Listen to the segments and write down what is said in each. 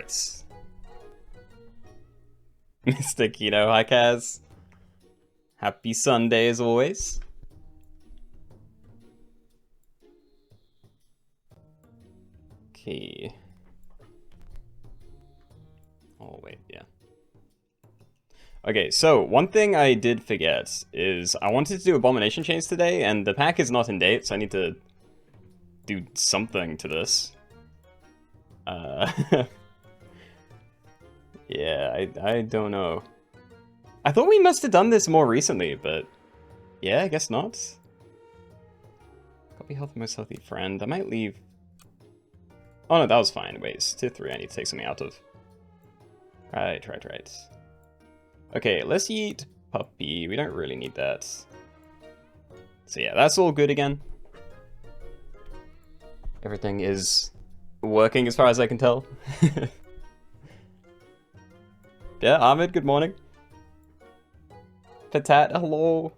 Alright. Mr. Keenoe, hi Kaz. Happy Sunday as always. Okay. Oh, wait, yeah. Okay, so one thing I did forget is I wanted to do Abomination Chains today, and the pack is not in date, so I need to do something to this. Yeah, I don't know. I thought we must have done this more recently, but yeah, I guess not. Copy health most healthy friend. I might leave. Oh no, that was fine. Wait, it's tier 3 I need to take something out of. Right. Okay, let's eat puppy. We don't really need that. So yeah, that's all good again. Everything is working as far as I can tell. Yeah, Ahmed, good morning. Patat, hello.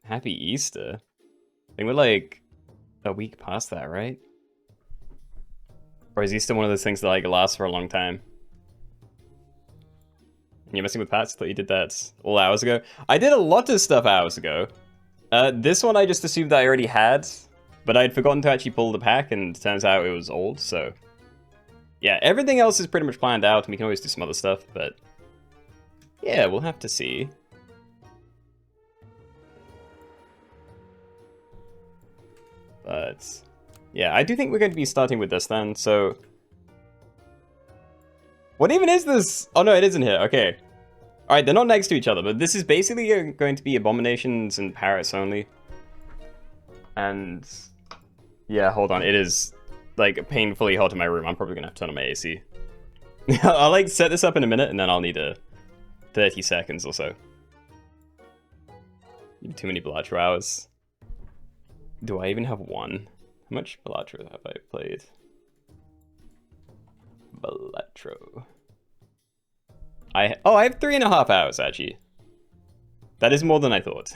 Happy Easter. I think we're like a week past that, right? Or is Easter one of those things that like lasts for a long time? And you're messing with Pats? I thought you did that all hours ago. I did a lot of stuff hours ago. This one I just assumed that I already had, but I'd forgotten to actually pull the pack, and it turns out it was old, so... Yeah, everything else is pretty much planned out, and we can always do some other stuff, but... Yeah, we'll have to see. But... Yeah, I do think we're going to be starting with this then, so... What even is this? Oh no, it isn't here, okay. Alright, they're not next to each other, but this is basically going to be Abominations and Parrots only. And... Yeah, hold on, it is... like painfully hot in my room. I'm probably gonna have to turn on my AC. I'll like set this up in a minute and then I'll need 30 seconds or so. Too many Balatro hours. Do I even have one? How much Balatro have I played? Balatro. I have 3.5 hours actually. That is more than I thought.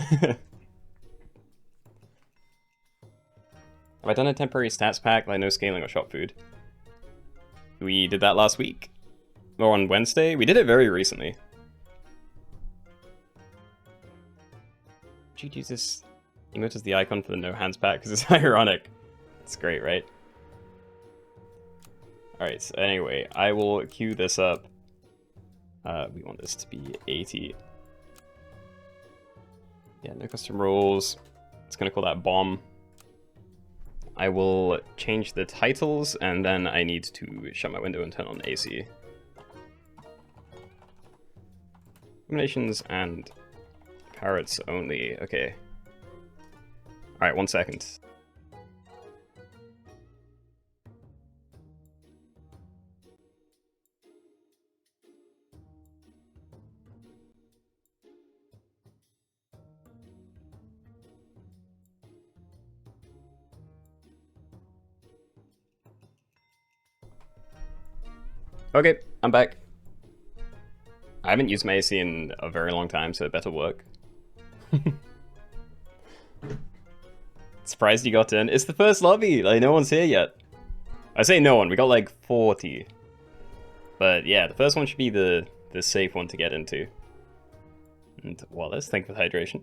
Have I done a temporary stats pack, like no scaling or shop food? We did that last week. Or on Wednesday? We did it very recently. Should use this emote as the icon for the no hands pack because it's ironic. It's great, right? Alright, so anyway, I will queue this up. We want this to be 80. Yeah, no custom rules. It's gonna call that bomb. I will change the titles, and then I need to shut my window and turn on AC. Eliminations and Parrots only. Okay. Alright, 1 second. Okay, I'm back. I haven't used my AC in a very long time, so it better work. Surprised you got in. It's the first lobby! Like, no one's here yet. I say no one, we got like 40. But yeah, the first one should be the safe one to get into. And Wallace, thank you for the hydration.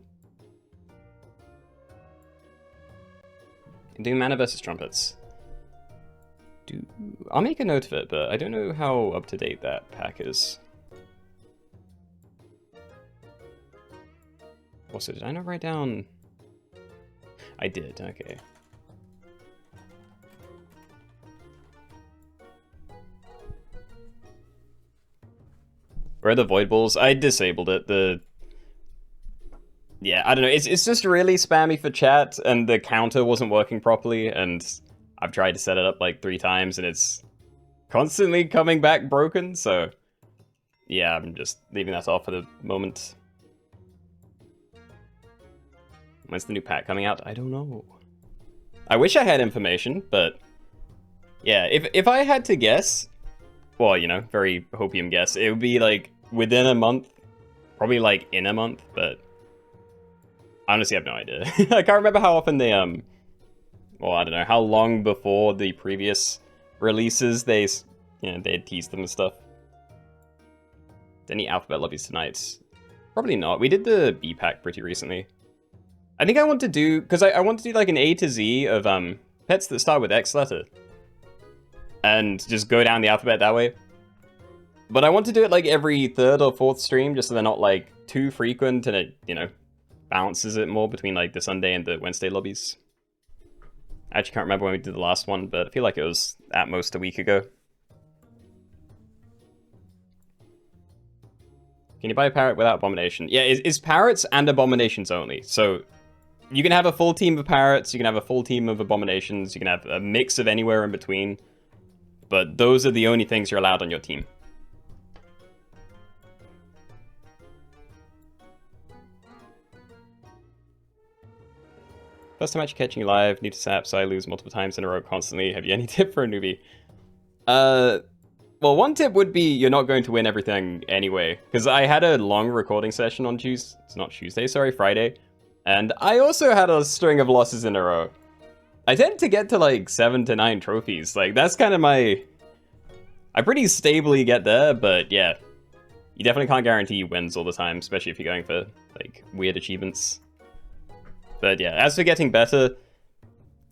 Do mana versus trumpets. I'll make a note of it, but I don't know how up to date that pack is. Also, did I not write down? I did, okay. Where are the void balls? I disabled it. Yeah, I don't know. It's just really spammy for chat, and the counter wasn't working properly, and I've tried to set it up like 3 times, and it's constantly coming back broken, so yeah, I'm just leaving that off for the moment. When's the new pack coming out? I don't know. I wish I had information, but yeah, if I had to guess, well, you know, very hopium guess, it would be like within a month, probably like in a month, but I honestly have no idea. I can't remember how often they well, I don't know, how long before the previous releases they had teased them and stuff. Any alphabet lobbies tonight? Probably not. We did the B pack pretty recently. I think I want to do, because I want to do like an A to Z of pets that start with X letter. And just go down the alphabet that way. But I want to do it like every third or fourth stream, just so they're not like too frequent and it, you know, balances it more between like the Sunday and the Wednesday lobbies. I actually can't remember when we did the last one, but I feel like it was at most a week ago. Can you buy a parrot without abomination? Yeah, it's parrots and abominations only. So you can have a full team of parrots, you can have a full team of abominations, you can have a mix of anywhere in between. But those are the only things you're allowed on your team. First time actually catching you live, need to sap, so I lose multiple times in a row constantly. Have you any tip for a newbie? Well, one tip would be you're not going to win everything anyway. Because I had a long recording session on Friday. And I also had a string of losses in a row. I tend to get to like 7 to 9 trophies. Like, that's kind of my... I pretty stably get there, but yeah. You definitely can't guarantee wins all the time, especially if you're going for, like, weird achievements. But yeah, as for getting better,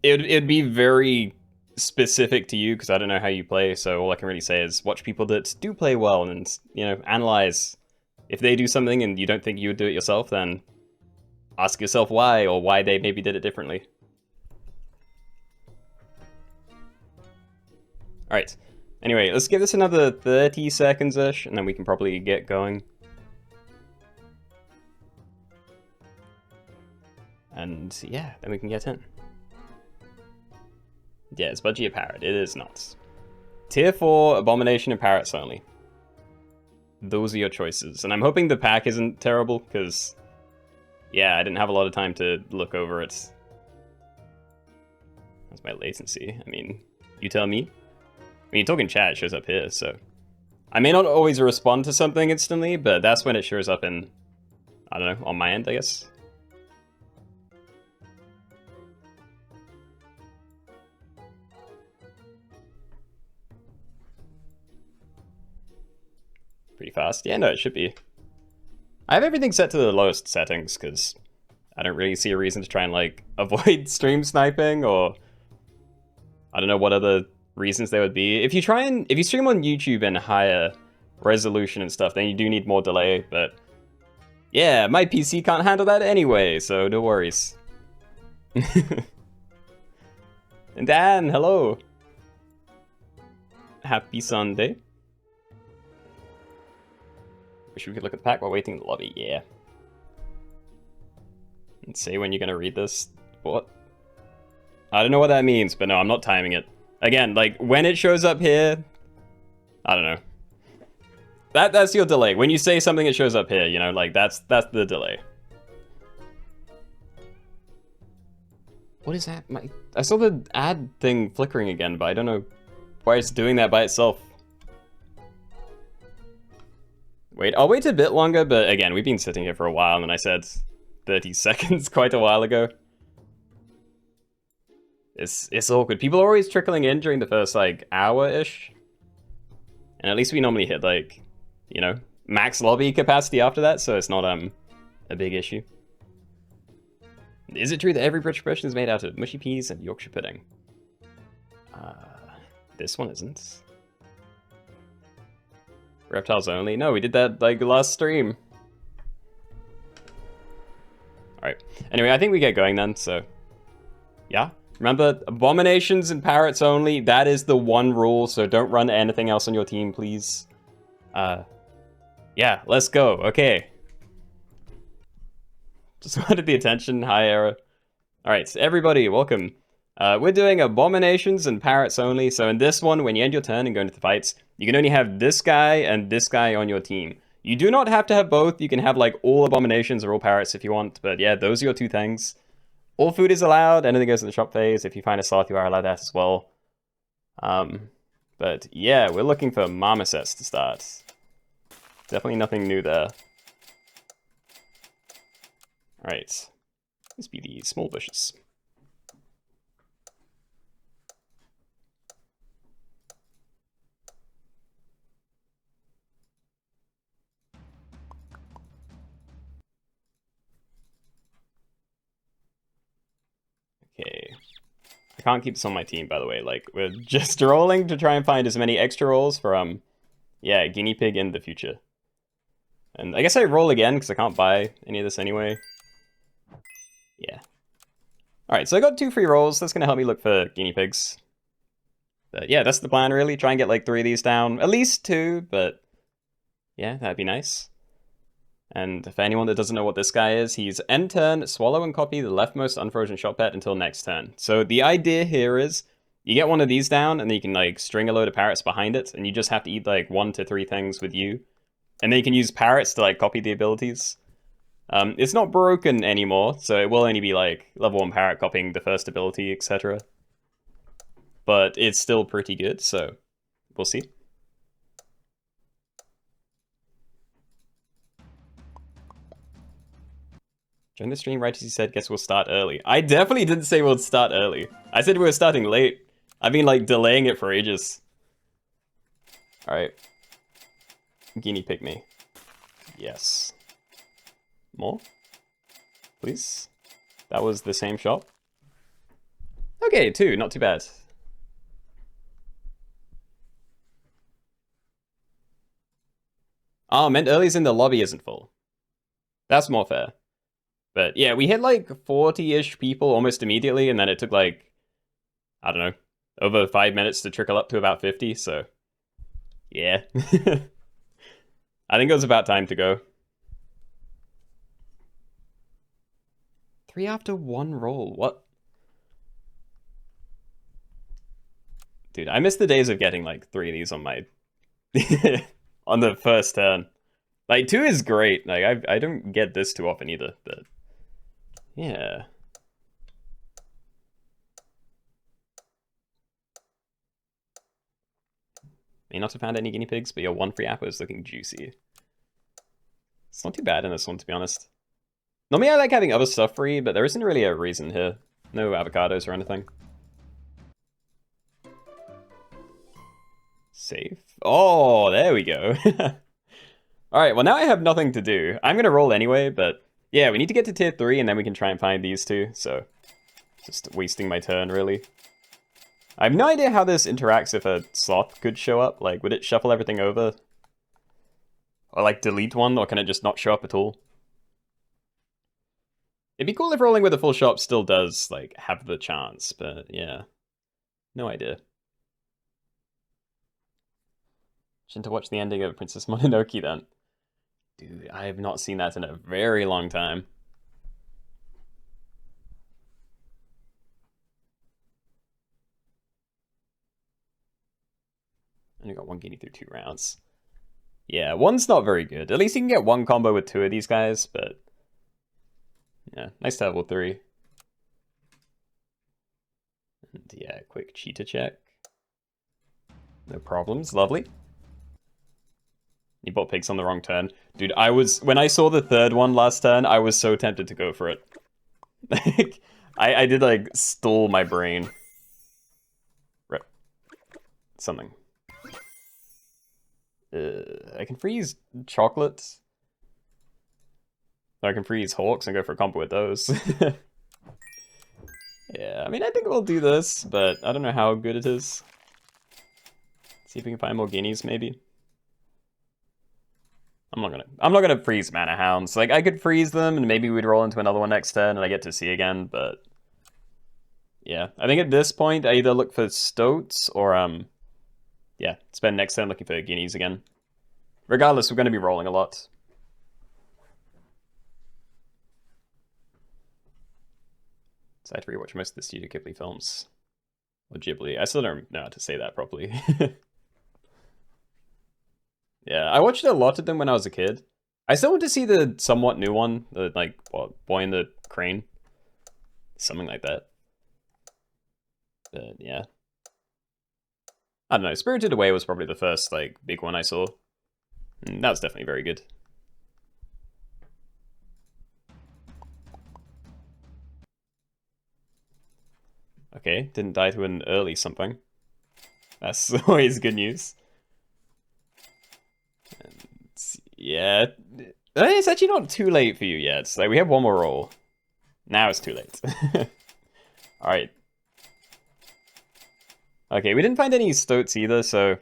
it'd be very specific to you, because I don't know how you play, so all I can really say is watch people that do play well and, you know, analyze. If they do something and you don't think you would do it yourself, then ask yourself why, or why they maybe did it differently. Alright, anyway, let's give this another 30 seconds-ish, and then we can probably get going. And yeah, then we can get in. Yeah, it's Budgie a parrot. It is not. Tier 4, Abomination and Parrots only. Those are your choices. And I'm hoping the pack isn't terrible, because... yeah, I didn't have a lot of time to look over it. That's my latency. I mean, you tell me. I mean, talking chat, it shows up here, so... I may not always respond to something instantly, but that's when it shows up in... I don't know, on my end, I guess. Pretty fast. Yeah, no, it should be. I have everything set to the lowest settings, because I don't really see a reason to try and, like, avoid stream sniping, or... I don't know what other reasons there would be. If you stream on YouTube in higher resolution and stuff, then you do need more delay, but... yeah, my PC can't handle that anyway, so no worries. And Dan, hello! Happy Sunday. Wish we could look at the pack while waiting in the lobby, yeah. And say when you're gonna read this. What? I don't know what that means, but no, I'm not timing it. Again, like, when it shows up here, I don't know. That's your delay. When you say something, it shows up here, you know, like, that's the delay. What is that? I saw the ad thing flickering again, but I don't know why it's doing that by itself. Wait, I'll wait a bit longer, but again, we've been sitting here for a while, and I said 30 seconds quite a while ago. It's awkward. People are always trickling in during the first, like, hour-ish. And at least we normally hit, like, you know, max lobby capacity after that, so it's not, a big issue. Is it true that every British person is made out of mushy peas and Yorkshire pudding? This one isn't. Reptiles only? No, we did that, like, last stream. Alright. Anyway, I think we get going then, so... yeah? Remember, abominations and parrots only, that is the one rule, so don't run anything else on your team, please. Yeah, let's go. Okay. Just wanted the attention. Hi, Era. Alright, everybody, welcome. We're doing abominations and parrots only, so in this one, when you end your turn and go into the fights, you can only have this guy and this guy on your team. You do not have to have both. You can have, like, all abominations or all parrots if you want, but yeah, those are your two things. All food is allowed, anything goes in the shop phase. If you find a sloth, you are allowed that as well. But yeah, we're looking for marmosets to start. Definitely nothing new there. Alright. Let's be the small bushes. I can't keep this on my team, by the way. Like, we're just rolling to try and find as many extra rolls for, yeah, guinea pig in the future. And I guess I roll again, because I can't buy any of this anyway. Yeah. Alright, so I got 2 free rolls. That's going to help me look for guinea pigs. But yeah, that's the plan, really. Try and get, like, 3 of these down. At least 2, but yeah, that'd be nice. And for anyone that doesn't know what this guy is, he's end turn, swallow and copy the leftmost unfrozen shot pet until next turn. So the idea here is, you get one of these down, and then you can, like, string a load of parrots behind it, and you just have to eat, like, 1 to 3 things with you. And then you can use parrots to, like, copy the abilities. It's not broken anymore, so it will only be, like, level 1 parrot copying the first ability, etc. But it's still pretty good, so we'll see. Join the stream right as you said, guess we'll start early. I definitely didn't say we'll start early. I said we were starting late. I've been, like, delaying it for ages. Alright. Guinea pig me. Yes. More? Please? That was the same shop? Okay, 2, not too bad. Oh, meant early's in the lobby isn't full. That's more fair. But yeah, we hit like 40-ish people almost immediately, and then it took like, I don't know, over 5 minutes to trickle up to about 50, so yeah. I think it was about time to go. 3 after 1 roll, what? Dude, I miss the days of getting like 3 of these on my... on the first turn. Like, 2 is great. Like, I don't get this too often either, but... yeah. May not have found any guinea pigs, but your 1 free apple is looking juicy. It's not too bad in this one, to be honest. Normally I like having other stuff free, but there isn't really a reason here. No avocados or anything. Save. Oh, there we go. Alright, well now I have nothing to do. I'm gonna roll anyway, but yeah, we need to get to tier 3 and then we can try and find these 2, so just wasting my turn, really. I have no idea how this interacts if a sloth could show up. Like, would it shuffle everything over? Or like delete one, or can it just not show up at all? It'd be cool if rolling with a full shop still does, like, have the chance, but yeah. No idea. Shouldn't have watched the ending of Princess Mononoke then. Dude, I have not seen that in a very long time. Only got 1 guinea through 2 rounds. Yeah, 1's not very good. At least you can get 1 combo with 2 of these guys, but... yeah, nice to have level 3. And yeah, quick cheetah check. No problems, lovely. You bought pigs on the wrong turn. Dude, when I saw the 3rd one last turn, I was so tempted to go for it. Like, I did, like, stall my brain. Rip. Something. I can freeze chocolates. Or I can freeze hawks and go for a combo with those. Yeah, I mean, I think we'll do this, but I don't know how good it is. See if we can find more guineas, maybe. I'm not gonna freeze mana hounds. Like, I could freeze them and maybe we'd roll into another one next turn and I get to see again, but yeah. I think at this point I either look for stoats or yeah, spend next turn looking for guineas again. Regardless, we're gonna be rolling a lot. So I have to rewatch most of the Studio Ghibli films. Or Ghibli. I still don't know how to say that properly. Yeah, I watched a lot of them when I was a kid. I still want to see the somewhat new one, the, like, what, Boy in the Crane? Something like that. But, yeah. I don't know, Spirited Away was probably the first, like, big one I saw. And that was definitely very good. Okay, didn't die to an early something. That's always good news. And, yeah, it's actually not too late for you yet. So we have 1 more roll. Now it's too late. Alright. Okay, we didn't find any stoats either, so...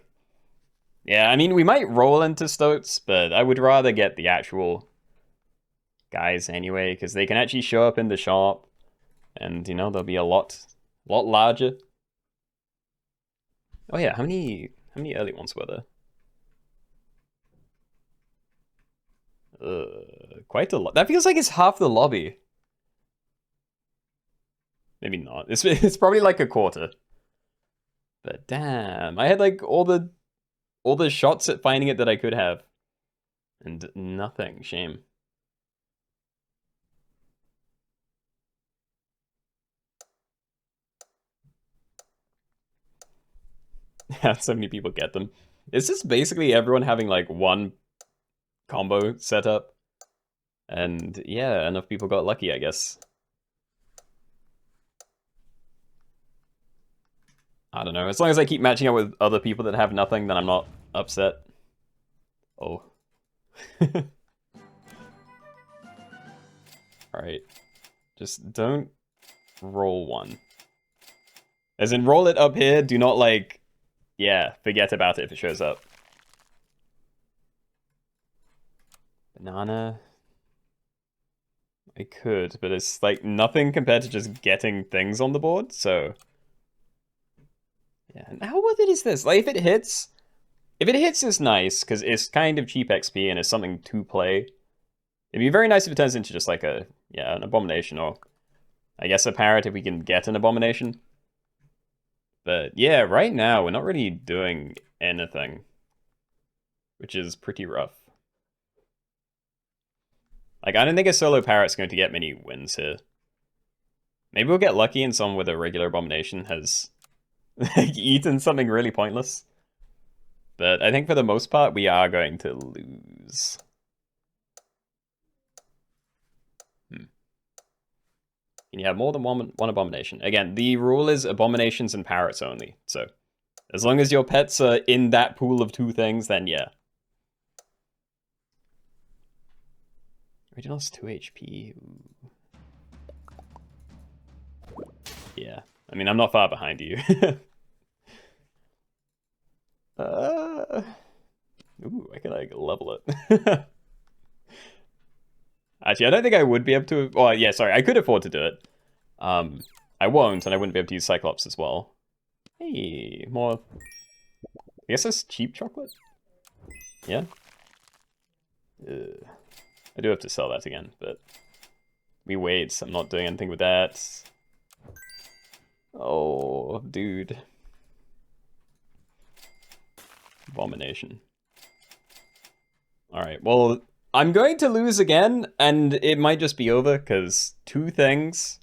Yeah, I mean, we might roll into stoats, but I would rather get the actual guys anyway, because they can actually show up in the shop, and, you know, they'll be a lot larger. Oh yeah, how many early ones were there? Quite a lot. That feels like it's half the lobby. Maybe not. It's probably like a quarter. But damn, I had like all the shots at finding it that I could have, and nothing. Shame. Yeah, so many people get them. It's just basically everyone having like one combo setup, and yeah, enough people got lucky, I guess. I don't know. As long as I keep matching up with other people that have nothing, then I'm not upset. Oh. Alright. Just don't roll one. As in, roll it up here, do not, like... Yeah, forget about it if it shows up. Banana... I could, but it's, like, nothing compared to just getting things on the board, so... Yeah, and how worth it is this? Like, if it hits... If it hits, it's nice, because it's kind of cheap XP and it's something to play. It'd be very nice if it turns into just, like, an abomination, or... I guess a parrot if we can get an abomination. But yeah, right now we're not really doing anything, which is pretty rough. Like, I don't think a solo parrot's going to get many wins here. Maybe we'll get lucky and someone with a regular abomination has like, eaten something really pointless. But I think for the most part, we are going to lose. Can you have more than one abomination? Again, the rule is abominations and parrots only. So as long as your pets are in that pool of two things, then yeah. Original's 2 HP. Ooh. Yeah. I mean, I'm not far behind you. Ooh, I can like level it. Actually, I don't think I would be able to. Oh, yeah, sorry. I could afford to do it. I won't, and I wouldn't be able to use Cyclops as well. Hey, more. I guess that's cheap chocolate? Yeah? I do have to sell that again, but... We wait, I'm not doing anything with that. Oh, dude. Abomination. Alright, well, I'm going to lose again, and it might just be over, because two things...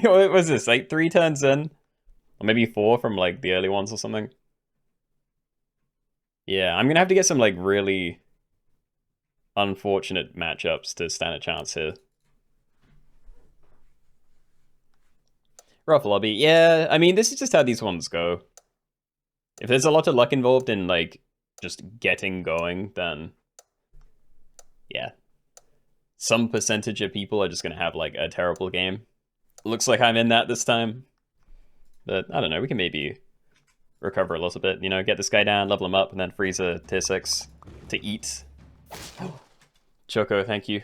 What was this, like 3 turns in? Or maybe 4 from like the early ones or something? Yeah, I'm gonna have to get some like really unfortunate matchups to stand a chance here. Rough lobby. Yeah, I mean, this is just how these ones go. If there's a lot of luck involved in, like, just getting going, then... Yeah. Some percentage of people are just gonna have, like, a terrible game. Looks like I'm in that this time. But, I don't know, we can maybe recover a little bit. You know, get this guy down, level him up, and then freeze a tier 6 to eat. Choco, thank you.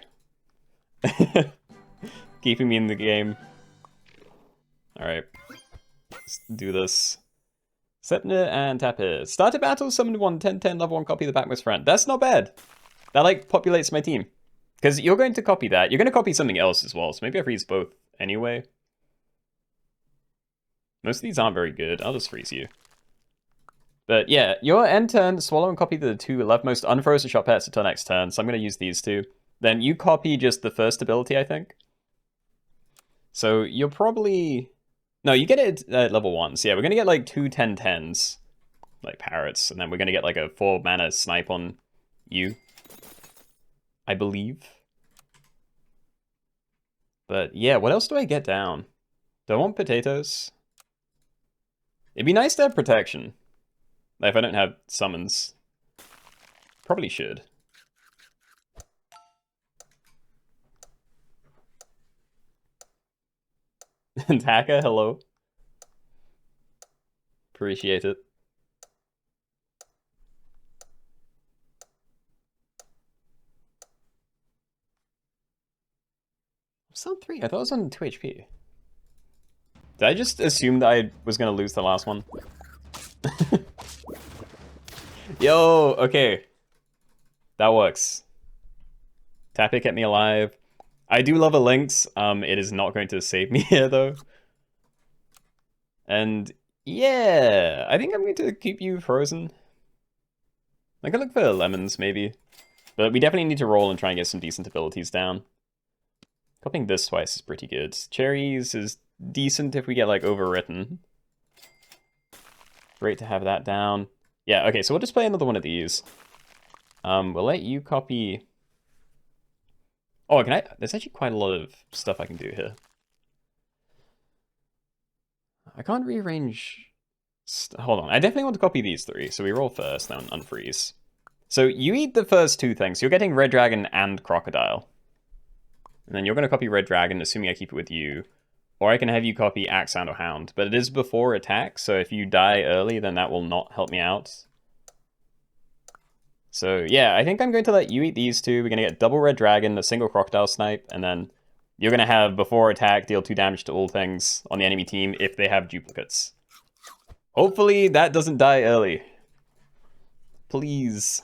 Keeping me in the game. Alright. Let's do this. Sepna and Tapir. Start a battle, summon 1, 10-10, level 1, copy the backmost friend. That's not bad. That, like, populates my team. Because you're going to copy that. You're going to copy something else as well, so maybe I freeze both anyway. Most of these aren't very good. I'll just freeze you. But yeah, your end turn, swallow and copy the 2 leftmost unfrozen shot pets until next turn, so I'm going to use these 2. Then you copy just the first ability, I think. So you're probably... No, you get it at level 1. So yeah, we're going to get like 2 10-10s, like parrots, and then we're going to get like a 4 mana snipe on you, I believe. But yeah, what else do I get down? Do I want potatoes? It'd be nice to have protection. Like if I don't have summons. Probably should. And Taka, hello. Appreciate it. It's on 3. I thought it was on 2 HP. Did I just assume that I was going to lose the last one? Yo, okay. That works. Tap it, kept me alive. I do love a Lynx. It is not going to save me here, though. And yeah, I think I'm going to keep you frozen. I could look for lemons, maybe. But we definitely need to roll and try and get some decent abilities down. Copying this twice is pretty good. Cherries is decent if we get, like, overwritten. Great to have that down. Yeah, okay, so we'll just play another one of these. We'll let you copy... Oh, can I... There's actually quite a lot of stuff I can do here. I can't rearrange... Hold on, I definitely want to copy these 3. So we roll first, then unfreeze. So you eat the first 2 things. You're getting Red Dragon and Crocodile. And then you're going to copy Red Dragon, assuming I keep it with you. Or I can have you copy Axe, Hound, or Hound. But it is before attack, so if you die early, then that will not help me out. So yeah, I think I'm going to let you eat these 2. We're going to get double Red Dragon, a single Crocodile Snipe, and then you're going to have before attack, deal 2 damage to all things on the enemy team if they have duplicates. Hopefully that doesn't die early. Please.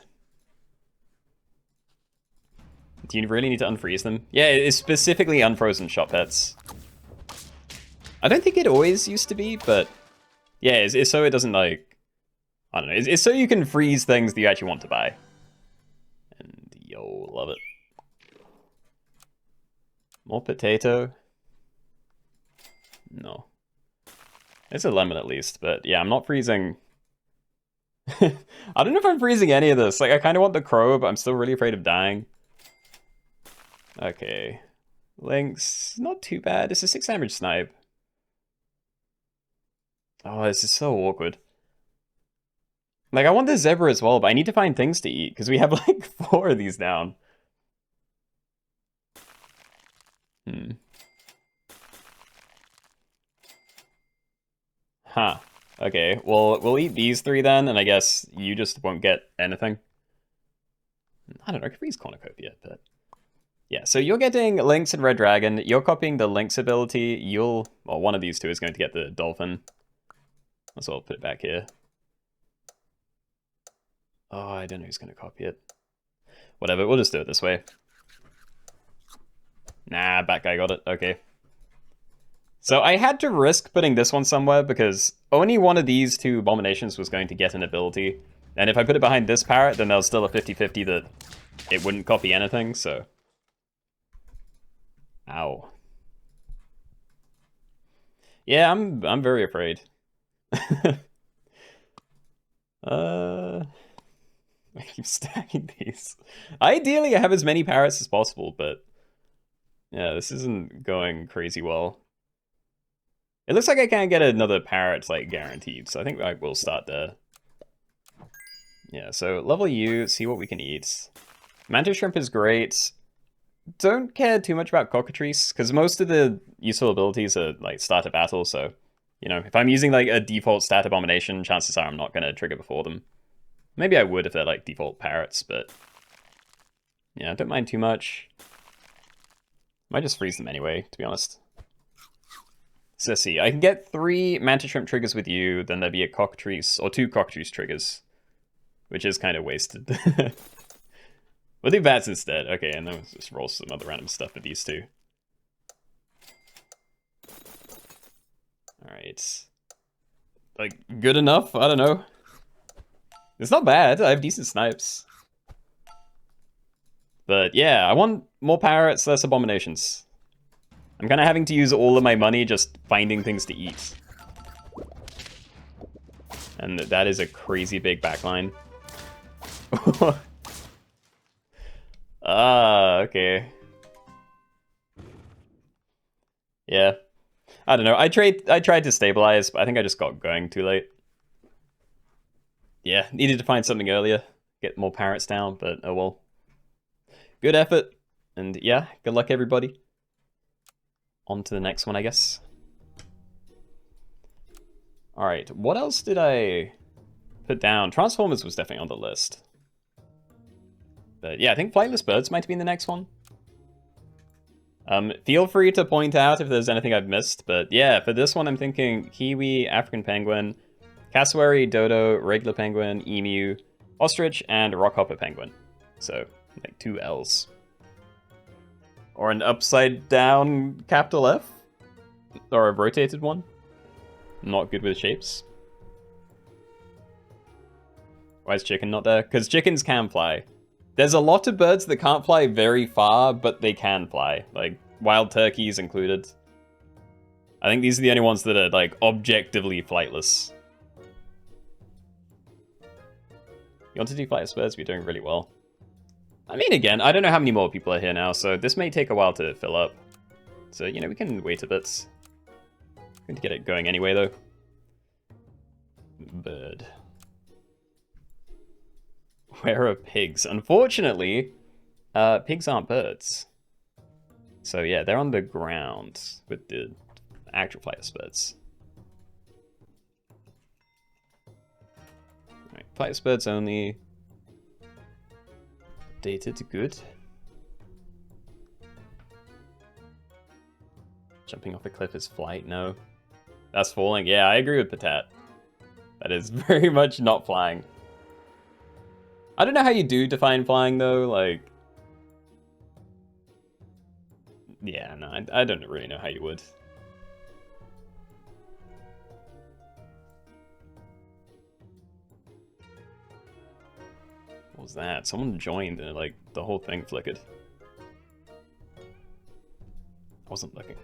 Do you really need to unfreeze them? Yeah, it's specifically unfrozen shot pets. I don't think it always used to be, but yeah, it's so it doesn't, like, I don't know. It's so you can freeze things that you actually want to buy. And yo, love it. More potato. No. It's a lemon at least, but yeah, I'm not freezing. I don't know if I'm freezing any of this. Like, I kind of want the crow, but I'm still really afraid of dying. Okay. Lynx, not too bad. It's a 6 damage snipe. Oh, this is so awkward. Like, I want the zebra as well, but I need to find things to eat, because we have, like, 4 of these down. Huh. Okay, well, we'll eat these 3 then, and I guess you just won't get anything. I don't know, I could freeze cornucopia, but... Yeah, so you're getting Lynx and Red Dragon. You're copying the Lynx ability. Well, one of these 2 is going to get the Dolphin. So I'll put it back here. Oh, I don't know who's going to copy it. Whatever, we'll just do it this way. Nah, Bat Guy got it. Okay. So I had to risk putting this one somewhere because only one of these 2 abominations was going to get an ability. And if I put it behind this parrot, then there's still a 50-50 that it wouldn't copy anything, so... Ow. Yeah, I'm very afraid. I keep stacking these. Ideally, I have as many parrots as possible, but yeah, this isn't going crazy well. It looks like I can't get another parrot, like, guaranteed, so I think I will start there. Yeah, so level you, see what we can eat. Mantis Shrimp is great. Don't care too much about Cockatrice, because most of the useful abilities are, like, start a battle, so, you know, if I'm using, like, a default stat abomination, chances are I'm not going to trigger before them. Maybe I would if they're, like, default parrots, but... Yeah, don't mind too much. Might just freeze them anyway, to be honest. So let's see, I can get 3 Mantis Shrimp triggers with you, then there'd be a Cockatrice, or 2 Cockatrice triggers, which is kind of wasted. We'll do bats instead. Okay, and then we'll just roll some other random stuff with these 2. Alright. Like, good enough? I don't know. It's not bad. I have decent snipes. But yeah, I want more parrots, less abominations. I'm kind of having to use all of my money just finding things to eat. And that is a crazy big backline. Ah, okay. Yeah. I don't know. I tried to stabilize, but I think I just got going too late. Yeah, needed to find something earlier. Get more parrots down, but oh well. Good effort. And yeah, good luck everybody. On to the next one, I guess. Alright, what else did I put down? Transformers was definitely on the list. But yeah, I think flightless birds might be in the next one. Feel free to point out if there's anything I've missed, but yeah, for this one I'm thinking kiwi, African penguin, cassowary, dodo, regular penguin, emu, ostrich, and rockhopper penguin. So, like 2 L's. Or an upside down capital F? Or a rotated one? Not good with shapes. Why is chicken not there? Because chickens can fly. There's a lot of birds that can't fly very far, but they can fly. Like, wild turkeys included. I think these are the only ones that are, like, objectively flightless. You want to do flightless birds? We're doing really well. I mean, again, I don't know how many more people are here now, so this may take a while to fill up. So, you know, we can wait a bit. I'm going to get it going anyway, though. Bird. Where are pigs? Unfortunately, pigs aren't birds. So yeah, they're on the ground with the actual flightless birds. Alright, flightless birds only. Updated, good. Jumping off a cliff is flight, no. That's falling, yeah, I agree with Patat. That is very much not flying. I don't know how you do define flying, though, like... Yeah, no, I don't really know how you would. What was that? Someone joined and, like, the whole thing flickered. I wasn't looking.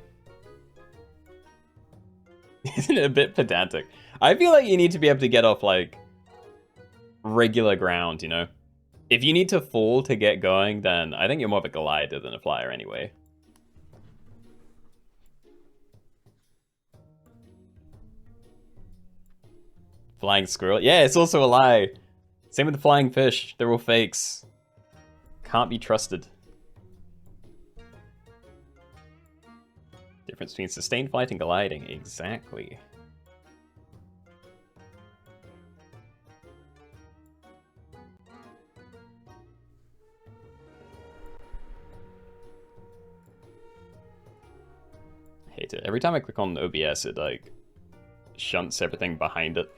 Isn't it a bit pedantic? I feel like you need to be able to get off, like... regular ground, you know? If you need to fall to get going, then I think you're more of a glider than a flyer anyway. Flying squirrel? Yeah, it's also a lie. Same with the flying fish. They're all fakes. Can't be trusted. Difference between sustained flight and gliding. Exactly. Hate it. Every time I click on OBS, it like shunts everything behind it.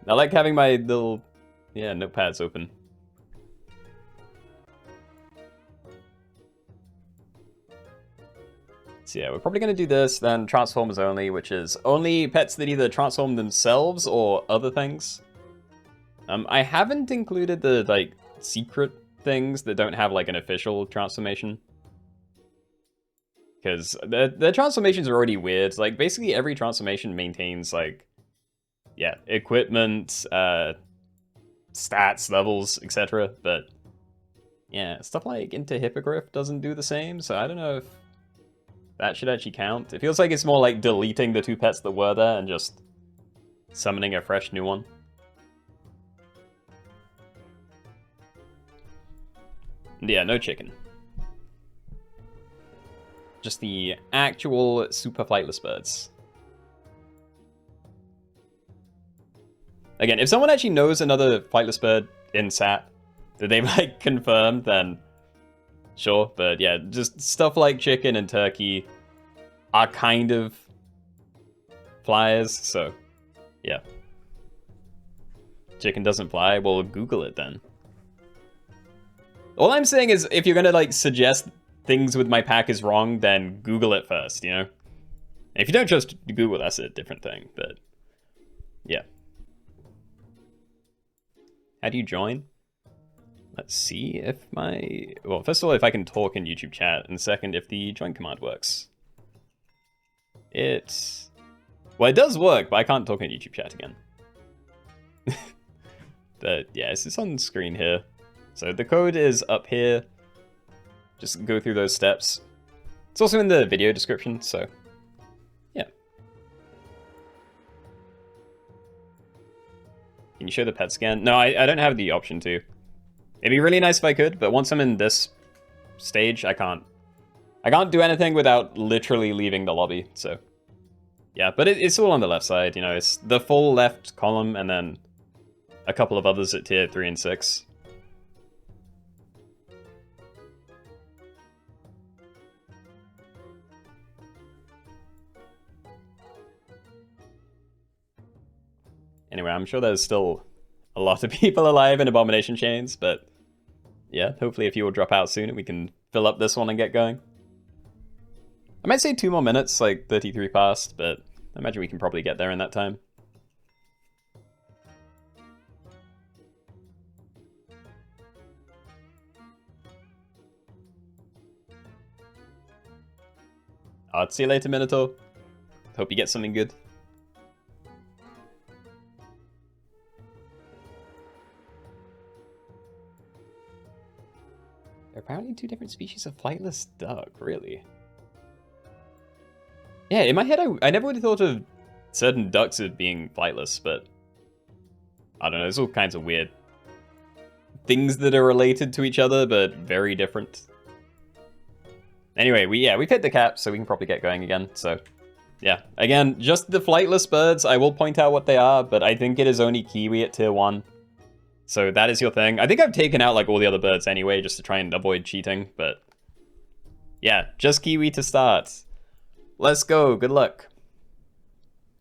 I like having my little, yeah, notepads open. So yeah, we're probably going to do this, then Transformers only, which is only pets that either transform themselves or other things. I haven't included the, like, secret things that don't have, like, an official transformation. Because the transformations are already weird. Like, basically every transformation maintains, like, yeah, equipment, stats, levels, etc. But, yeah, stuff like Into Hippogriff doesn't do the same, so I don't know if that should actually count. It feels like it's more like deleting the 2 pets that were there and just summoning a fresh new one. Yeah, no chicken. Just the actual super flightless birds. Again, if someone actually knows another flightless bird in SAT that they've like confirmed, then sure. But yeah, just stuff like chicken and turkey are kind of flyers, so yeah. Chicken doesn't fly, well, Google it then. All I'm saying is, if you're gonna like suggest things with my pack is wrong, then Google it first, you know? If you don't trust Google, that's a different thing, but yeah. How do you join? Let's see if my... Well, first of all, if I can talk in YouTube chat, and second, if the join command works. It's... Well, it does work, but I can't talk in YouTube chat again. But yeah, it's on screen here. So the code is up here. Just go through those steps. It's also in the video description, so yeah. Can you show the pet scan? No, I don't have the option to. It'd be really nice if I could, but once I'm in this stage, I can't do anything without literally leaving the lobby, so Yeah, but it's all on the left side, you know, it's the full left column and then a couple of others at tier 3 and 6. Anyway, I'm sure there's still a lot of people alive in Abomination Chains, but yeah, hopefully a few will drop out soon and we can fill up this one and get going. I might say 2 more minutes, like 33 past, but I imagine we can probably get there in that time. I'll see you later, Minotaur. Hope you get something good. There are apparently 2 different species of flightless duck, really? Yeah, in my head, I never would have thought of certain ducks as being flightless, but I don't know, there's all kinds of weird things that are related to each other, but very different. Anyway, we've hit the cap, so we can probably get going again, so yeah. Again, just the flightless birds, I will point out what they are, but I think it is only Kiwi at tier 1. So that is your thing. I think I've taken out like all the other birds anyway, just to try and avoid cheating, but yeah, just Kiwi to start. Let's go, good luck.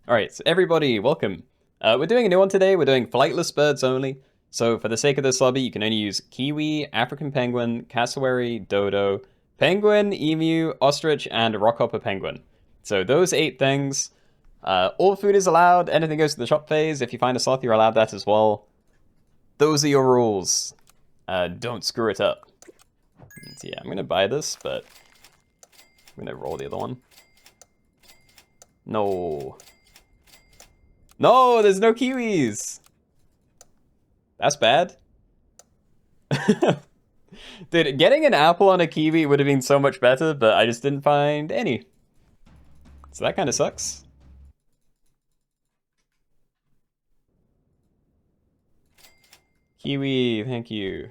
Alright, so everybody, welcome. We're doing a new one today, we're doing flightless birds only. So for the sake of this lobby, you can only use Kiwi, African penguin, cassowary, dodo, penguin, emu, ostrich, and rockhopper penguin. So those 8 things. All food is allowed, anything goes to the shop phase. If you find a sloth, you're allowed that as well. Those are your rules. Don't screw it up. So yeah, I'm going to buy this, but I'm going to roll the other one. No. No, there's no kiwis. That's bad. Dude, getting an apple on a kiwi would have been so much better, but I just didn't find any. So that kind of sucks. Kiwi, thank you.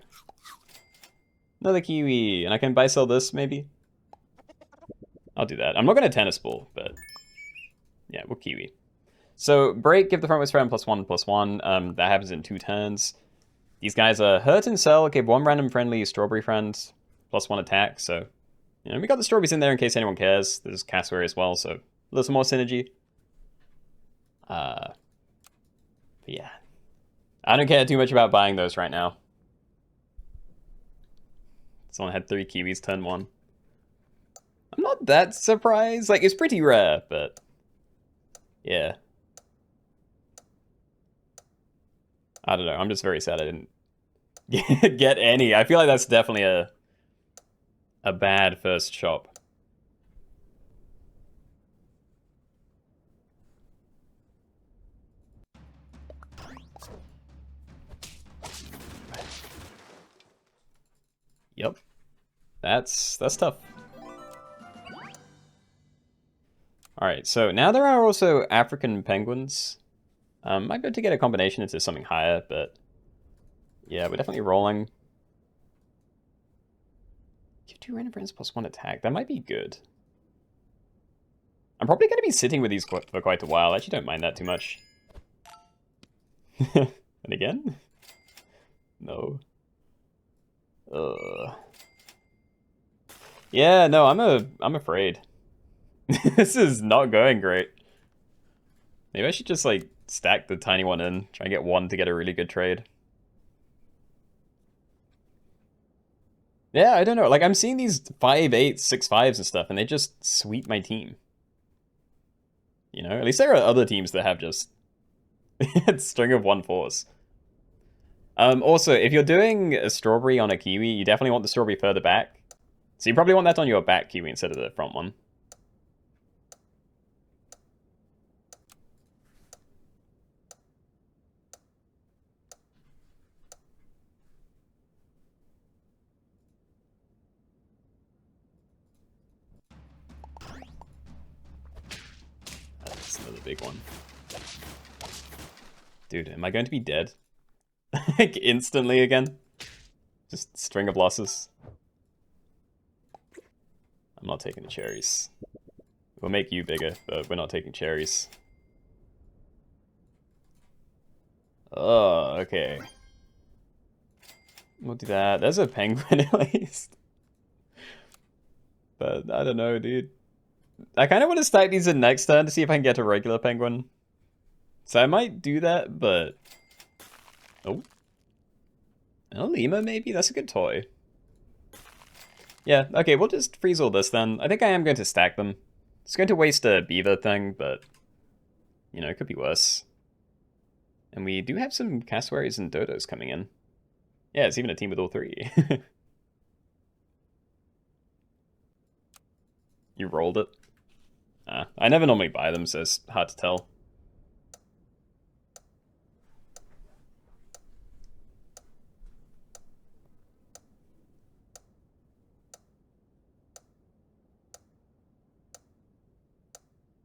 Another kiwi, and I can buy sell this maybe? I'll do that. I'm not going to tennis ball, but yeah, we'll kiwi. So break, give the frontmost friend +1/+1. That happens in 2 turns. These guys are hurt and sell, give 1 random friendly strawberry friend +1 attack. So, you know, we got the strawberries in there in case anyone cares. There's cassowary as well, so a little more synergy. But yeah, I don't care too much about buying those right now. Someone had 3 kiwis turn 1. I'm not that surprised. Like, it's pretty rare, but yeah. I don't know. I'm just very sad I didn't get any. I feel like that's definitely a bad first shop. Yep. That's tough. Alright, so now there are also African penguins. Might be able to get a combination into something higher, but yeah, we're definitely rolling. Give 2 random friends +1 attack. That might be good. I'm probably going to be sitting with these for quite a while. I actually don't mind that too much. And again? No. Yeah, no, I'm afraid. This is not going great. Maybe I should just like stack the tiny one in, try and get 1 to get a really good trade. Yeah, I don't know. Like, I'm seeing these 5/8, 6/5s and stuff, and they just sweep my team. You know, at least there are other teams that have just string of 1/4s. Also, if you're doing a strawberry on a kiwi, you definitely want the strawberry further back. So you probably want that on your back kiwi instead of the front one. That's another big one. Dude, am I going to be dead? Like, instantly again? Just string of losses. I'm not taking the cherries. We'll make you bigger, but we're not taking cherries. Oh, okay. We'll do that. There's a penguin at least. But I don't know, dude. I kind of want to stack these in next turn to see if I can get a regular penguin. So I might do that, but... Oh. A lemur, maybe? That's a good toy. Yeah, okay, we'll just freeze all this then. I think I am going to stack them. It's going to waste a beaver thing, but... You know, it could be worse. And we do have some cassowaries and dodos coming in. Yeah, it's even a team with all three. You rolled it? I never normally buy them, so it's hard to tell.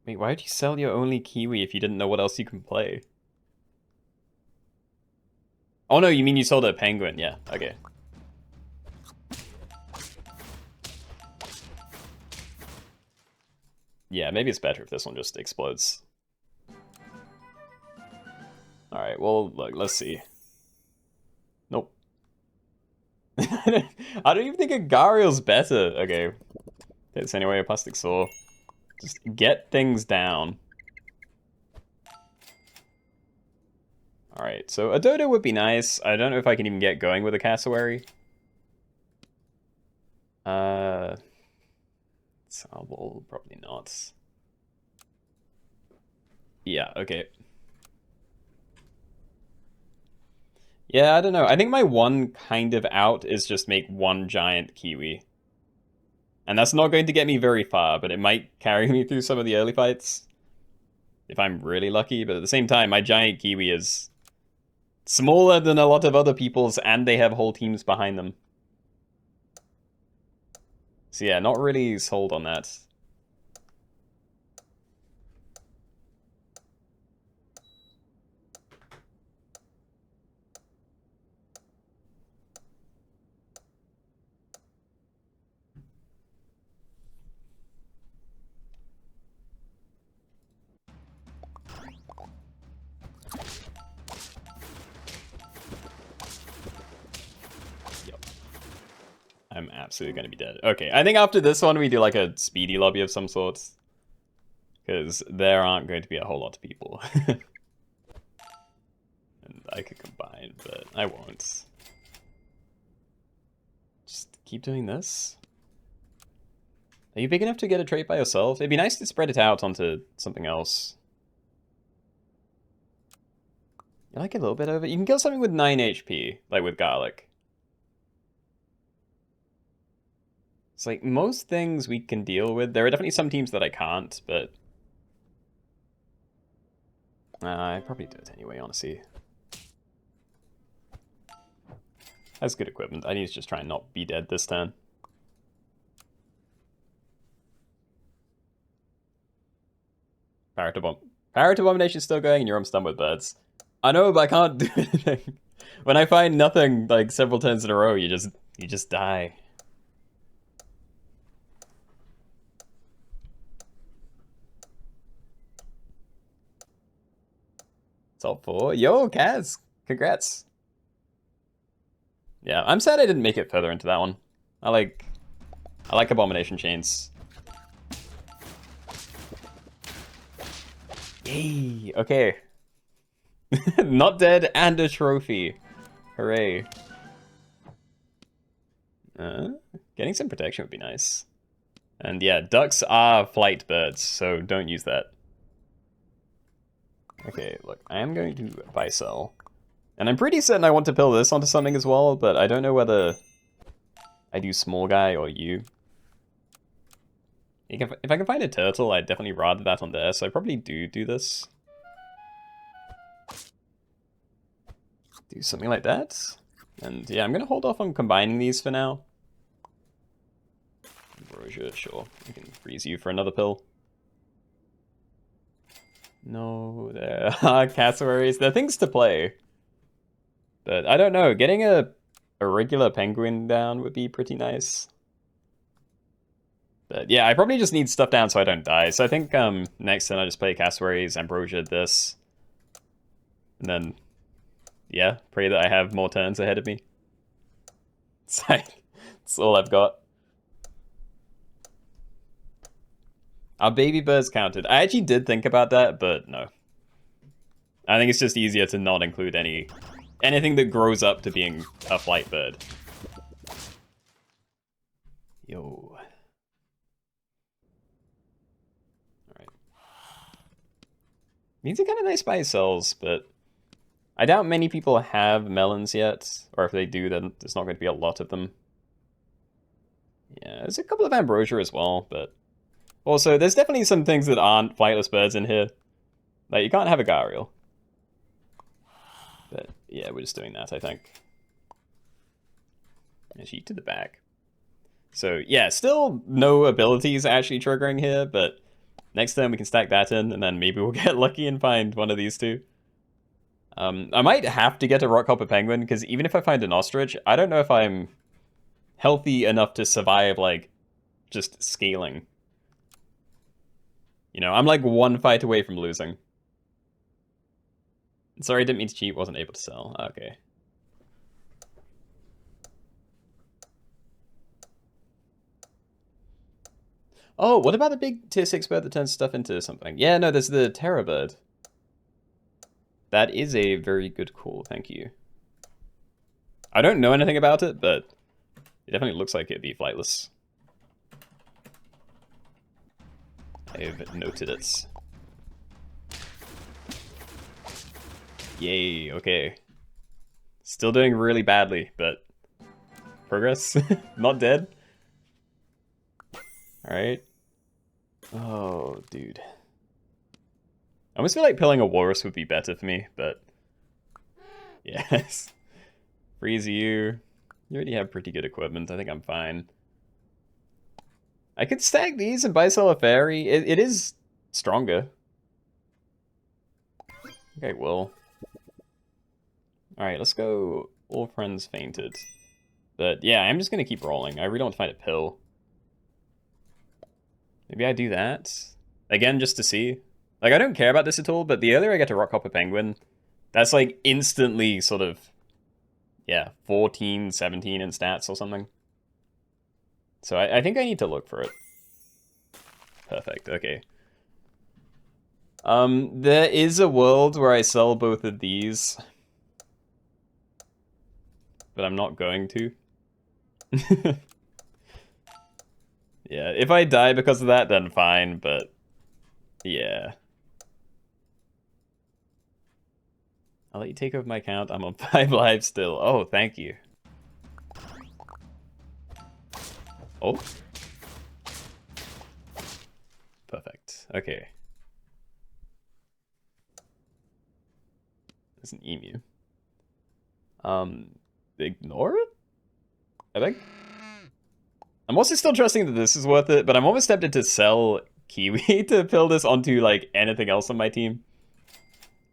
Wait, why would you sell your only Kiwi if you didn't know what else you can play? Oh no, you mean you sold a penguin, yeah, okay. Yeah, maybe it's better if this one just explodes. Alright, well, look, let's see. Nope. I don't even think a Gariel's better. Okay. It's anyway a plastic saw. Just get things down. Alright, so a dodo would be nice. I don't know if I can even get going with a cassowary. Well, probably not. Yeah, okay. Yeah, I don't know. I think my one kind of out is just make one giant Kiwi. And that's not going to get me very far, but it might carry me through some of the early fights. If I'm really lucky, but at the same time, my giant Kiwi is smaller than a lot of other people's, and they have whole teams behind them. So yeah, not really sold on that. I'm absolutely going to be dead. Okay, I think after this one we do like a speedy lobby of some sort. Because there aren't going to be a whole lot of people. And I could combine, but I won't. Just keep doing this. Are you big enough to get a trait by yourself? It'd be nice to spread it out onto something else. You're like a little bit over. You can kill something with 9 HP, like with garlic. It's like most things we can deal with. There are definitely some teams that I can't, but I probably do it anyway, honestly. Has good equipment. I need to just try and not be dead this turn. Parrot Abomination is still going, and you're stunned with birds. I know, but I can't do anything. When I find nothing like several turns in a row, you just die. Top 4. Yo, Kaz! Congrats. Yeah, I'm sad I didn't make it further into that one. I like Abomination Chains. Yay! Okay. Not dead and a trophy. Hooray. Getting some protection would be nice. And yeah, ducks are flight birds, so don't use that. Okay, look, I am going to buy sell. And I'm pretty certain I want to pill this onto something as well, but I don't know whether I do small guy or you. If I can find a turtle, I'd definitely rather that on there, so I probably do this. Do something like that. And yeah, I'm going to hold off on combining these for now. Ambrosia, sure. I can freeze you for another pill. No, there are cassowaries. There are things to play. But I don't know, getting a regular penguin down would be pretty nice. But yeah, I probably just need stuff down so I don't die. So I think next turn I just play Cassowaries, Ambrosia, this. And then, yeah, pray that I have more turns ahead of me. It's like, that's all I've got. Are baby birds counted? I actually did think about that, but no. I think it's just easier to not include anything that grows up to being a flight bird. Yo. Alright. These are kind of nice buy sells, but I doubt many people have melons yet, or if they do, then there's not going to be a lot of them. Yeah, there's a couple of ambrosia as well, but also there's definitely some things that aren't flightless birds in here. Like, you can't have a gharial. But yeah, we're just doing that, I think. Actually, to the back. So yeah, still no abilities actually triggering here, but next turn we can stack that in, and then maybe we'll get lucky and find one of these two. I might have to get a Rockhopper Penguin, because even if I find an Ostrich, I don't know if I'm healthy enough to survive, like, just scaling. You know, I'm like one fight away from losing. Sorry, didn't mean to cheat, wasn't able to sell. Okay. Oh, what about the big tier 6 bird that turns stuff into something? Yeah, no, there's the Terror bird. That is a very good call, thank you. I don't know anything about it, but it definitely looks like it'd be flightless. I've noted it. Yay, okay. Still doing really badly, but progress. Not dead. Alright. Oh, dude. I almost feel like pilling a walrus would be better for me, but yes. Freeze you. You already have pretty good equipment. I think I'm fine. I could stack these and buy sell a fairy. It is stronger. Okay, well. Alright, let's go. All friends fainted. But yeah, I'm just gonna keep rolling. I really want to find a pill. Maybe I do that. Again, just to see. Like, I don't care about this at all, but the earlier I get to Rockhopper Penguin, that's like instantly sort of, yeah, 14, 17 in stats or something. So I think I need to look for it. Perfect, okay. There is a world where I sell both of these. But I'm not going to. Yeah, if I die because of that, then fine, but yeah. I'll let you take over my account. I'm on 5 lives still. Oh, thank you. Oh. Perfect. Okay. There's an emu. Ignore it? I think. I'm also still trusting that this is worth it, but I'm almost tempted to sell Kiwi to fill this onto, like, anything else on my team.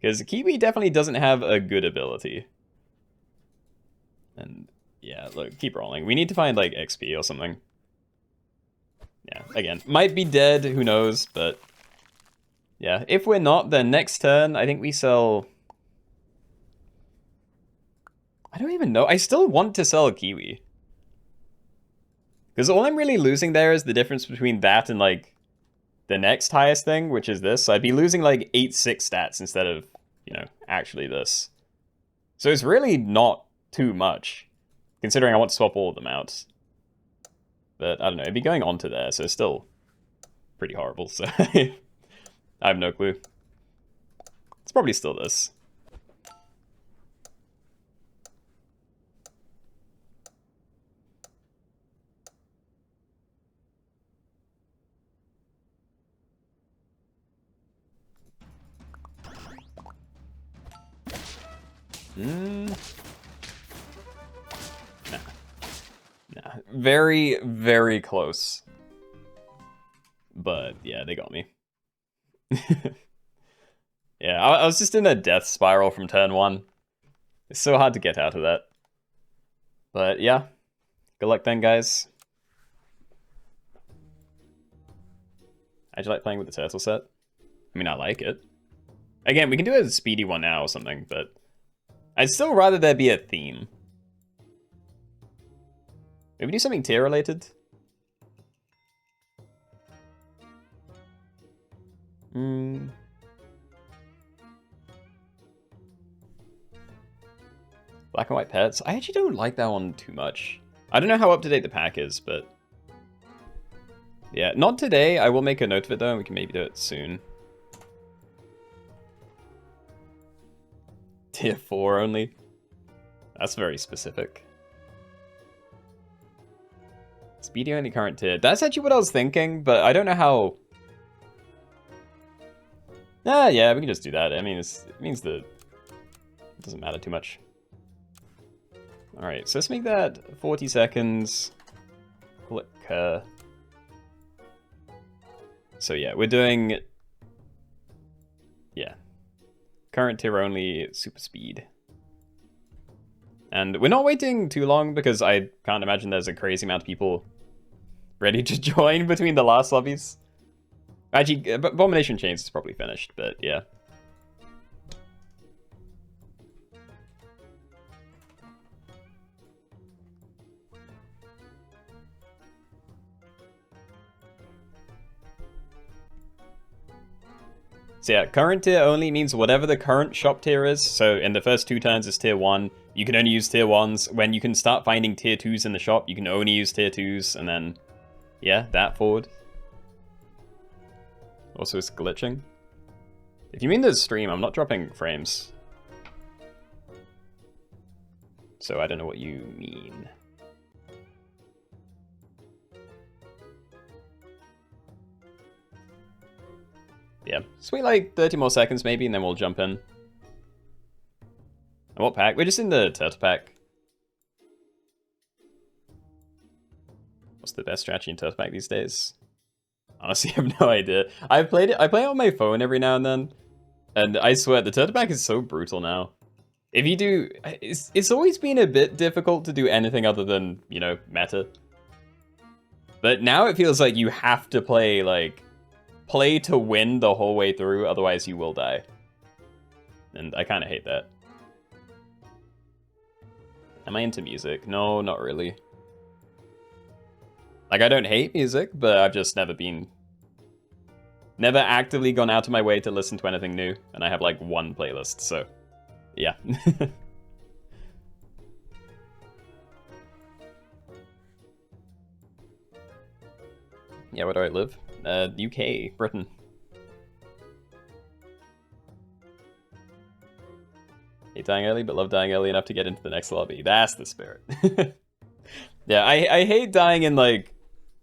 Because Kiwi definitely doesn't have a good ability. And, yeah, look, keep rolling. We need to find, like, XP or something. Yeah, again, might be dead, who knows, but... yeah, if we're not, then next turn, I think we sell... I don't even know. I still want to sell a Kiwi. Because all I'm really losing there is the difference between that and, like, the next highest thing, which is this. So I'd be losing, like, 8-6 stats instead of, you know, actually this. So it's really not too much, considering I want to swap all of them out. But, I don't know, it'd be going on to there, so it's still pretty horrible, so I have no clue. It's probably still this. Nah. Nah. Very, very close. But, yeah, they got me. Yeah, I was just in a death spiral from turn 1. It's so hard to get out of that. But, yeah. Good luck then, guys. How'd you like playing with the turtle set? I mean, I like it. Again, we can do a speedy one now or something, but I'd still rather there be a theme. Maybe do something tier related? Black and white pets. I actually don't like that one too much. I don't know how up to date the pack is, but yeah, not today. I will make a note of it though, and we can maybe do it soon. Tier 4 only. That's very specific. Speedy only current tier. That's actually what I was thinking, but I don't know how. Yeah, we can just do that. I mean, it means that it doesn't matter too much. Alright, so let's make that 40 seconds. Click. So yeah, we're doing... Yeah. Current tier only, super speed. And we're not waiting too long because I can't imagine there's a crazy amount of people ready to join between the last lobbies. Actually, Abomination Chains is probably finished, but yeah. So yeah, current tier only means whatever the current shop tier is. So in the first 2 turns is tier 1. You can only use tier 1s. When you can start finding tier 2s in the shop, you can only use tier 2s, and then, yeah, that forward. Also, it's glitching. If you mean the stream, I'm not dropping frames. So I don't know what you mean. Yeah, just wait like 30 more seconds maybe, and then we'll jump in. And what pack? We're just in the turtle pack. What's the best strategy in turtle pack these days? Honestly, I have no idea. I play it on my phone every now and then, and I swear the turtle pack is so brutal now. If you do, it's always been a bit difficult to do anything other than, you know, meta. But now it feels like you have to play to win the whole way through, otherwise you will die. And I kind of hate that. Am I into music? No, not really. Like, I don't hate music, but I've just never actively gone out of my way to listen to anything new. And I have like 1 playlist, so yeah. Yeah, where do I live? UK, Britain. Hate dying early, but love dying early enough to get into the next lobby. That's the spirit. Yeah, I hate dying in, like,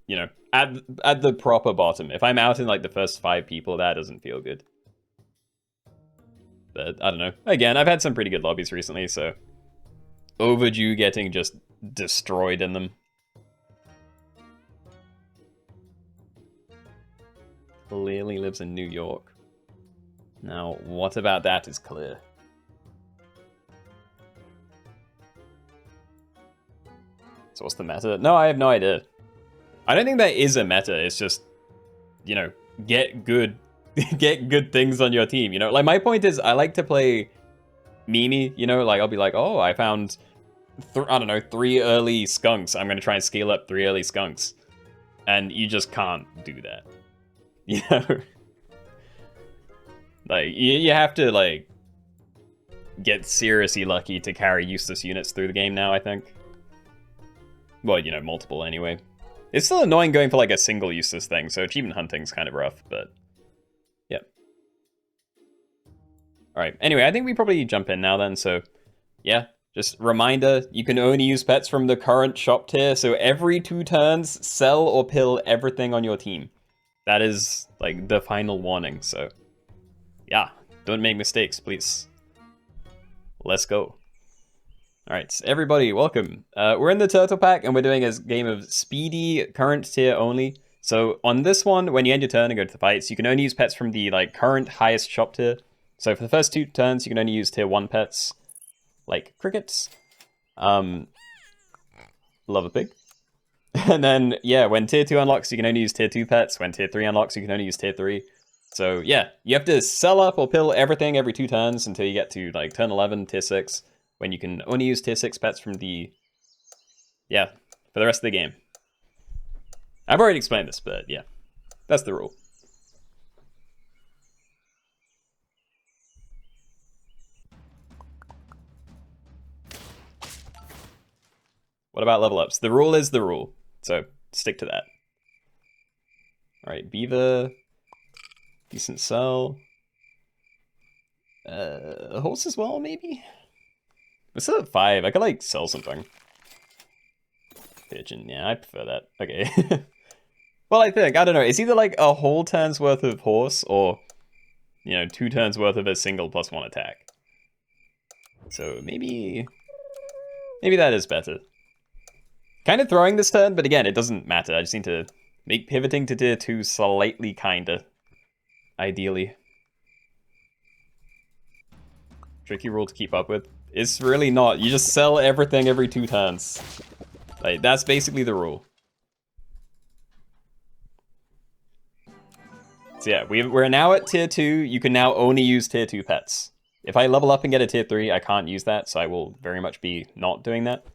you know, at the proper bottom. If I'm out in, like, the first 5 people, that doesn't feel good. But, I don't know. Again, I've had some pretty good lobbies recently, so overdue getting just destroyed in them. Clearly lives in New York. Now, what about that is clear? So what's the meta? No, I have no idea. I don't think there is a meta. It's just, you know, get good things on your team. You know, like my point is I like to play Mimi, you know, like I'll be like, oh, I found, I don't know, 3 early skunks. I'm going to try and scale up 3 early skunks. And you just can't do that. You know? Like, you have to, like, get seriously lucky to carry useless units through the game now, I think. Well, you know, multiple anyway. It's still annoying going for, like, a single useless thing, so achievement hunting's kind of rough, but... Yep. Alright, anyway, I think we probably jump in now then, so... Yeah, just reminder, you can only use pets from the current shop tier, so every 2 turns, sell or pill everything on your team. That is, like, the final warning, so... Yeah, don't make mistakes, please. Let's go. Alright, everybody, welcome. We're in the Turtle Pack, and we're doing a game of speedy, current tier only. So, on this one, when you end your turn and go to the fights, you can only use pets from the, like, current highest shop tier. So, for the first 2 turns, you can only use tier 1 pets, like crickets. Love a pig. And then, yeah, when tier 2 unlocks, you can only use tier 2 pets. When tier 3 unlocks, you can only use tier 3. So, yeah, you have to sell up or pill everything every 2 turns until you get to, like, turn 11, tier 6, when you can only use tier 6 pets from the... Yeah, for the rest of the game. I've already explained this, but yeah, that's the rule. What about level ups? The rule is the rule, so stick to that. Alright, Beaver. Decent sell. A horse as well, maybe? We're still at 5. I could, like, sell something. Pigeon, yeah, I prefer that. Okay. Well, I think, I don't know, it's either, like, a whole turn's worth of horse, or, you know, 2 turns worth of a single +1 attack. So maybe that is better. Kind of throwing this turn, but again, it doesn't matter. I just need to make pivoting to tier 2 slightly kinda. Ideally. Tricky rule to keep up with. It's really not. You just sell everything every 2 turns. Like, that's basically the rule. So yeah, we're now at tier 2. You can now only use tier 2 pets. If I level up and get a tier 3, I can't use that, so I will very much be not doing that.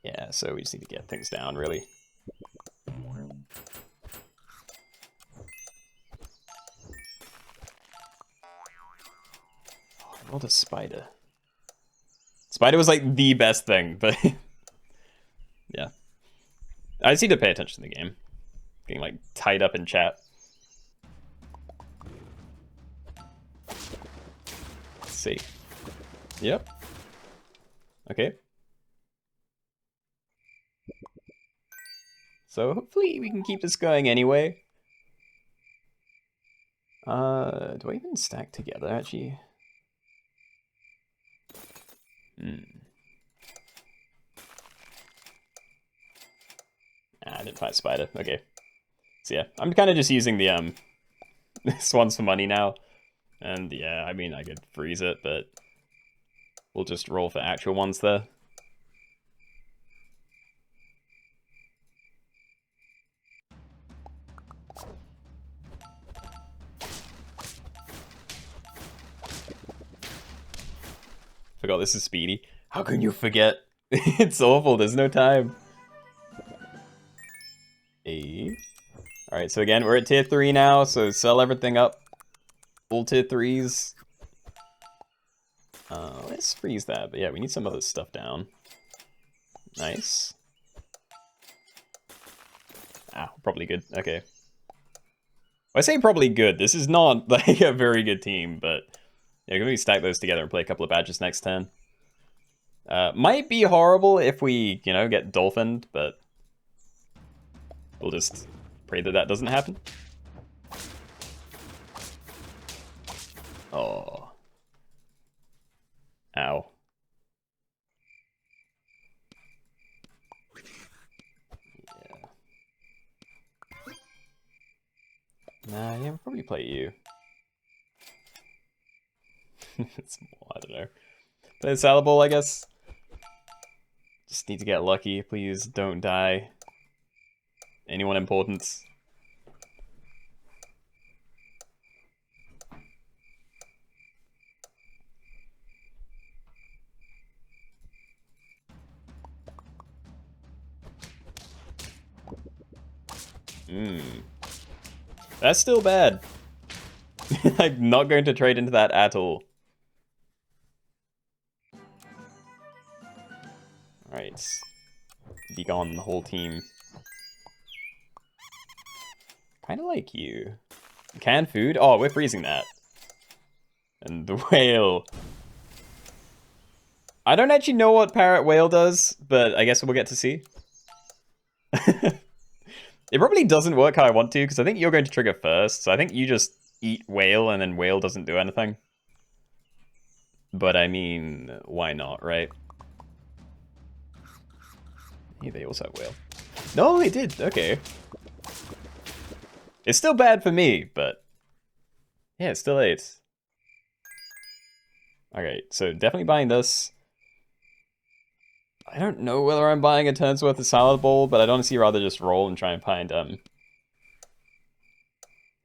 Yeah, so we just need to get things down, really. Oh, I rolled a spider. Spider was like the best thing, but yeah. I just need to pay attention to the game. Getting like tied up in chat. Let's see. Yep. Okay. So hopefully we can keep this going anyway. Do I even stack together, actually? I didn't find spider. Okay. So yeah, I'm kind of just using the swans for money now. And yeah, I mean, I could freeze it, but we'll just roll for actual ones there. Forgot this is speedy. How can you forget? It's awful, there's no time. Alright, so again, we're at tier 3 now, so sell everything up. Full tier 3s. Let's freeze that, but yeah, we need some other stuff down. Nice. Ah, probably good, okay. I say probably good, this is not like a very good team, but yeah, can we stack those together and play a couple of badges next turn? Might be horrible if we, you know, get dolphined, but we'll just pray that that doesn't happen. Oh. Ow. Yeah. Nah, yeah, we'll probably play you. It's more, I don't know. Play Salable, I guess. Just need to get lucky. Please don't die. Anyone important? That's still bad. I'm not going to trade into that at all. Alright. Be gone, the whole team. Kinda like you. Canned food? Oh, we're freezing that. And the whale. I don't actually know what parrot whale does, but I guess we'll get to see. It probably doesn't work how I want to, because I think you're going to trigger first, so I think you just eat whale, and then whale doesn't do anything. But I mean, why not, right? Yeah, they also have whale. No, they did, okay. It's still bad for me, but... yeah, it's still 8. Okay, so definitely buying this. I don't know whether I'm buying a turn's worth of salad bowl, but I'd honestly rather just roll and try and find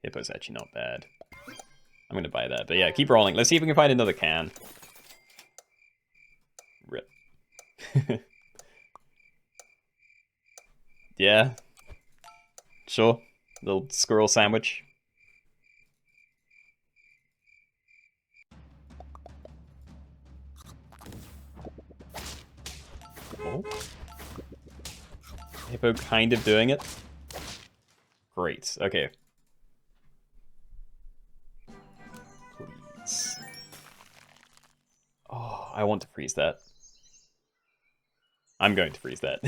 Hippo's actually not bad. I'm gonna buy that, but yeah, keep rolling. Let's see if we can find another can. Rip. Yeah. Sure. Little squirrel sandwich. Oh. Hippo kind of doing it. Great. Okay. Please. Oh, I want to freeze that. I'm going to freeze that.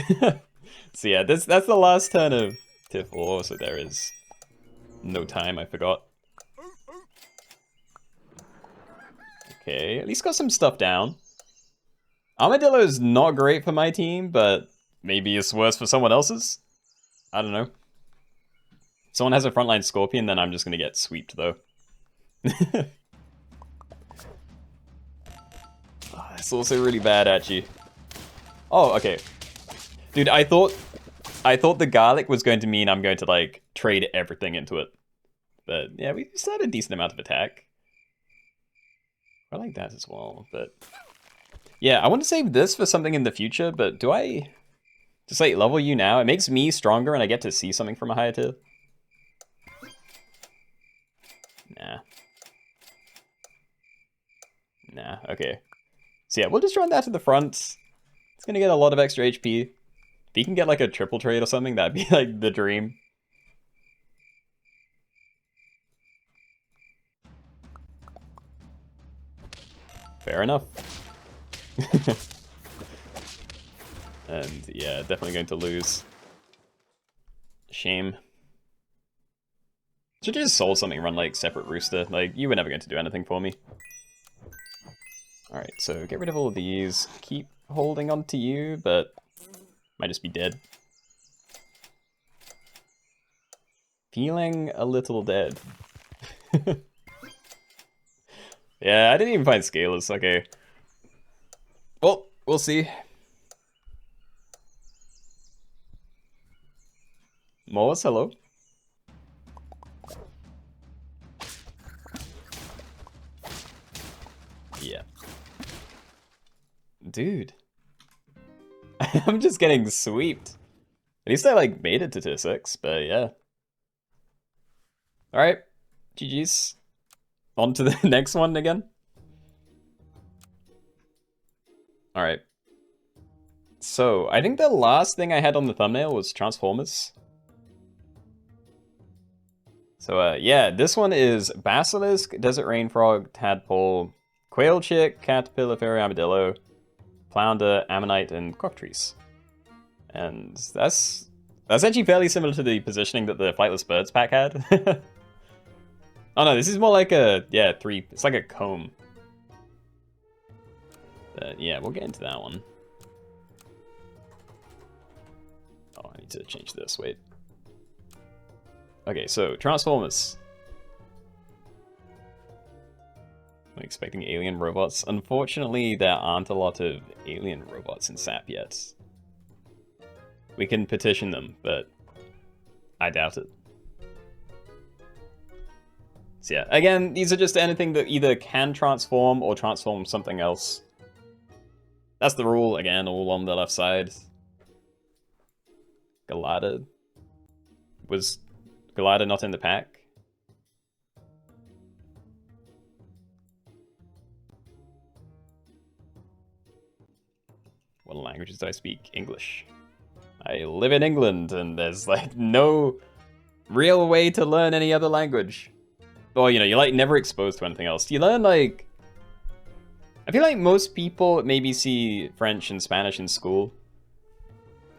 So yeah, that's the last turn of Tiff 4, so there is no time, I forgot. Okay, at least got some stuff down. Armadillo's not great for my team, but maybe it's worse for someone else's? I don't know. If someone has a frontline Scorpion, then I'm just gonna get sweeped, though. Oh, it's also really bad, actually. Oh, okay. Dude, I thought the garlic was going to mean I'm going to, like, trade everything into it. But, yeah, we still had a decent amount of attack. I like that as well, but... Yeah, I want to save this for something in the future, but do I just, like, level you now? It makes me stronger and I get to see something from a higher tier. Nah. Nah, okay. So yeah, we'll just run that to the front. It's gonna get a lot of extra HP. If you can get, like, a triple trade or something, that'd be, like, the dream. Fair enough. And yeah, definitely going to lose. Shame. Should just sold something, run like separate rooster. Like, you were never going to do anything for me. Alright, so get rid of all of these. Keep holding on to you, but might just be dead. Feeling a little dead. Yeah, I didn't even find scalers. Okay. Well, we'll see. Moas, hello. Yeah. Dude. I'm just getting sweeped. At least I, like, made it to tier 6, but yeah. Alright. GG's. On to the next one again. Alright. So, I think the last thing I had on the thumbnail was Transformers. So, yeah, this one is Basilisk, Desert Rainfrog, Tadpole, Quail Chick, Caterpillar, Fairy Armadillo, Flounder, Ammonite, and Cockatrice. And that's actually fairly similar to the positioning that the Flightless Birds pack had. Oh no, this is more like a, yeah, it's like a comb. But yeah, we'll get into that one. Oh, I need to change this, wait. Okay, so, Transformers. I'm expecting alien robots. Unfortunately, there aren't a lot of alien robots in SAP yet. We can petition them, but I doubt it. So yeah, again, these are just anything that either can transform or transform something else. That's the rule, again, all on the left side. Galata. Was Galata not in the pack? What languages do I speak? English. I live in England, and there's, like, no real way to learn any other language. Well, you know, you're, like, never exposed to anything else. You learn, like... I feel like most people maybe see French and Spanish in school,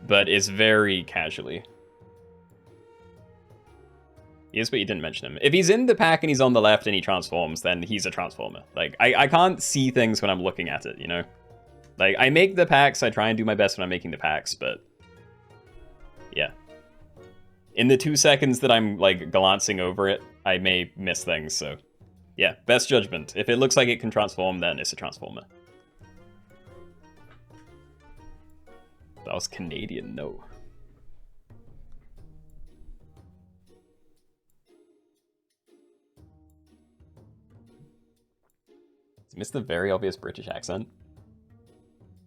but it's very casually. Yes, but you didn't mention him. If he's in the pack and he's on the left and he transforms, then he's a transformer. Like, I can't see things when I'm looking at it, you know? Like, I make the packs, I try and do my best when I'm making the packs, but... yeah. In the 2 seconds that I'm, like, glancing over it, I may miss things, so... yeah, best judgment. If it looks like it can transform, then it's a transformer. That was Canadian, no. Missed the very obvious British accent.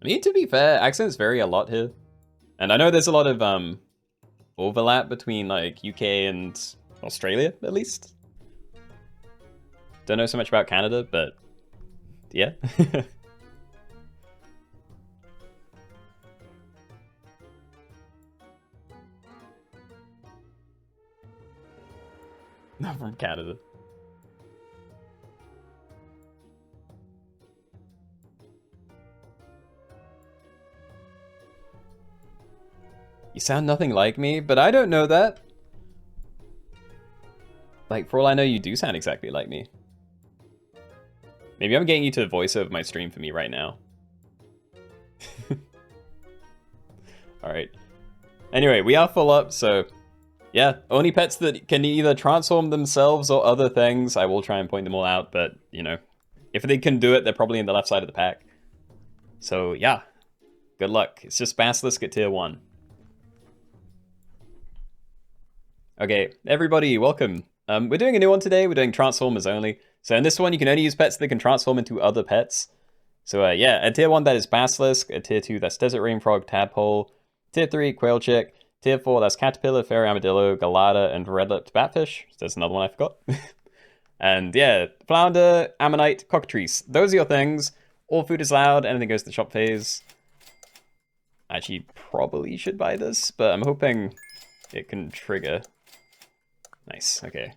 I mean, to be fair, accents vary a lot here. And I know there's a lot of overlap between like UK and Australia, at least. Don't know so much about Canada, but yeah. Not from Canada. You sound nothing like me, but I don't know that. Like, for all I know, you do sound exactly like me. Maybe I'm getting you to voice over my stream for me right now. Alright. Anyway, we are full up, so... yeah, only pets that can either transform themselves or other things. I will try and point them all out, but, you know, if they can do it, they're probably in the left side of the pack. So, yeah. Good luck. It's just Basilisk at tier 1. Okay, everybody, welcome. We're doing a new one today. We're doing Transformers only. So in this one, you can only use pets that can transform into other pets. So yeah, at tier 1, that is Basilisk. At tier 2, that's Desert Rain Frog, Tadpole. Tier 3, Quail Chick. Tier 4, that's Caterpillar, Fairy Armadillo, Galata, and Red-Lipped Batfish. There's another one I forgot. And yeah, Flounder, Ammonite, Cockatrice. Those are your things. All food is loud, anything goes to the shop phase. Actually, probably should buy this, but I'm hoping it can trigger. Nice, okay.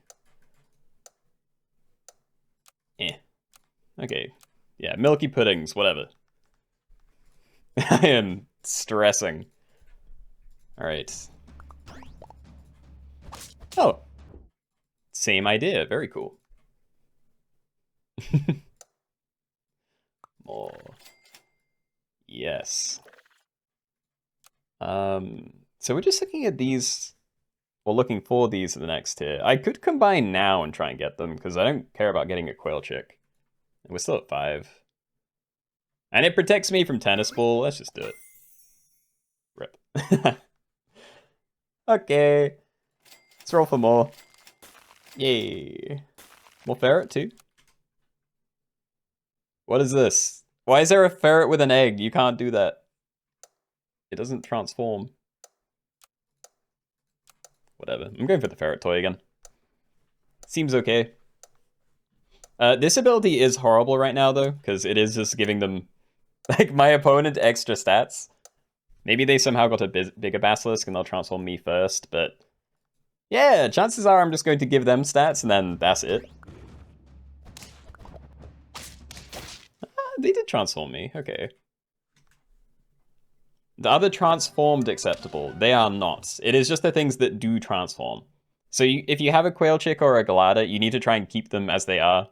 Okay. Yeah, milky puddings, whatever. I am stressing. Alright. Oh. Same idea, very cool. More. Yes. So we're just looking at these, well, looking for these in the next tier. I could combine now and try and get them, because I don't care about getting a Quail Chick. We're still at 5. And it protects me from Tennis Ball. Let's just do it. Rip. Okay. Let's roll for more. Yay. More ferret too? What is this? Why is there a ferret with an egg? You can't do that. It doesn't transform. Whatever. I'm going for the ferret toy again. Seems okay. This ability is horrible right now, though, because it is just giving them, like, my opponent extra stats. Maybe they somehow got a bigger Basilisk and they'll transform me first, but... yeah, chances are I'm just going to give them stats and then that's it. They did transform me, okay. The other transformed acceptable, they are not. It is just the things that do transform. So if you have a Quail Chick or a Galata, you need to try and keep them as they are.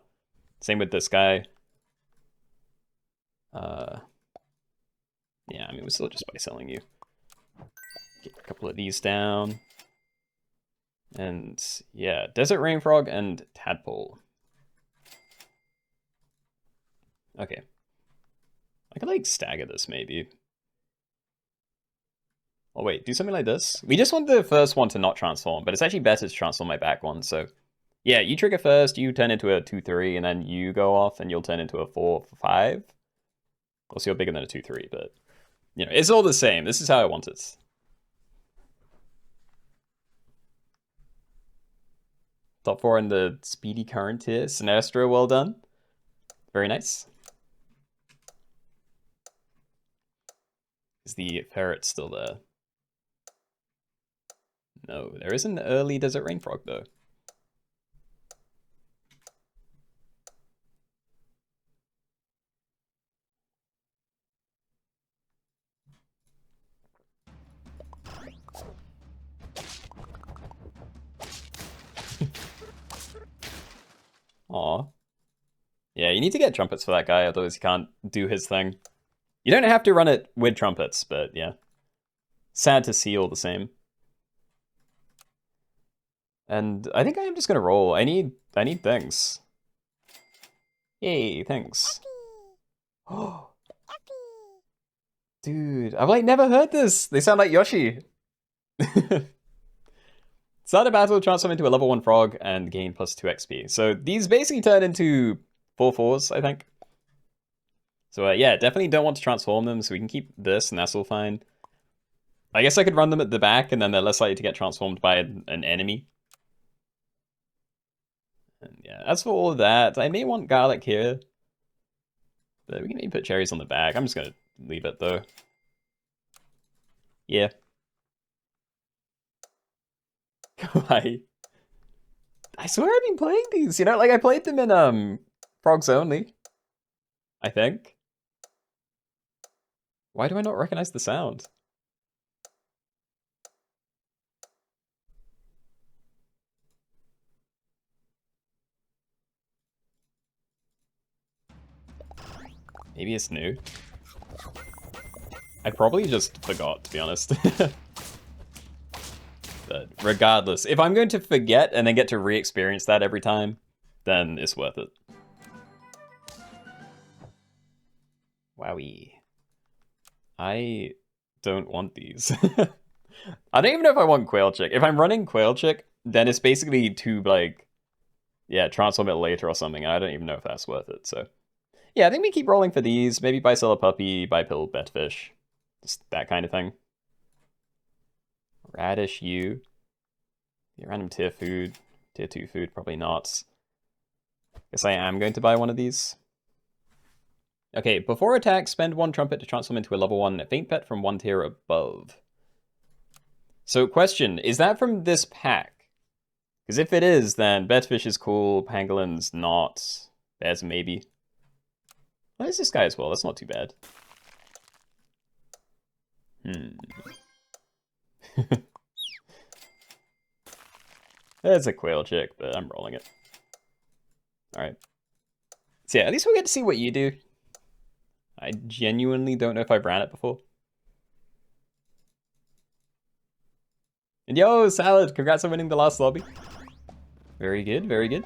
Same with this guy. Yeah, I mean, we're still just by selling you. Get a couple of these down. And yeah, Desert Rain Frog and Tadpole. Okay. I could like stagger this maybe. Oh wait, do something like this. We just want the first one to not transform, but it's actually better to transform my back one, so... yeah, you trigger first, you turn into a 2-3, and then you go off, and you'll turn into a 4-5. Also, you're bigger than a 2-3, but... you know, it's all the same. This is how I want it. Top 4 in the Speedy Current tier. Sinestro, well done. Very nice. Is the ferret still there? No, there is an early Desert Rain Frog, though. Aw. Yeah, you need to get trumpets for that guy, otherwise he can't do his thing. You don't have to run it with trumpets, but yeah. Sad to see all the same. And I think I am just gonna roll. I need things. Yay, thanks. Oh. Dude, I've like never heard this. They sound like Yoshi. Start a battle, transform into a level 1 frog, and gain +2 XP. So these basically turn into 4/4s, I think. So yeah, definitely don't want to transform them, so we can keep this, and that's all fine. I guess I could run them at the back, and then they're less likely to get transformed by an enemy. And yeah, as for all of that, I may want garlic here. But we can maybe put cherries on the back. I'm just going to leave it, though. Yeah. I swear I've been playing these, you know? Like, I played them in, Frogs Only, I think. Why do I not recognize the sound? Maybe it's new. I probably just forgot, to be honest. But regardless, if I'm going to forget and then get to re-experience that every time, then it's worth it. Wowie. I don't want these. I don't even know if I want Quail Chick. If I'm running Quail Chick, then it's basically to, like, yeah, transform it later or something. I don't even know if that's worth it, so. Yeah, I think we keep rolling for these. Maybe buy sell a puppy, buy pill, bet fish. Just that kind of thing. Radish U. Yeah, random tier food. Tier 2 food, probably not. Guess I am going to buy one of these. Okay, before attack, spend 1 trumpet to transform into a level 1 faint pet from 1 tier above. So question, is that from this pack? Because if it is, then Betfish is cool, Pangolin's not, Bear's maybe. Well, there's this guy as well, that's not too bad. There's a Quail Chick, but I'm rolling it. Alright. So yeah, at least we'll get to see what you do. I genuinely don't know if I've ran it before. And yo, Salad, congrats on winning the last lobby. Very good, very good.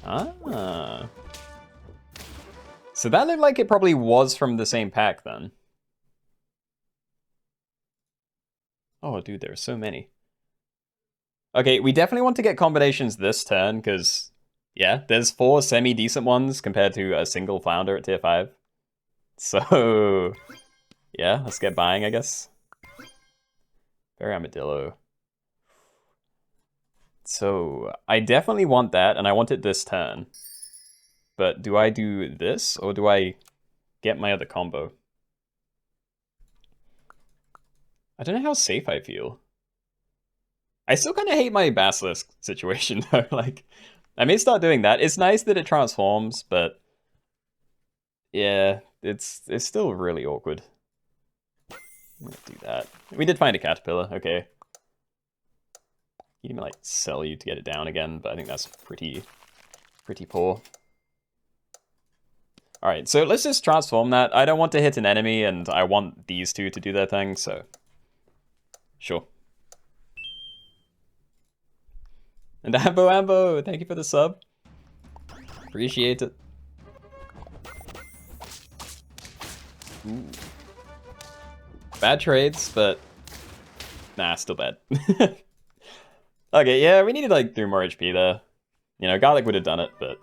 Ah. So that looked like it probably was from the same pack then. Oh, dude, there are so many. Okay, we definitely want to get combinations this turn, because, yeah, there's 4 semi-decent ones compared to a single flounder at tier 5. So, yeah, let's get buying, I guess. Very armadillo. So, I definitely want that, and I want it this turn. But do I do this, or do I get my other combo? I don't know how safe I feel. I still kind of hate my Basilisk situation, though. Like, I may start doing that. It's nice that it transforms, but yeah, it's still really awkward. I'm gonna do that. We did find a caterpillar, okay. You can like sell you to get it down again, but I think that's pretty poor. Alright, so let's just transform that. I don't want to hit an enemy, and I want these two to do their thing, so sure. And Ambo, thank you for the sub. Appreciate it. Ooh. Bad trades, but nah, still bad. Okay, yeah, we needed like 3 more HP there. You know, garlic would have done it, but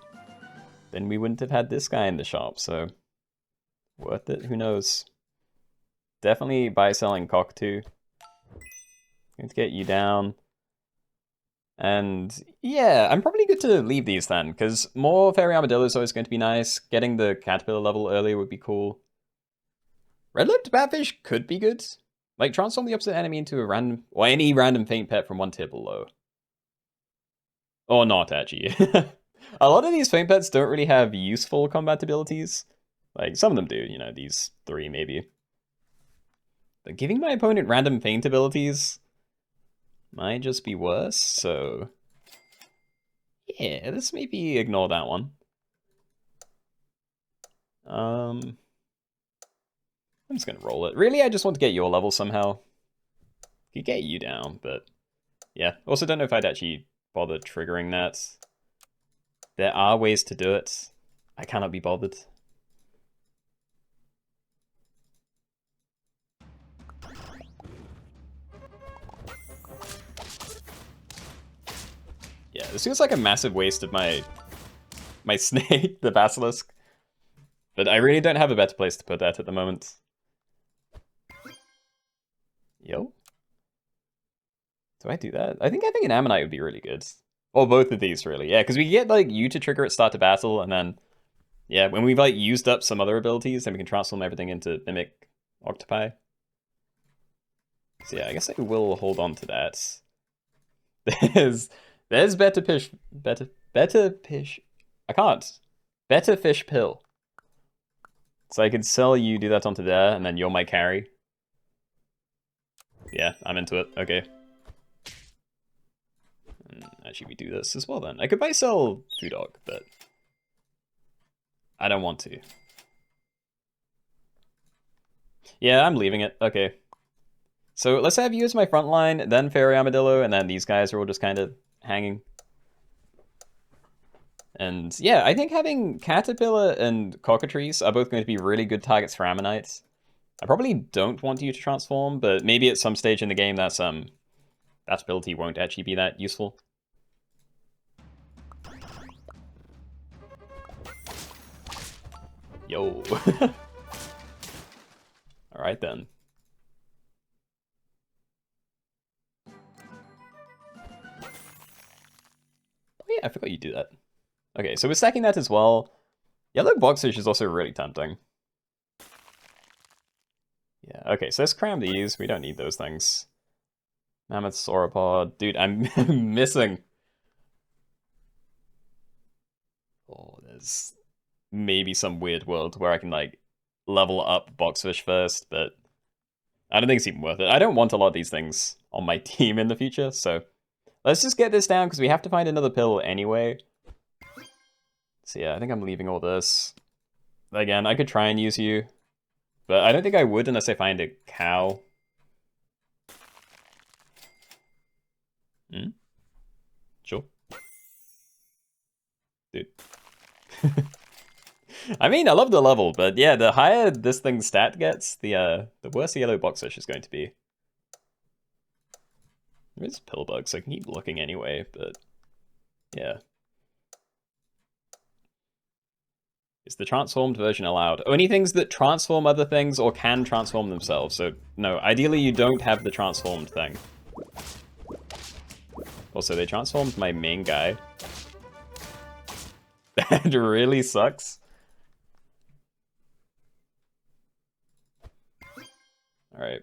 then we wouldn't have had this guy in the shop, so worth it, who knows. Definitely buy selling cockatoo. Going to get you down. And yeah, I'm probably good to leave these then, because more Fairy Armadillo is always going to be nice. Getting the Caterpillar level earlier would be cool. Red-lipped Batfish could be good. Like, transform the opposite enemy into a random, or any random faint pet from 1 tier below. Or not, actually. A lot of these faint pets don't really have useful combat abilities. Like, some of them do, you know, these 3 maybe. But giving my opponent random feint abilities might just be worse, so yeah, let's maybe ignore that one. I'm just gonna roll it. Really, I just want to get your level somehow. Could get you down, but yeah. Also, don't know if I'd actually bother triggering that. There are ways to do it. I cannot be bothered. this feels like a massive waste of my snake, the basilisk. But I really don't have a better place to put that at the moment. Yo. Do I do that? I think an Ammonite would be really good. Or both of these, really. Yeah, because we get, like, you to trigger at start to battle, and then... Yeah, when we've, like, used up some other abilities, then we can transform everything into Mimic Octopi. So yeah, I guess I will hold on to that. There's better fish... Better fish... I can't. Better fish pill. So I could sell you, do that onto there, and then you're my carry. Yeah, I'm into it. Okay. And actually, we do this as well then. I could buy sell Food Dog, but I don't want to. Yeah, I'm leaving it. Okay. So let's have you as my front line, then Fairy Armadillo, and then these guys are all just kind of hanging. And yeah, I think having Caterpillar and Cockatrice are both going to be really good targets for Ammonites. I probably don't want you to transform, but maybe at some stage in the game that ability won't actually be that useful. Yo. Alright then. Oh yeah, I forgot you do that. Okay, so we're stacking that as well. Yellow Boxfish is also really tempting. Yeah, okay, so let's cram these. We don't need those things. Mammoth Sauropod. Dude, I'm missing. Oh, there's maybe some weird world where I can, like, level up Boxfish first, but I don't think it's even worth it. I don't want a lot of these things on my team in the future, so let's just get this down, because we have to find another pill anyway. So yeah, I think I'm leaving all this. Again, I could try and use you, but I don't think I would unless I find a cow. Sure. Dude. I mean, I love the level, but yeah, the higher this thing's stat gets, the worse the Yellow Boxfish is going to be. There is Pillbug, so I can keep looking anyway, but yeah. Is the transformed version allowed? Only things that transform other things or can transform themselves. So, no, ideally you don't have the transformed thing. Also, they transformed my main guy. That really sucks. Alright.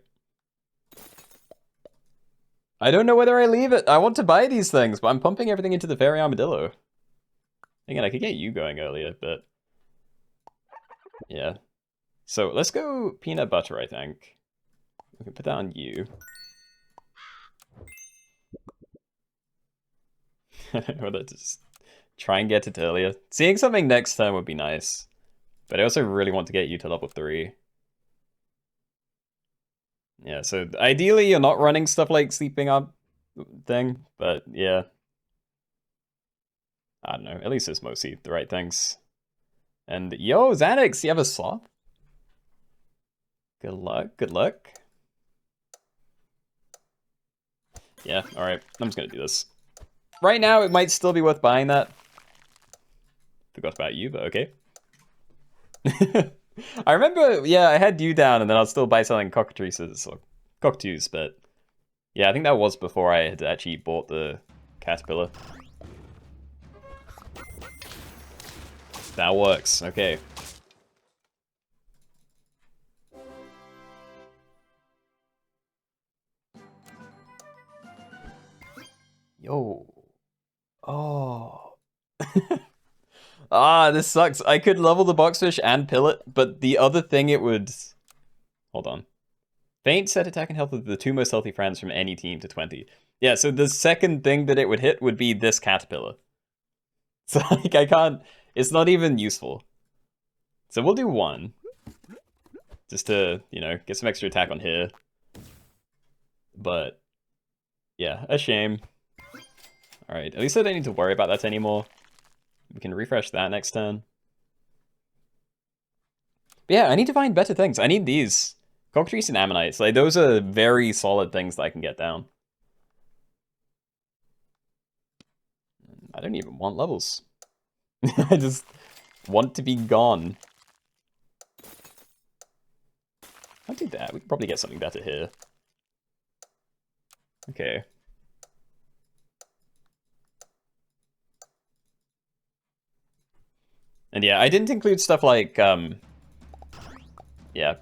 I don't know whether I leave it. I want to buy these things, but I'm pumping everything into the Fairy Armadillo. Again, I could get you going earlier, but... yeah. So, let's go Peanut Butter, I think. We can put that on you. Or let's just try and get it earlier. Seeing something next turn would be nice. But I also really want to get you to level 3. Yeah, so ideally you're not running stuff like Sleeping Up thing, but yeah. I don't know, at least it's mostly the right things. And yo, Xanax, you have a slop? Good luck, good luck. Yeah, alright, I'm just gonna do this. Right now, it might still be worth buying that. Forgot about you, but okay. I remember, yeah, I had you down, and then I'll still buy selling cockatrices, or cockatoos, but... yeah, I think that was before I had actually bought the caterpillar. That works, okay. Yo. Oh. Ah, this sucks. I could level the Boxfish and pill it, but the other thing it would... hold on. Faint set attack and health of the 2 most healthy friends from any team to 20. Yeah, so the second thing that it would hit would be this caterpillar. So, like, I can't... it's not even useful. So we'll do 1. Just to, you know, get some extra attack on here. But, yeah, a shame. Alright, at least I don't need to worry about that anymore. We can refresh that next turn. But yeah, I need to find better things. I need these. Cockatrice and Ammonites. Like, those are very solid things that I can get down. I don't even want levels. I just want to be gone. I'll do that. We can probably get something better here. Okay. And yeah, I didn't include stuff like, yeah.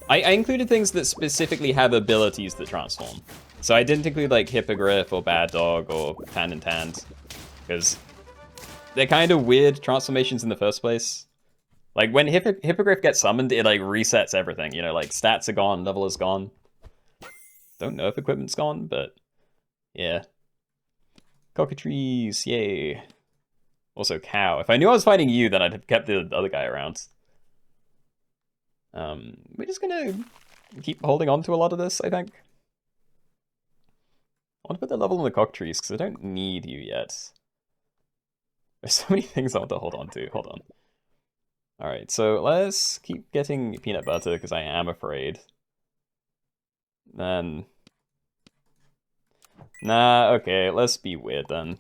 I included things that specifically have abilities that transform. So I didn't include like Hippogriff or Bad Dog or Tan and Tans, because they're kind of weird transformations in the first place. Like when Hippogriff gets summoned, it like resets everything, you know, like stats are gone, level is gone. Don't know if equipment's gone, but yeah. Cockatrice, yay. Also Cow. If I knew I was fighting you, then I'd have kept the other guy around. We're just gonna keep holding on to a lot of this, I think. I want to put the level on the Cockatrice, because I don't need you yet. There's so many things I want to hold on to. Hold on. Alright, so let's keep getting peanut butter, because I am afraid. Then... Nah, okay, let's be weird then.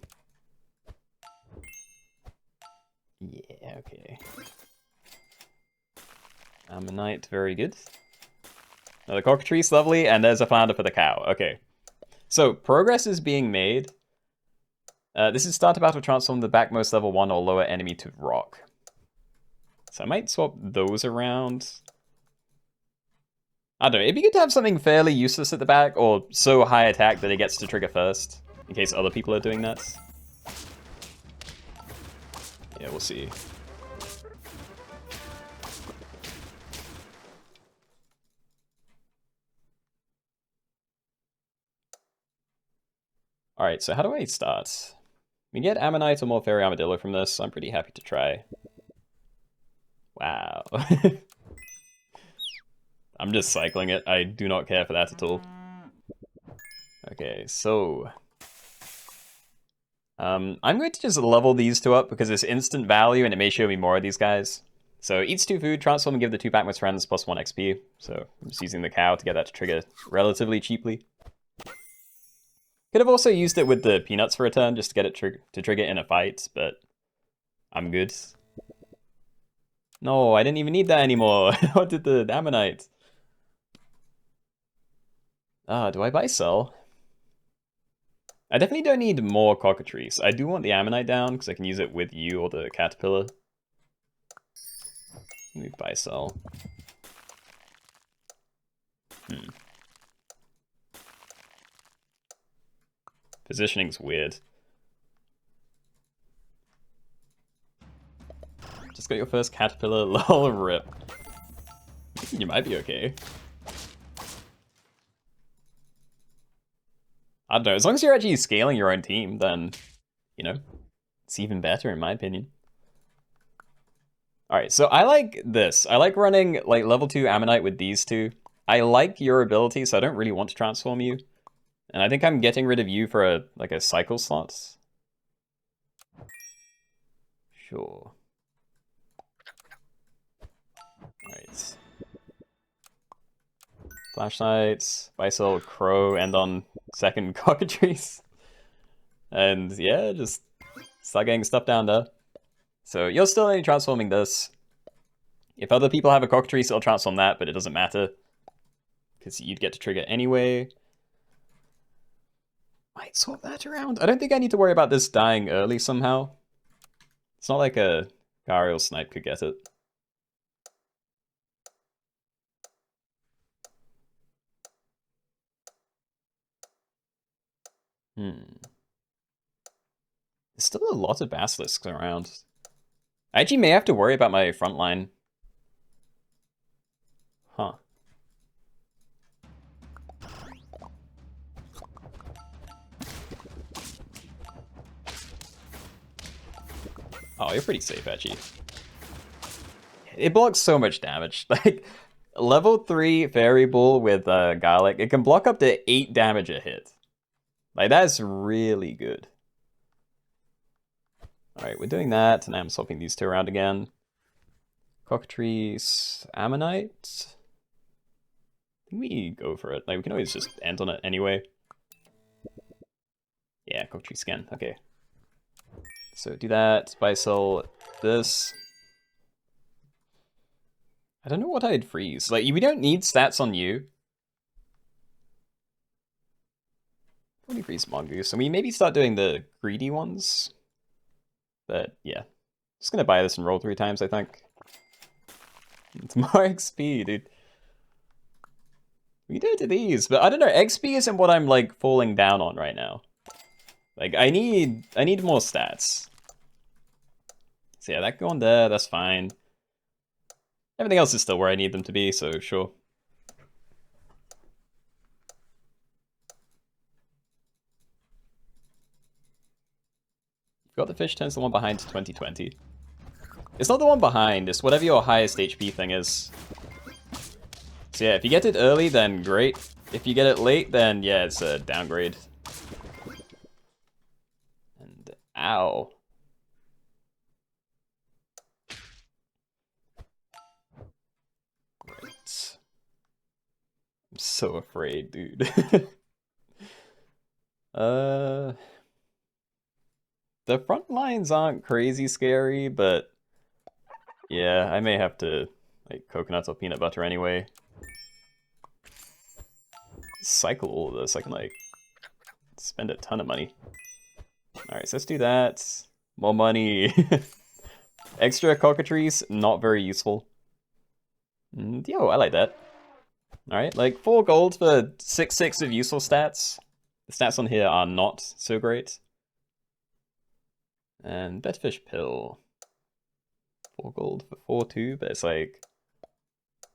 Yeah, okay. Ammonite, very good. Now the Cockatrice, lovely, and there's a flounder for the cow. Okay. So, progress is being made. This is start a battle transform the backmost level 1 or lower enemy to rock. So I might swap those around. I don't know, it'd be good to have something fairly useless at the back, or so high attack that it gets to trigger first, in case other people are doing that. Yeah, we'll see. Alright, so how do I start? We get Ammonite or more Fairy Armadillo from this, so I'm pretty happy to try. Wow. I'm just cycling it. I do not care for that at all. Okay, so... I'm going to just level these two up because it's instant value and it may show me more of these guys. So eats 2 food, transform and give the 2 backmost friends plus 1 XP. So I'm just using the cow to get that to trigger relatively cheaply. Could have also used it with the peanuts for a turn just to get it to trigger in a fight, but I'm good. No, I didn't even need that anymore. What did the Ammonite? Do I buy sell? I definitely don't need more Cockatrice. I do want the Ammonite down because I can use it with you or the Caterpillar. Let me buy sell. Positioning's weird. Just got your first Caterpillar, lol, rip. You might be okay. I don't know, as long as you're actually scaling your own team, then, you know, it's even better in my opinion. Alright, so I like this. I like running, like, level 2 Ammonite with these two. I like your ability, so I don't really want to transform you. And I think I'm getting rid of you for a cycle slot. Sure. Alright. Flashlights, Bisel, Crow, end on second Cockatrice. And yeah, just start getting stuff down there. So you're still only transforming this. If other people have a Cockatrice, it'll transform that, but it doesn't matter. Because you'd get to trigger anyway. Might swap that around. I don't think I need to worry about this dying early somehow. It's not like a Gariel Snipe could get it. There's still a lot of Basilisks around. I actually may have to worry about my front line. Huh. Oh, you're pretty safe, actually. It blocks so much damage. Like, level 3 Fairy Bull with Garlic, it can block up to 8 damage a hit. Like, that's really good. Alright, we're doing that, and I'm swapping these two around again. Cockatrice, Ammonite. I think we go for it. Like, we can always just end on it anyway. Yeah, Cockatrice scan, okay. So do that, buy, sell this. I don't know what I'd freeze. Like, we don't need stats on you. Probably freeze Mongoose. And we maybe start doing the greedy ones. But yeah. Just gonna buy this and roll 3 times, I think. It's more XP, dude. We do it to these, but I don't know, XP isn't what I'm like falling down on right now. Like I need more stats. So yeah, that going there, that's fine. Everything else is still where I need them to be, so sure. Got the fish turns the one behind to 2020. It's not the one behind, it's whatever your highest HP thing is. So yeah, if you get it early, then great. If you get it late, then yeah, it's a downgrade. And ow. Right. I'm so afraid, dude. The front lines aren't crazy scary, but yeah, I may have to like coconuts or peanut butter anyway. Cycle all of this, I can like spend a ton of money. Alright, so let's do that. More money. Extra cockatrice, not very useful. Yo, I like that. Alright, like 4 gold for 6/6 of useful stats. The stats on here are not so great. And Betfish Pill. 4 gold for 4/2, but it's like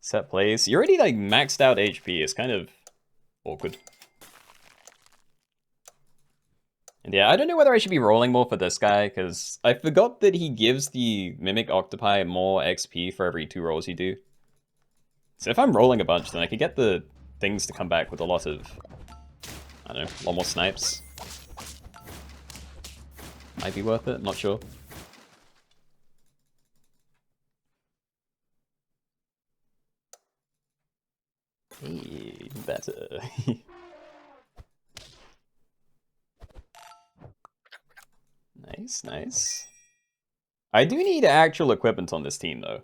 set plays. You're already like maxed out HP, it's kind of awkward. And yeah, I don't know whether I should be rolling more for this guy, because I forgot that he gives the Mimic Octopi more XP for every 2 rolls you do. So if I'm rolling a bunch, then I could get the things to come back with a lot of, I don't know, a lot more snipes. Might be worth it, not sure. Hey, even better. Nice, nice. I do need actual equipment on this team, though.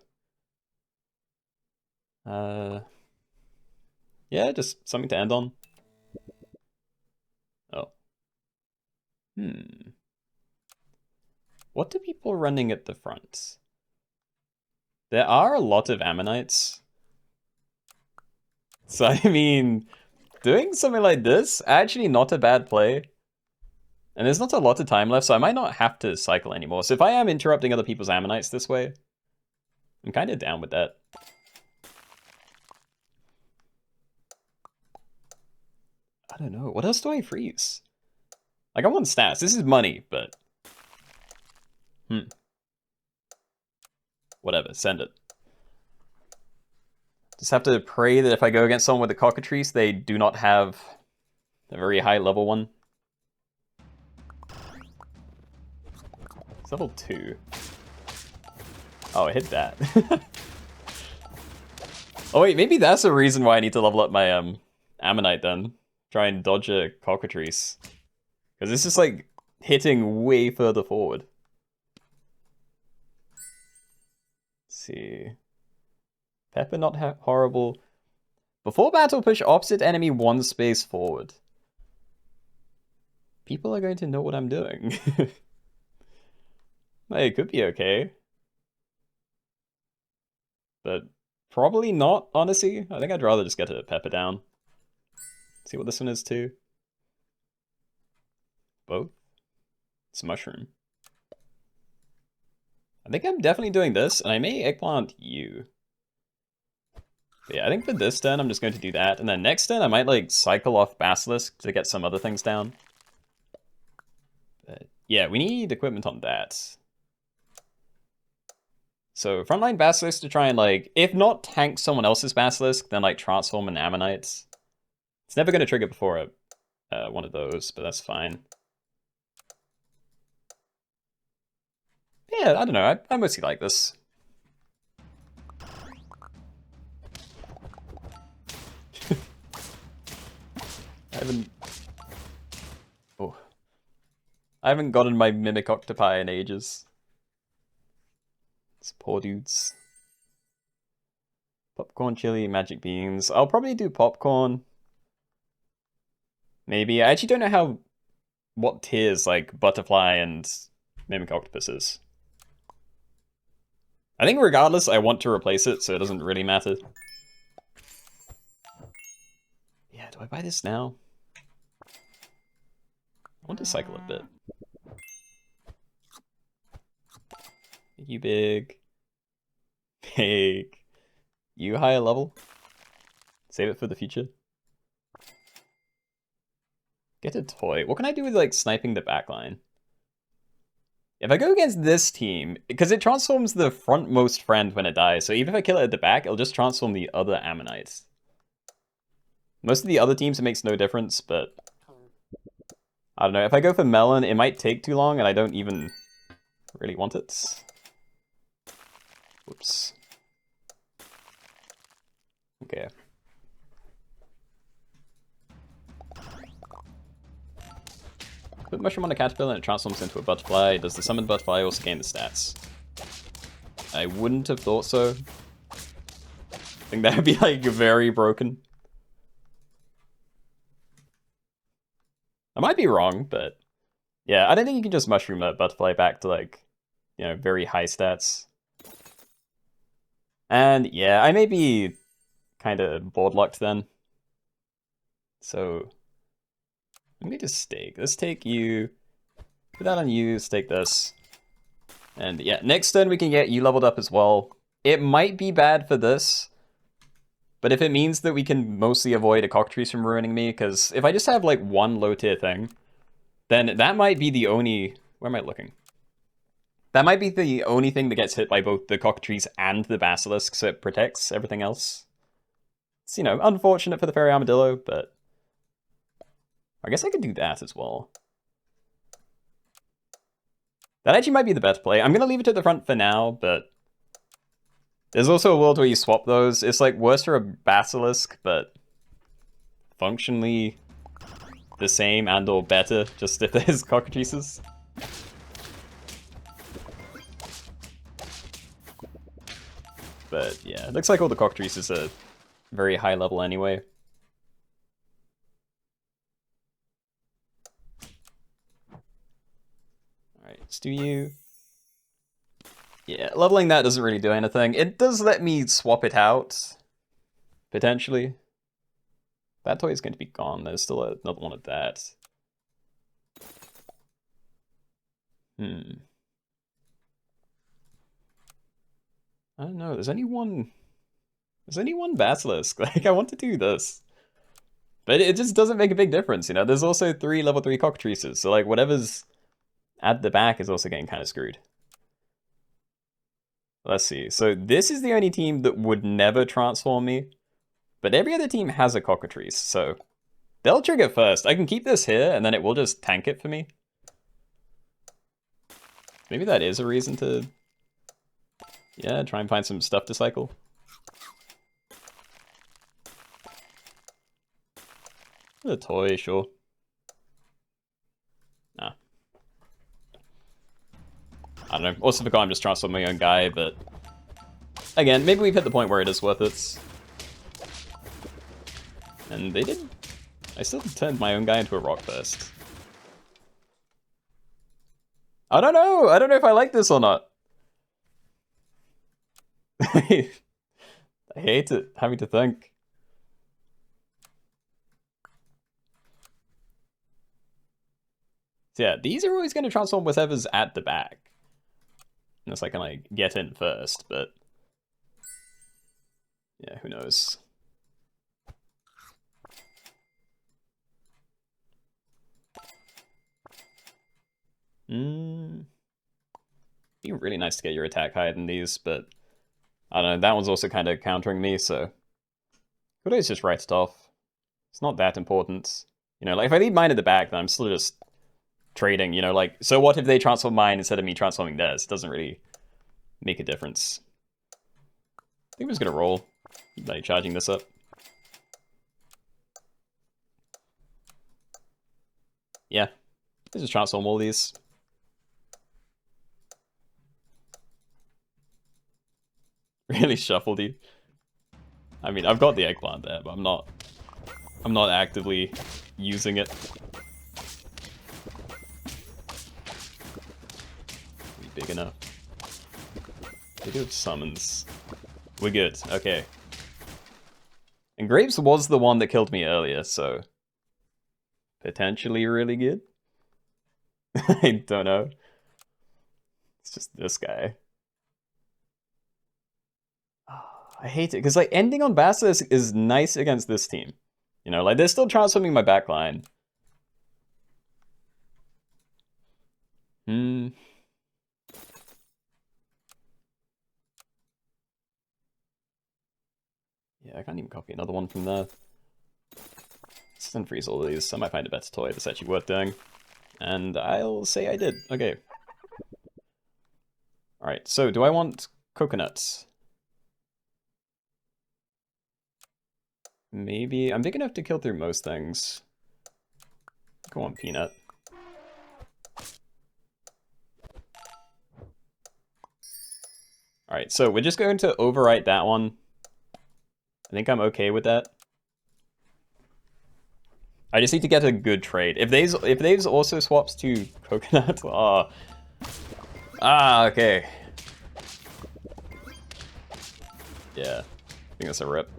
Yeah, just something to end on. Oh. What do people running at the front? There are a lot of Ammonites. So, I mean, doing something like this, actually not a bad play. And there's not a lot of time left, so I might not have to cycle anymore. So if I am interrupting other people's Ammonites this way, I'm kind of down with that. I don't know. What else do I freeze? Like, I want stats. This is money, but... Whatever, send it. Just have to pray that if I go against someone with a cockatrice, they do not have a very high level one. It's level 2. Oh, I hit that. Oh wait, maybe that's the reason why I need to level up my Ammonite then. Try and dodge a cockatrice. Because it's just like hitting way further forward. Let's see. Pepper not horrible. Before battle, push opposite enemy 1 space forward. People are going to know what I'm doing. Hey, it could be okay. But probably not, honestly. I think I'd rather just get a pepper down. See what this one is too. Both. It's mushroom. I think I'm definitely doing this, and I may eggplant you. But yeah, I think for this turn, I'm just going to do that. And then next turn, I might like cycle off Basilisk to get some other things down. But yeah, we need equipment on that. So frontline Basilisk to try and like, if not tank someone else's Basilisk, then like transform an Ammonites. It's never going to trigger before one of those, but that's fine. Yeah, I don't know, I mostly like this. I I haven't gotten my Mimic Octopi in ages. It's poor dudes. Popcorn, chili, magic beans. I'll probably do popcorn. Maybe. I actually don't know what tiers like butterfly and Mimic Octopus is. I think regardless, I want to replace it, so it doesn't really matter. Yeah, do I buy this now? I want to cycle a bit. You big. Big. You higher level. Save it for the future. Get a toy. What can I do with like sniping the backline? If I go against this team, because it transforms the frontmost friend when it dies, so even if I kill it at the back, it'll just transform the other Ammonites. Most of the other teams, it makes no difference, but I don't know. If I go for Melon, it might take too long, and I don't even really want it. Whoops. Okay. Put Mushroom on a caterpillar and it transforms into a butterfly. Does the summoned butterfly also gain the stats? I wouldn't have thought so. I think that would be like very broken. I might be wrong, but yeah, I don't think you can just mushroom a butterfly back to like, you know, very high stats. And yeah, I may be kind of board locked then. So let me just stake. Let's take you, put that on you, stake this. And yeah, next turn we can get you leveled up as well. It might be bad for this, but if it means that we can mostly avoid a cockatrice from ruining me, because if I just have like one low tier thing, then that might be the only... Where am I looking? That might be the only thing that gets hit by both the cockatrice and the basilisk, so it protects everything else. It's, you know, unfortunate for the fairy armadillo, but I guess I could do that as well. That actually might be the best play. I'm going to leave it to the front for now, but there's also a world where you swap those. It's like worse for a basilisk, but functionally the same and or better, just if there's cockatrices. But yeah, it looks like all the cockatrices are very high level anyway. Alright, let's do you. Yeah, leveling that doesn't really do anything. It does let me swap it out, potentially. That toy is going to be gone. There's still another one of that. I don't know. There's only one basilisk. Like, I want to do this. But it just doesn't make a big difference, you know? There's also 3 level 3 cockatrices, so like whatever's at the back is also getting kind of screwed. Let's see. So this is the only team that would never transform me. But every other team has a cockatrice, so they'll trigger first. I can keep this here, and then it will just tank it for me. Maybe that is a reason to, yeah, try and find some stuff to cycle. A toy, sure. Nah. I don't know. Also forgot I'm just transforming my own guy, but again, maybe we've hit the point where it is worth it. And they did. I still turned my own guy into a rock first. I don't know. I don't know if I like this or not. I hate it, having to think. So yeah, these are always going to transform whatever's at the back. Unless I can like get in first, but yeah, who knows. Be really nice to get your attack higher than these, but I don't know, that one's also kind of countering me, so could always just write it off. It's not that important. You know, like if I leave mine at the back, then I'm still just trading, you know, like, so what if they transform mine instead of me transforming theirs? It doesn't really make a difference. I think I'm just gonna roll by charging this up. Yeah. Let's just transform all these. Really shuffled you. I mean, I've got the eggplant there, but I'm not actively using it. Be big enough. They do have summons. We're good. Okay. And Grapes was the one that killed me earlier, so potentially really good. I don't know. It's just this guy. I hate it, because like ending on Basilisk is nice against this team. You know, like they're still transforming my backline. Yeah, I can't even copy another one from there. Let's unfreeze all of these. I might find a better toy that's actually worth doing. And I'll say I did. Okay. Alright, so do I want coconuts? Maybe. I'm big enough to kill through most things. Go on, peanut. Alright, so we're just going to overwrite that one. I think I'm okay with that. I just need to get a good trade. If they's also swaps to coconut, oh. Okay. Yeah, I think that's a rip.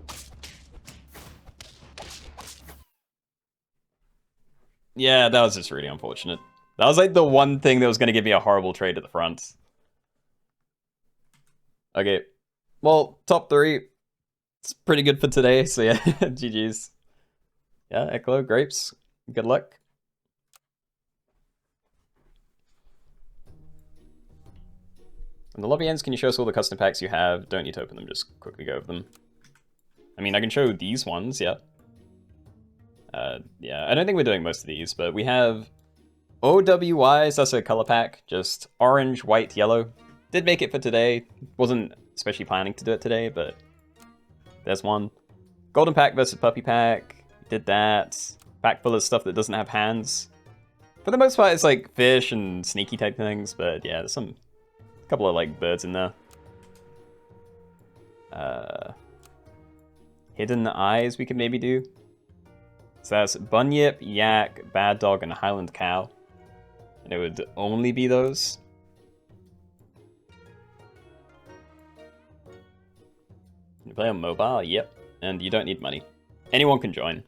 Yeah, that was just really unfortunate. That was like the one thing that was going to give me a horrible trade at the front. Okay, well, top 3. It's pretty good for today, so yeah, GG's. Yeah, Echo, Grapes, good luck. And the lobby ends, can you show us all the custom packs you have? Don't need to open them, just quickly go over them. I mean, I can show these ones, yeah. Yeah, I don't think we're doing most of these, but we have OWYs, that's a color pack, just orange, white, yellow. Did make it for today, wasn't especially planning to do it today, but there's one. Golden pack versus puppy pack, did that. Pack full of stuff that doesn't have hands. For the most part, it's like fish and sneaky type things, but yeah, there's a couple of like birds in there. Hidden eyes we could maybe do. So that's Bunyip, Yak, Bad Dog, and Highland Cow. And it would only be those. Can you play on mobile? Yep. And you don't need money. Anyone can join.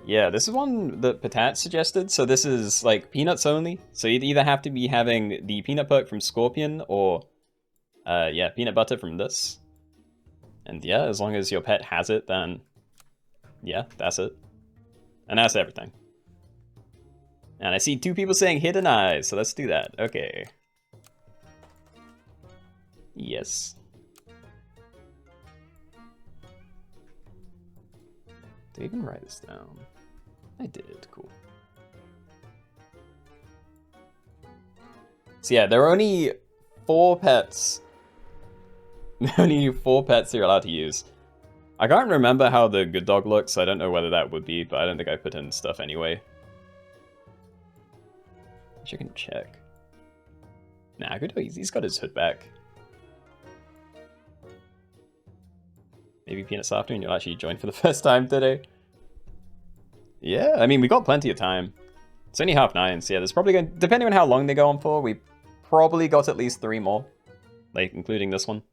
Yeah, this is one that Patat suggested. So this is like peanuts only. So you'd either have to be having the peanut perk from Scorpion or yeah, peanut butter from this. And yeah, as long as your pet has it, then yeah, that's it. And that's everything. And I see 2 people saying hidden eyes, so let's do that. Okay. Yes. Did I even write this down? I did, cool. So yeah, there are only 4 pets. Only 4 pets you're allowed to use. I can't remember how the good dog looks, so I don't know whether that would be, but I don't think I put in stuff anyway. Which I can check. Nah, good dog, he's got his hood back. Maybe Peanut Softer and you'll actually join for the first time today. Yeah, I mean, we got plenty of time. It's only 9:30, so yeah, there's probably going, depending on how long they go on for, we probably got at least 3 more. Like, including this one.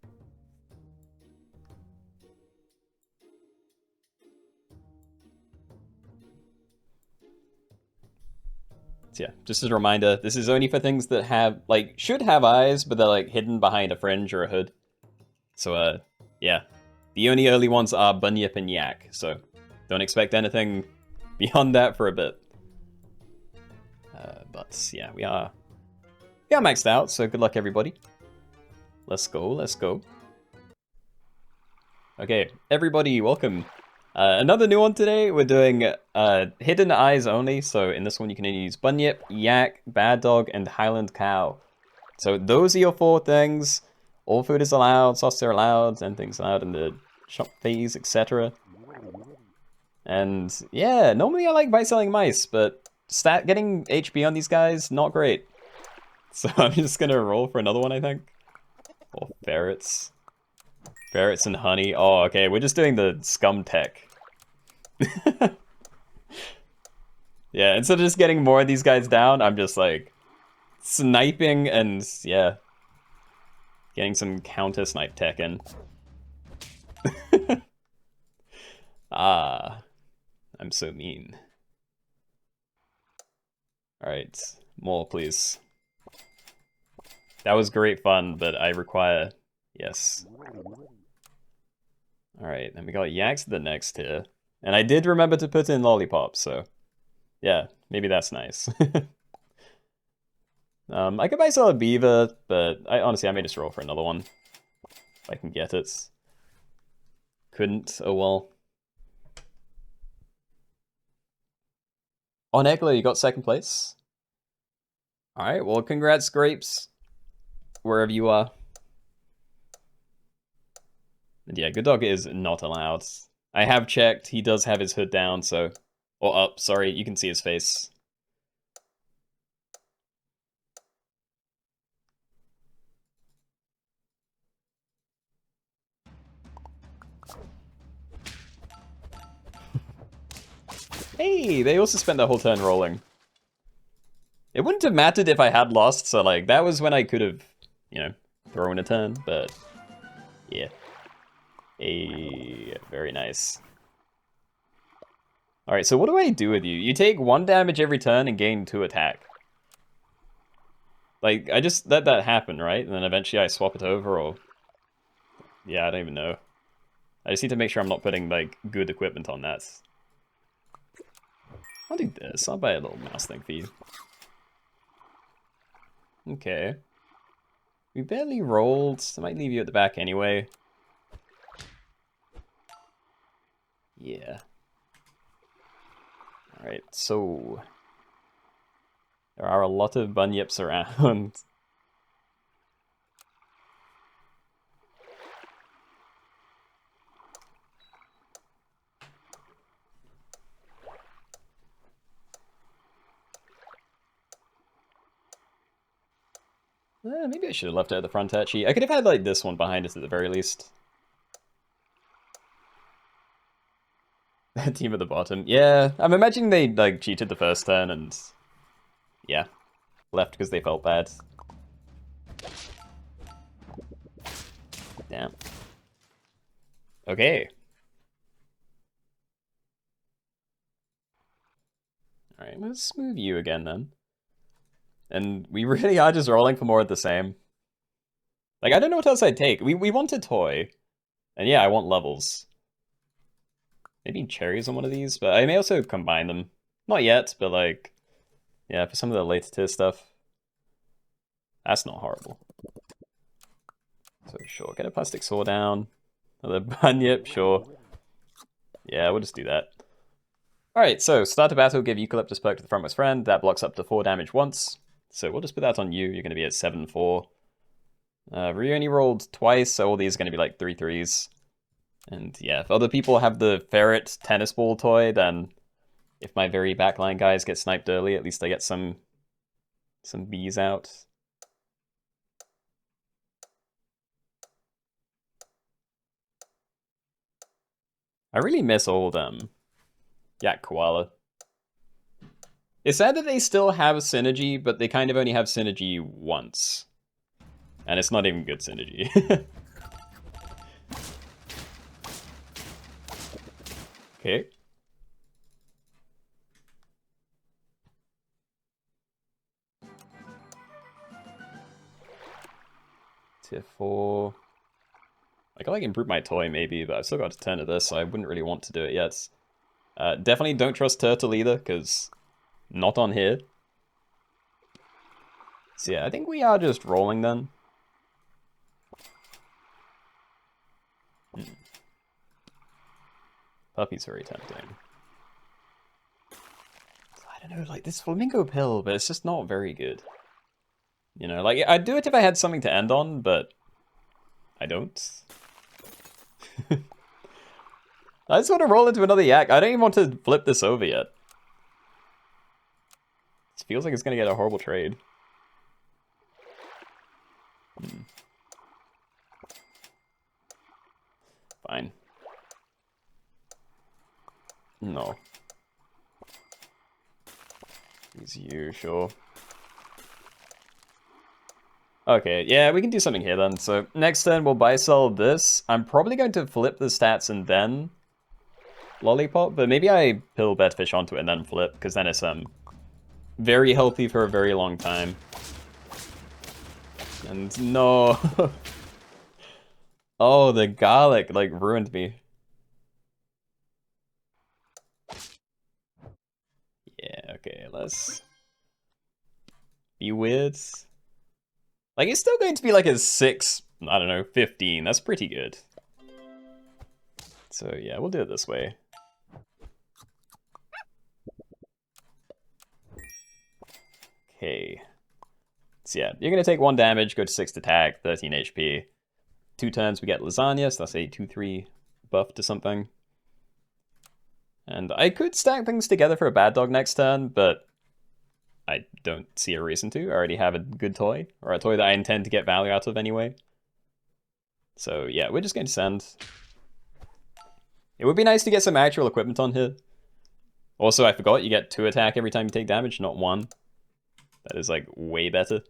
So yeah, just as a reminder, this is only for things that have, like, should have eyes, but they're, like, hidden behind a fringe or a hood. So, yeah. The only early ones are Bunyip and Yak, so don't expect anything beyond that for a bit. But yeah, we are maxed out, so good luck everybody. Let's go, let's go. Okay, everybody, welcome. Another new one today, we're doing hidden eyes only, so in this one you can only use Bunyip, Yak, Bad Dog, and Highland Cow. So those are your 4 things. All food is allowed, sauces are allowed, and things allowed in the shop phase, etc. And yeah, normally I like buy-selling mice, but getting HP on these guys, not great. So I'm just gonna roll for another one, I think. Or ferrets. Ferrets and honey. Oh, okay, we're just doing the scum tech. Yeah, instead of just getting more of these guys down, I'm just like sniping and yeah, getting some counter snipe tech in. Ah, I'm so mean. Alright, more please. That was great fun, but I require... Yes. Alright, then we got yaks the next tier. And I did remember to put in lollipops, so... Yeah, maybe that's nice. I could buy a beaver, but honestly, I may just roll for another one. If I can get it. Couldn't, oh well. On Eckler, you got second place. Alright, well, congrats, Grapes. Wherever you are. And yeah, Good Dog is not allowed. I have checked, he does have his hood down, so... Or up, sorry, you can see his face. Hey, they also spent the whole turn rolling. It wouldn't have mattered if I had lost, so like, that was when I could have, you know, thrown a turn, but yeah. Very nice. Alright, so what do I do with you? You take 1 damage every turn and gain 2 attack. Like, I just let that happen, right? And then eventually I swap it over, or... Yeah, I don't even know. I just need to make sure I'm not putting, like, good equipment on that. I'll do this. I'll buy a little mouse thing for you. Okay. We barely rolled. I might leave you at the back anyway. Yeah. Alright, so... There are a lot of bunyips around. Maybe I should have left it at the front, actually. I could have had, like, this one behind us at the very least. Team at the bottom. Yeah, I'm imagining they, like, cheated the first turn and... Yeah. Left because they felt bad. Damn. Okay. Alright, let's move you again, then. And we really are just rolling for more of the same. Like, I don't know what else I'd take. We want a toy. And yeah, I want levels. Maybe cherries on one of these, but I may also combine them. Not yet, but like... Yeah, for some of the later tier stuff. That's not horrible. So sure, get a plastic saw down. Another bunyip, sure. Yeah, we'll just do that. Alright, so start a battle, give Eucalyptus perk to the frontmost friend. That blocks up to 4 damage once. So we'll just put that on you. You're going to be at 7-4. Ryu only rolled twice, so all these are going to be like 3-3s. And yeah, if other people have the ferret tennis ball toy, then if my very backline guys get sniped early, at least I get some bees out. I really miss old Yak Koala. It's sad that they still have synergy, but they kind of only have synergy once. And it's not even good synergy. Okay. Tier 4. I could like improve my toy maybe, but I've still got to turn to this, so I wouldn't really want to do it yet. Definitely don't trust Turtle either, because not on here. So yeah, I think we are just rolling then. Puppy's very tempting. I don't know, like this flamingo pill, but it's just not very good. You know, like I'd do it if I had something to end on, but I don't. I just want to roll into another yak. I don't even want to flip this over yet. This feels like it's going to get a horrible trade. Fine. No. Use you, sure. Okay, yeah, we can do something here then. So next turn we'll buy sell this. I'm probably going to flip the stats and then Lollipop, but maybe I pill Bedfish onto it and then flip, because then it's very healthy for a very long time. And no. Oh, the garlic like ruined me. Yeah, okay, let's be weird. Like, it's still going to be like a 6, I don't know, 15. That's pretty good. So yeah, we'll do it this way. Okay. So yeah, you're going to take 1 damage, go to 6 attack, 13 HP. 2 turns we get lasagna, so that's a 2-3 buff to something. And I could stack things together for a bad dog next turn, but I don't see a reason to. I already have a good toy, or a toy that I intend to get value out of anyway. So yeah, we're just going to send. It would be nice to get some actual equipment on here. Also, I forgot you get 2 attack every time you take damage, not 1. That is like way better.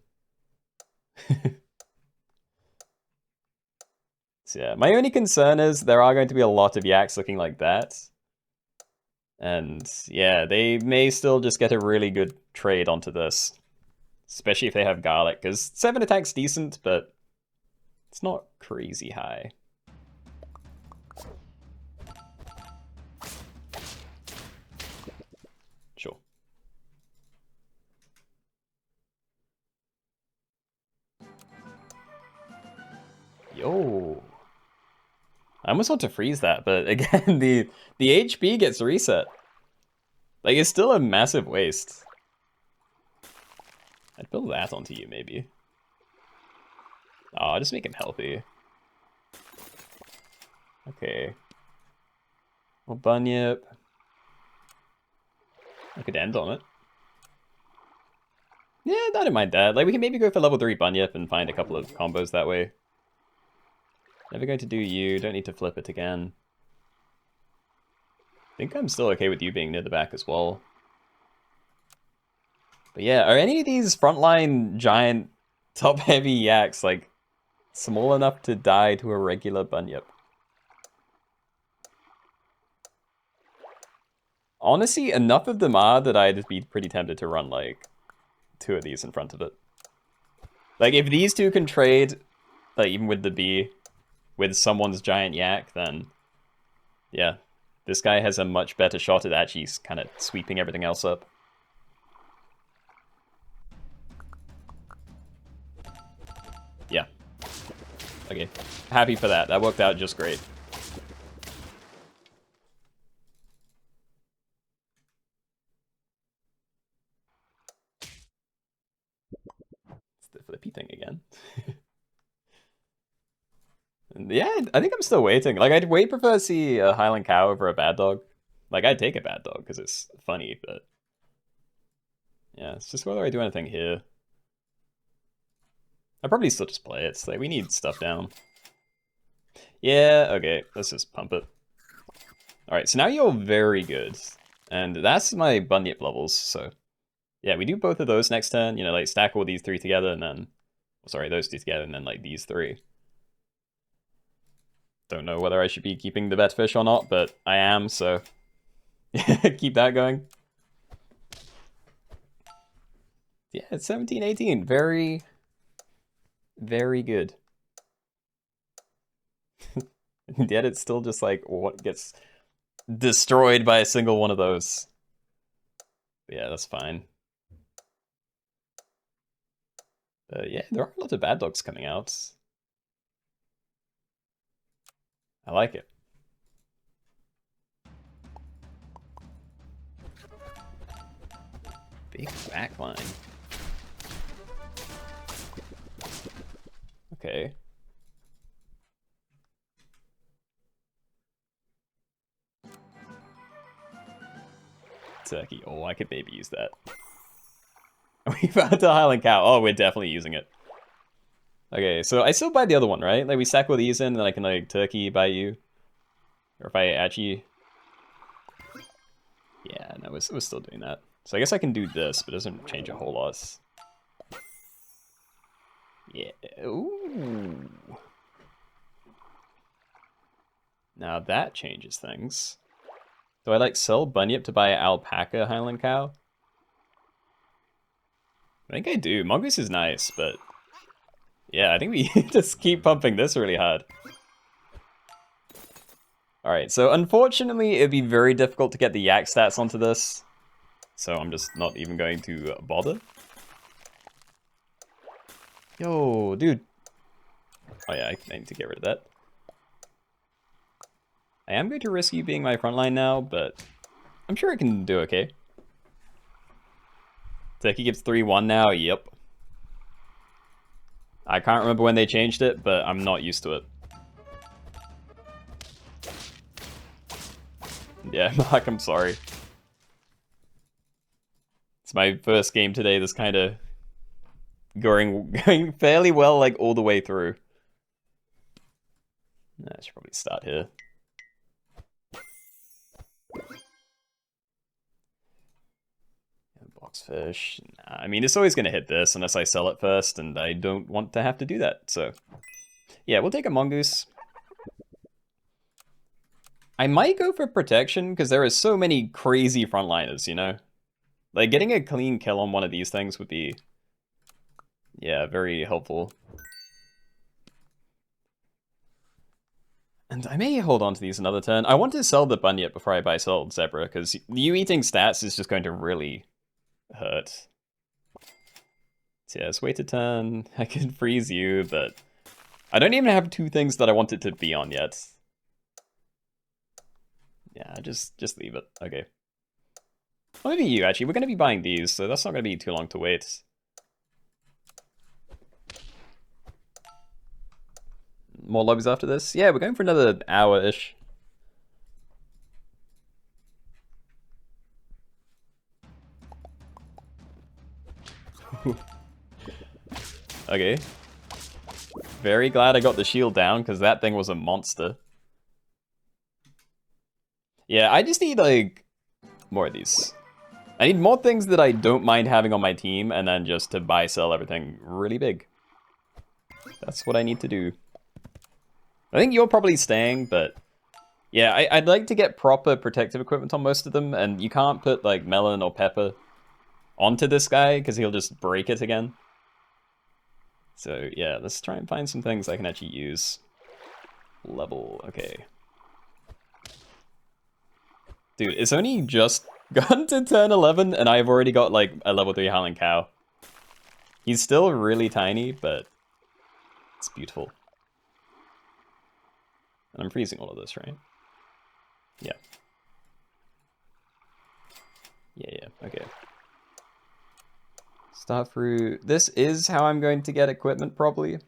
So yeah, my only concern is there are going to be a lot of yaks looking like that. And yeah, they may still just get a really good trade onto this. Especially if they have garlic, because 7 attack's decent, but it's not crazy high. Sure. Yo. I almost want to freeze that, but again, the HP gets reset. Like, it's still a massive waste. I'd build that onto you, maybe. Oh, just make him healthy. Okay. Well, Bunyip. I could end on it. Yeah, I don't mind that. Like, we can maybe go for level 3 Bunyip and find a couple of combos that way. Never going to do you. Don't need to flip it again. I think I'm still okay with you being near the back as well. But yeah, are any of these frontline giant top-heavy yaks, like, small enough to die to a regular Bunyip? Honestly, enough of them are that I'd be pretty tempted to run, like, 2 of these in front of it. Like, if these 2 can trade, like, even with the B, with someone's giant yak, then, yeah, this guy has a much better shot at actually kind of sweeping everything else up. Yeah. Okay. Happy for that. That worked out just great. It's the flippy thing again. And yeah, I think I'm still waiting. Like, I'd way prefer to see a Highland Cow over a bad dog. Like, I'd take a bad dog because it's funny, but yeah, it's just whether I do anything here. I'll probably still just play it. It's like, we need stuff down. Yeah, okay, let's just pump it. Alright, so now you're very good. And that's my Bunyip levels, so... Yeah, we do both of those next turn, you know, like stack all these 3 together and then... Sorry, those 2 together and then like these 3. Don't know whether I should be keeping the Bedfish or not, but I am, so... keep that going. Yeah, it's 17-18. Very, very good. And yet it's still just like what gets destroyed by a single one of those. But yeah, that's fine. Yeah, there are a lot of bad dogs coming out. I like it. Big backline. Okay. Turkey. Oh, I could maybe use that. We found a Highland cow. Oh, we're definitely using it. Okay, so I still buy the other one, right? Like, we stack all these in, and then I can, like, turkey buy you. Or if I actually... Yeah, no, we're still doing that. So I guess I can do this, but it doesn't change a whole lot. Yeah. Ooh. Now that changes things. Do I, like, sell Bunyip to buy alpaca Highland cow? I think I do. Mongoose is nice, but... Yeah, I think we just keep pumping this really hard. Alright, so unfortunately, it'd be very difficult to get the yak stats onto this. So I'm just not even going to bother. Yo, dude. Oh yeah, I need to get rid of that. I am going to risk you being my frontline now, but I'm sure I can do okay. Turkey gives 3-1 now, yep. I can't remember when they changed it, but I'm not used to it. Yeah, Mark, I'm sorry. It's my first game today that's kind of going fairly well, like, all the way through. I should probably start here. Boxfish. Nah, I mean, it's always going to hit this unless I sell it first, and I don't want to have to do that, so... Yeah, we'll take a mongoose. I might go for protection, because there are so many crazy frontliners, you know? Like, getting a clean kill on one of these things would be... Yeah, very helpful. And I may hold on to these another turn. I want to sell the Bunyip before I buy sold Zebra, because you eating stats is just going to really hurt. So yeah, let's wait a turn. I can freeze you, but I don't even have two things that I want it to be on yet. Yeah, just leave it. Okay. Well, maybe you, actually. We're going to be buying these, so that's not going to be too long to wait. More lobbies after this? Yeah, we're going for another hour-ish. Okay. Very glad I got the shield down, because that thing was a monster. Yeah, I just need, like, more of these. I need more things that I don't mind having on my team, and then just to buy, sell everything really big. That's what I need to do. I think you're probably staying, but... Yeah, I'd like to get proper protective equipment on most of them, and you can't put, like, melon or pepper onto this guy, because he'll just break it again. So, yeah, let's try and find some things I can actually use. Level, okay. Dude, it's only just gotten to turn 11, and I've already got, like, a level 3 Highland cow. He's still really tiny, but it's beautiful. And I'm freezing all of this, right? Yeah. Yeah, okay. Starfruit. This is how I'm going to get equipment, probably.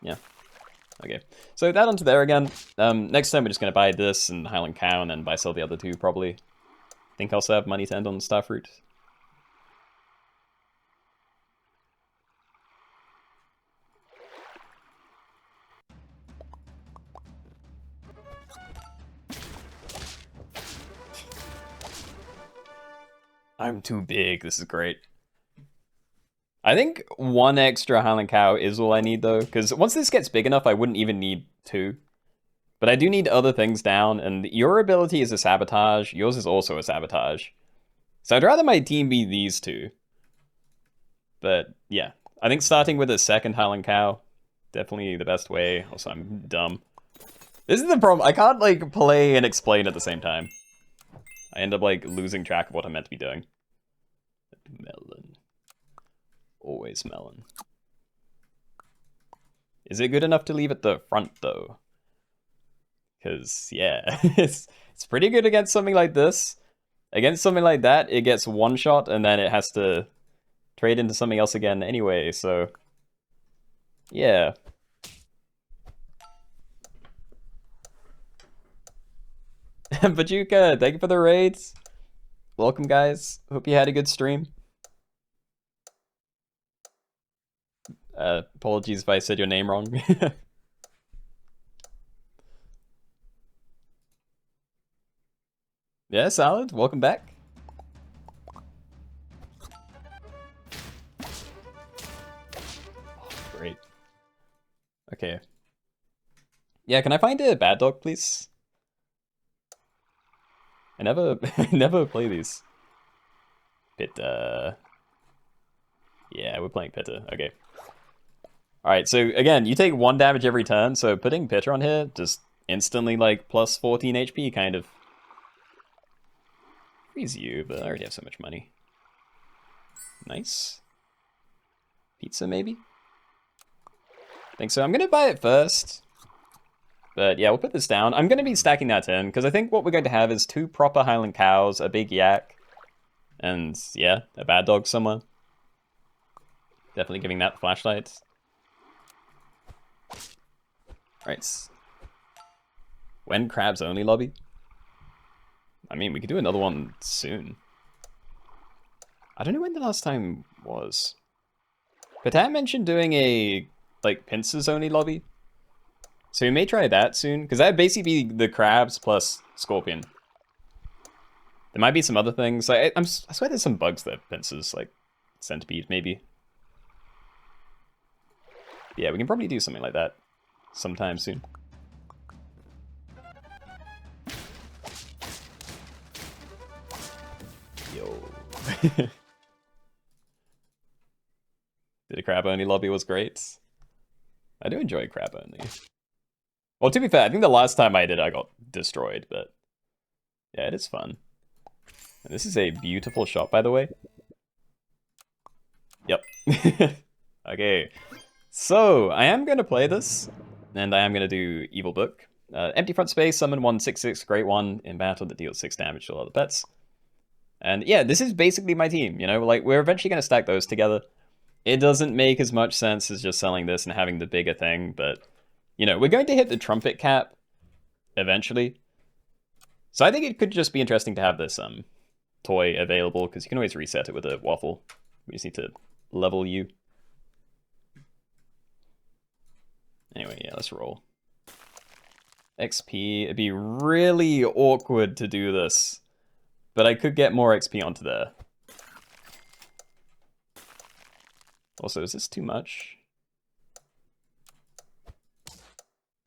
Yeah. Okay. So that onto there again. Next time we're just going to buy this and Highland Cow and then buy sell the other two, probably. Think I'll also have money to end on Starfruit. I'm too big. This is great. I think one extra Highland Cow is all I need, though, because once this gets big enough, I wouldn't even need two. But I do need other things down, and your ability is a sabotage. Yours is also a sabotage. So I'd rather my team be these two. But, yeah. I think starting with a second Highland Cow, definitely the best way. Also, I'm dumb. This is the problem. I can't, like, play and explain at the same time. I end up, like, losing track of what I'm meant to be doing. Melon. Always melon. Is it good enough to leave at the front, though? Because, yeah, it's pretty good against something like this. Against something like that, it gets one shot, and then it has to trade into something else again anyway, so... Yeah. Pachuca, thank you for the raids. Welcome, guys. Hope you had a good stream. Apologies if I said your name wrong. Yeah, Salad, welcome back. Oh, great. Okay. Yeah, can I find a bad dog, please? I never never play these. Pitta. Yeah, we're playing Pitta. Okay. Alright, so again, you take 1 damage every turn, so putting Pitta on here just instantly like plus 14 HP kind of frees you, but I already have so much money. Nice. Pizza maybe? I think so. I'm gonna buy it first. But yeah, we'll put this down. I'm gonna be stacking that in, because I think what we're going to have is 2 proper Highland cows, a big yak, and yeah, a bad dog somewhere. Definitely giving that the flashlight. Right. When crabs only lobby? I mean, we could do another one soon. I don't know when the last time was. But I mentioned doing a, like, pincers only lobby. So we may try that soon, because that'd basically be the crabs plus scorpion. There might be some other things. Like, I swear there's some bugs that pincers, like centipede maybe. Yeah, we can probably do something like that sometime soon. Yo. The crab only lobby was great. I do enjoy crab only. Well, to be fair, I think the last time I did, I got destroyed, but yeah, it is fun. And this is a beautiful shot, by the way. Yep. Okay. So, I am going to play this, and I am going to do Evil Book. Empty front space, summon 1/6/6, great one in battle that deals 6 damage to all the pets. And yeah, this is basically my team, you know? Like, we're eventually going to stack those together. It doesn't make as much sense as just selling this and having the bigger thing, but, you know, we're going to hit the trumpet cap eventually. So I think it could just be interesting to have this toy available, because you can always reset it with a waffle. We just need to level you. Anyway, yeah, let's roll. XP, it'd be really awkward to do this, but I could get more XP onto there. Also, is this too much?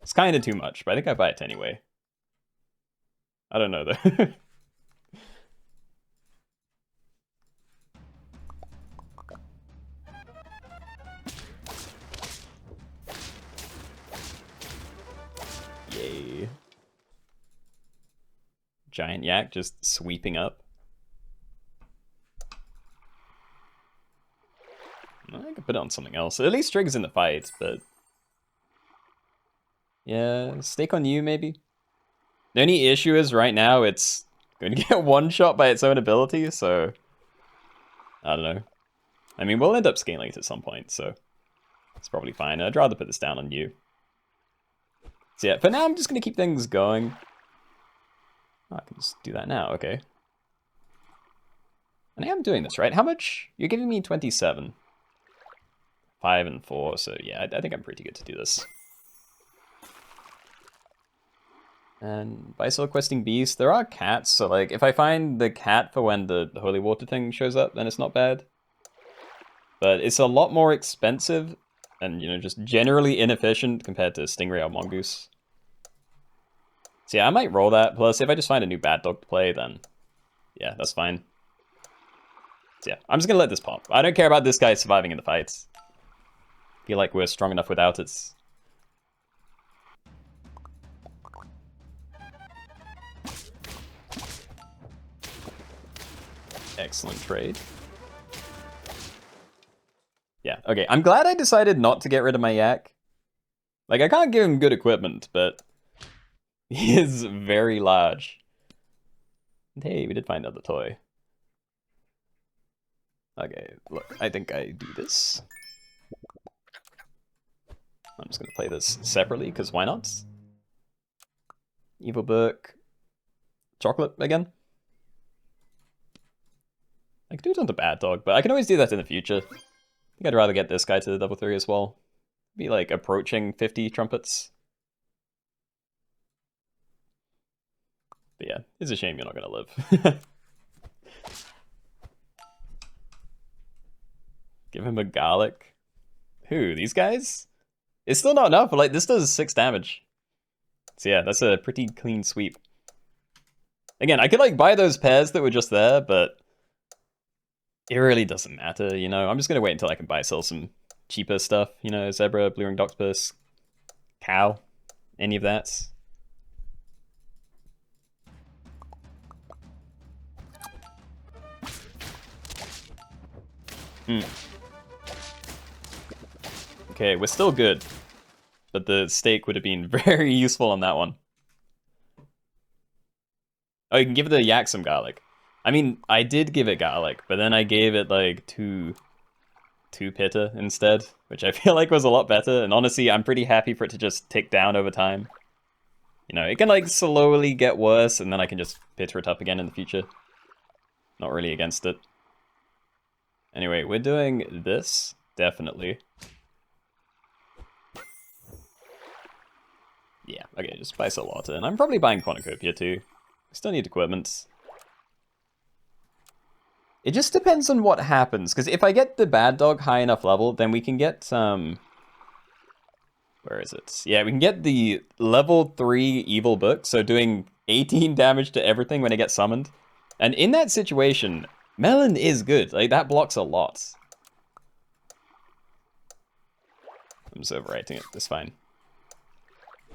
It's kind of too much, but I think I buy it anyway. I don't know, though. Yay. Giant yak just sweeping up. I could put it on something else. It at least triggers in the fight, but... yeah, stake on you, maybe? The only issue is, right now, it's going to get one-shot by its own ability, so... I don't know. I mean, we'll end up scaling it at some point, so... it's probably fine. I'd rather put this down on you. So yeah, for now, I'm just going to keep things going. Oh, I can just do that now, okay. And I am doing this, right? How much? You're giving me 27. 5 and 4, so yeah, I think I'm pretty good to do this. And by Soul Questing Beast, there are cats, so like, if I find the cat for when the holy water thing shows up, then it's not bad. But it's a lot more expensive, and, you know, just generally inefficient compared to Stingray or Mongoose. So yeah, I might roll that, plus if I just find a new bad dog to play, then yeah, that's fine. So yeah, I'm just gonna let this pop. I don't care about this guy surviving in the fights. I feel like we're strong enough without it. Excellent trade. Yeah, okay. I'm glad I decided not to get rid of my yak. Like, I can't give him good equipment, but he is very large. And hey, we did find another toy. Okay, look, I think I do this. I'm just gonna play this separately, because why not? Evil Book. chocolate again. I could do it on the bad dog, but I can always do that in the future. I think I'd rather get this guy to level 3 as well. Be like approaching 50 trumpets. But yeah, it's a shame you're not gonna live. Give him a garlic. Who, these guys? It's still not enough, but like this does 6 damage. So yeah, that's a pretty clean sweep. Again, I could like buy those pairs that were just there, but it really doesn't matter, you know? I'm just gonna wait until I can sell some cheaper stuff, you know, zebra, blue ring octopus, cow, any of that. Okay, we're still good, but the steak would have been very useful on that one. Oh, you can give the yak some garlic. I mean, I did give it garlic, but then I gave it like two pitta instead, which I feel like was a lot better. And honestly, I'm pretty happy for it to just tick down over time. You know, it can like slowly get worse, and then I can just pitta it up again in the future. Not really against it. Anyway, we're doing this, definitely. Yeah, okay, just buy Solata, and I'm probably buying Cornucopia too. Still need equipment. It just depends on what happens, because if I get the bad dog high enough level, then we can get where is it? Yeah, we can get the level 3 evil book, so doing 18 damage to everything when it gets summoned. And in that situation, Melon is good. Like, that blocks a lot. I'm just overwriting it. That's fine.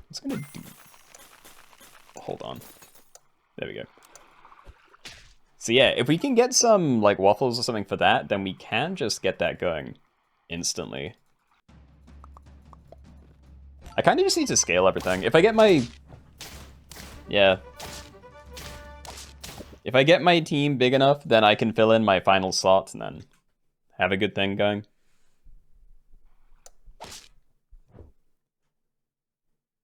What's gonna do? Hold on. There we go. So yeah, if we can get some like waffles or something for that, then we can just get that going instantly. I kind of just need to scale everything. If I get my... Yeah. If I get my team big enough, then I can fill in my final slot and then have a good thing going.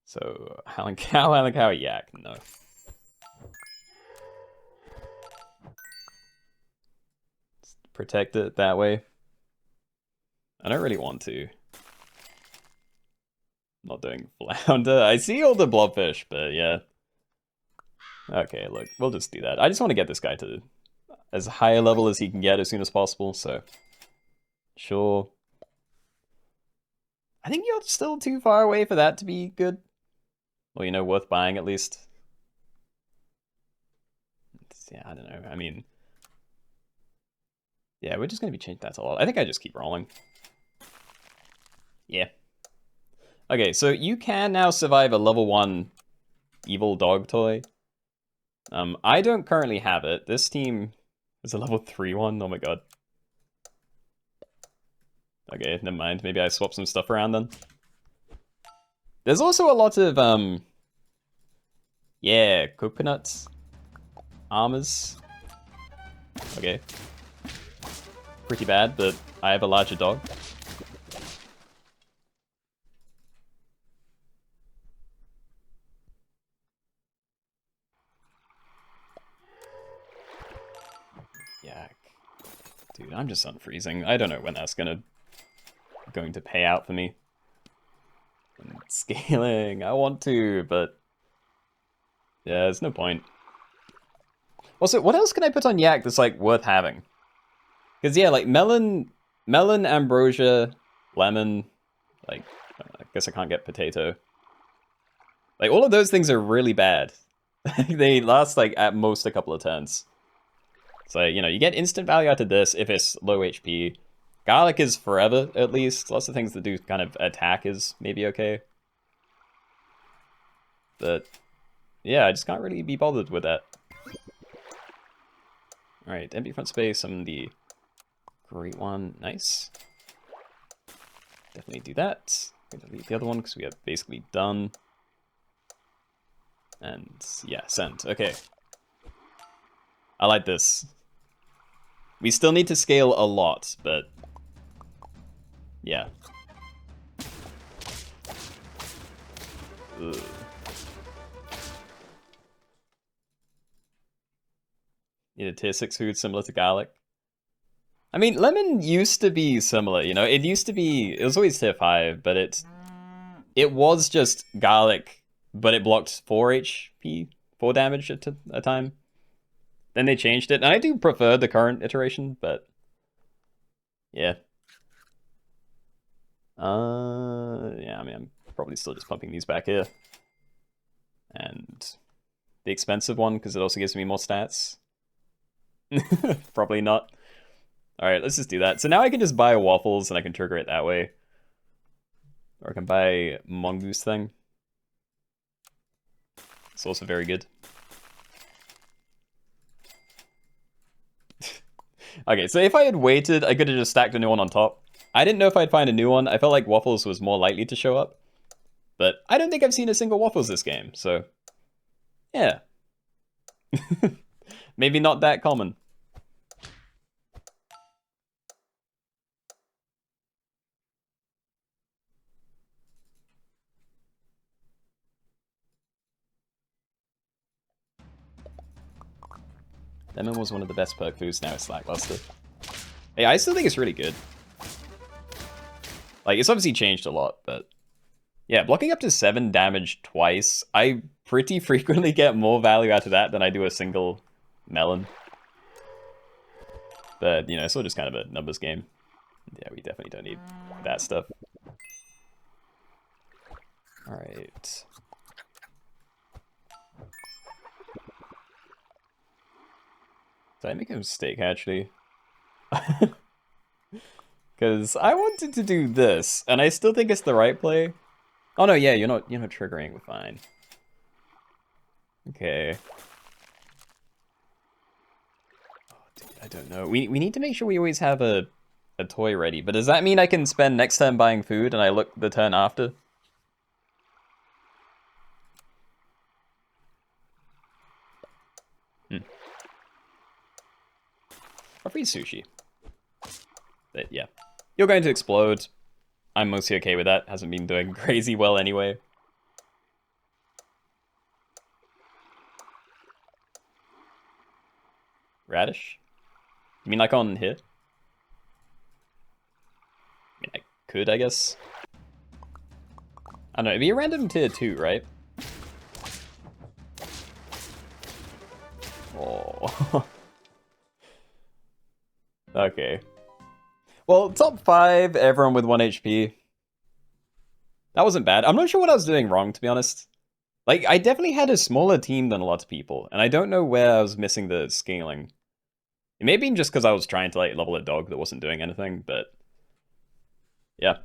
So, howling cow, yak, no. Protect it that way. I don't really want to. Not doing flounder. I see all the blobfish, but yeah. Okay, look, we'll just do that. I just want to get this guy to as high a level as he can get as soon as possible, so... Sure. I think you're still too far away for that to be good. Well, you know, worth buying at least. Yeah, I don't know. I mean... Yeah, we're just going to be changing that to a lot. I think I just keep rolling. Yeah. Okay, so you can now survive a level 1 evil dog toy. I don't currently have it. This team is a level 3 one. Oh my god. Okay, never mind. Maybe I swap some stuff around then. There's also a lot of, yeah, coconuts. Armors. Okay. Pretty bad, but I have a larger dog. Yak. Dude, I'm just unfreezing. I don't know when that's going to pay out for me. And scaling, I want to, but yeah, there's no point. Also, what else can I put on yak that's like worth having? Because yeah, like melon, ambrosia, lemon, like I guess I can't get potato. Like all of those things are really bad. They last like at most a couple of turns. So, you know, you get instant value out of this if it's low HP. Garlic is forever, at least. Lots of things that do kind of attack is maybe okay. But, yeah, I just can't really be bothered with that. Alright, empty front space, I'm the great one. Nice. Definitely do that. I'm gonna delete the other one because we are basically done. And, yeah, send. Okay. I like this. We still need to scale a lot, but... yeah. Ugh. tier 6 food similar to garlic. I mean, lemon used to be similar, you know? It was always tier 5, but it was just garlic, but it blocked 4 HP, 4 damage at a time. Then they changed it, and I do prefer the current iteration, but yeah. Yeah, I mean, I'm probably still just pumping these back here. And the expensive one, because it also gives me more stats. Probably not. Alright, let's just do that. So now I can just buy waffles, and I can trigger it that way. Or I can buy Mongoose thing. It's also very good. Okay, so if I had waited, I could have just stacked a new one on top. I didn't know if I'd find a new one. I felt like waffles was more likely to show up. But I don't think I've seen a single waffles this game, so yeah. Maybe not that common. Lemon was one of the best perk foods, now it's lackluster. Hey, I still think it's really good. Like, it's obviously changed a lot, but yeah, blocking up to 7 damage twice, I pretty frequently get more value out of that than I do a single melon. But, you know, it's all just kind of a numbers game. Yeah, we definitely don't need that stuff. Alright. Did I make a mistake, actually? Because I wanted to do this, and I still think it's the right play. Oh no, yeah, you're not triggering, we're fine. Okay. Oh, dude, I don't know. We need to make sure we always have a toy ready, but does that mean I can spend next turn buying food and I look the turn after? Or free sushi. But yeah. You're going to explode. I'm mostly okay with that. Hasn't been doing crazy well anyway. Radish? You mean like on here? I mean, I could, I guess. I don't know, it'd be a random tier 2, right? Oh. Okay. Well, top 5, everyone with 1 HP. That wasn't bad. I'm not sure what I was doing wrong, to be honest. Like, I definitely had a smaller team than a lot of people, and I don't know where I was missing the scaling. It may have been just because I was trying to, like, level a dog that wasn't doing anything, but yeah.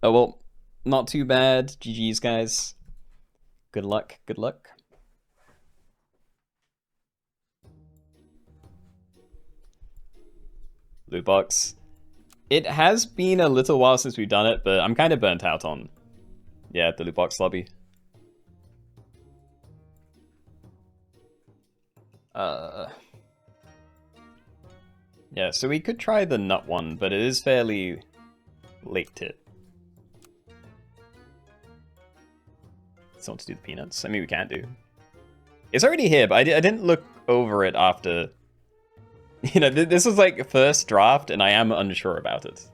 Oh, well, not too bad. GG's, guys. Good luck, good luck. Loot box. It has been a little while since we've done it, but I'm kind of burnt out on, yeah, the loot box lobby. Yeah, so we could try the nut one, but it is fairly late to. Still want to do the peanuts? I mean, we can't do. It's already here, but I didn't look over it after. You know, this was like first draft, and I am unsure about it.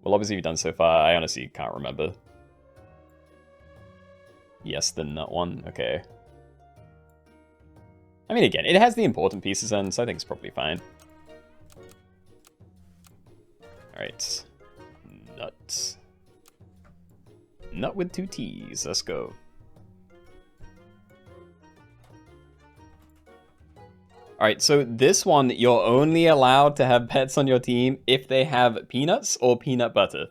Well, obviously we've done so far. I honestly can't remember. Yes, the nut one. Okay. I mean, again, it has the important pieces in, so I think it's probably fine. Alright. Nut. Nut with 2 T's. Let's go. Alright, so this one, you're only allowed to have pets on your team if they have peanuts or peanut butter.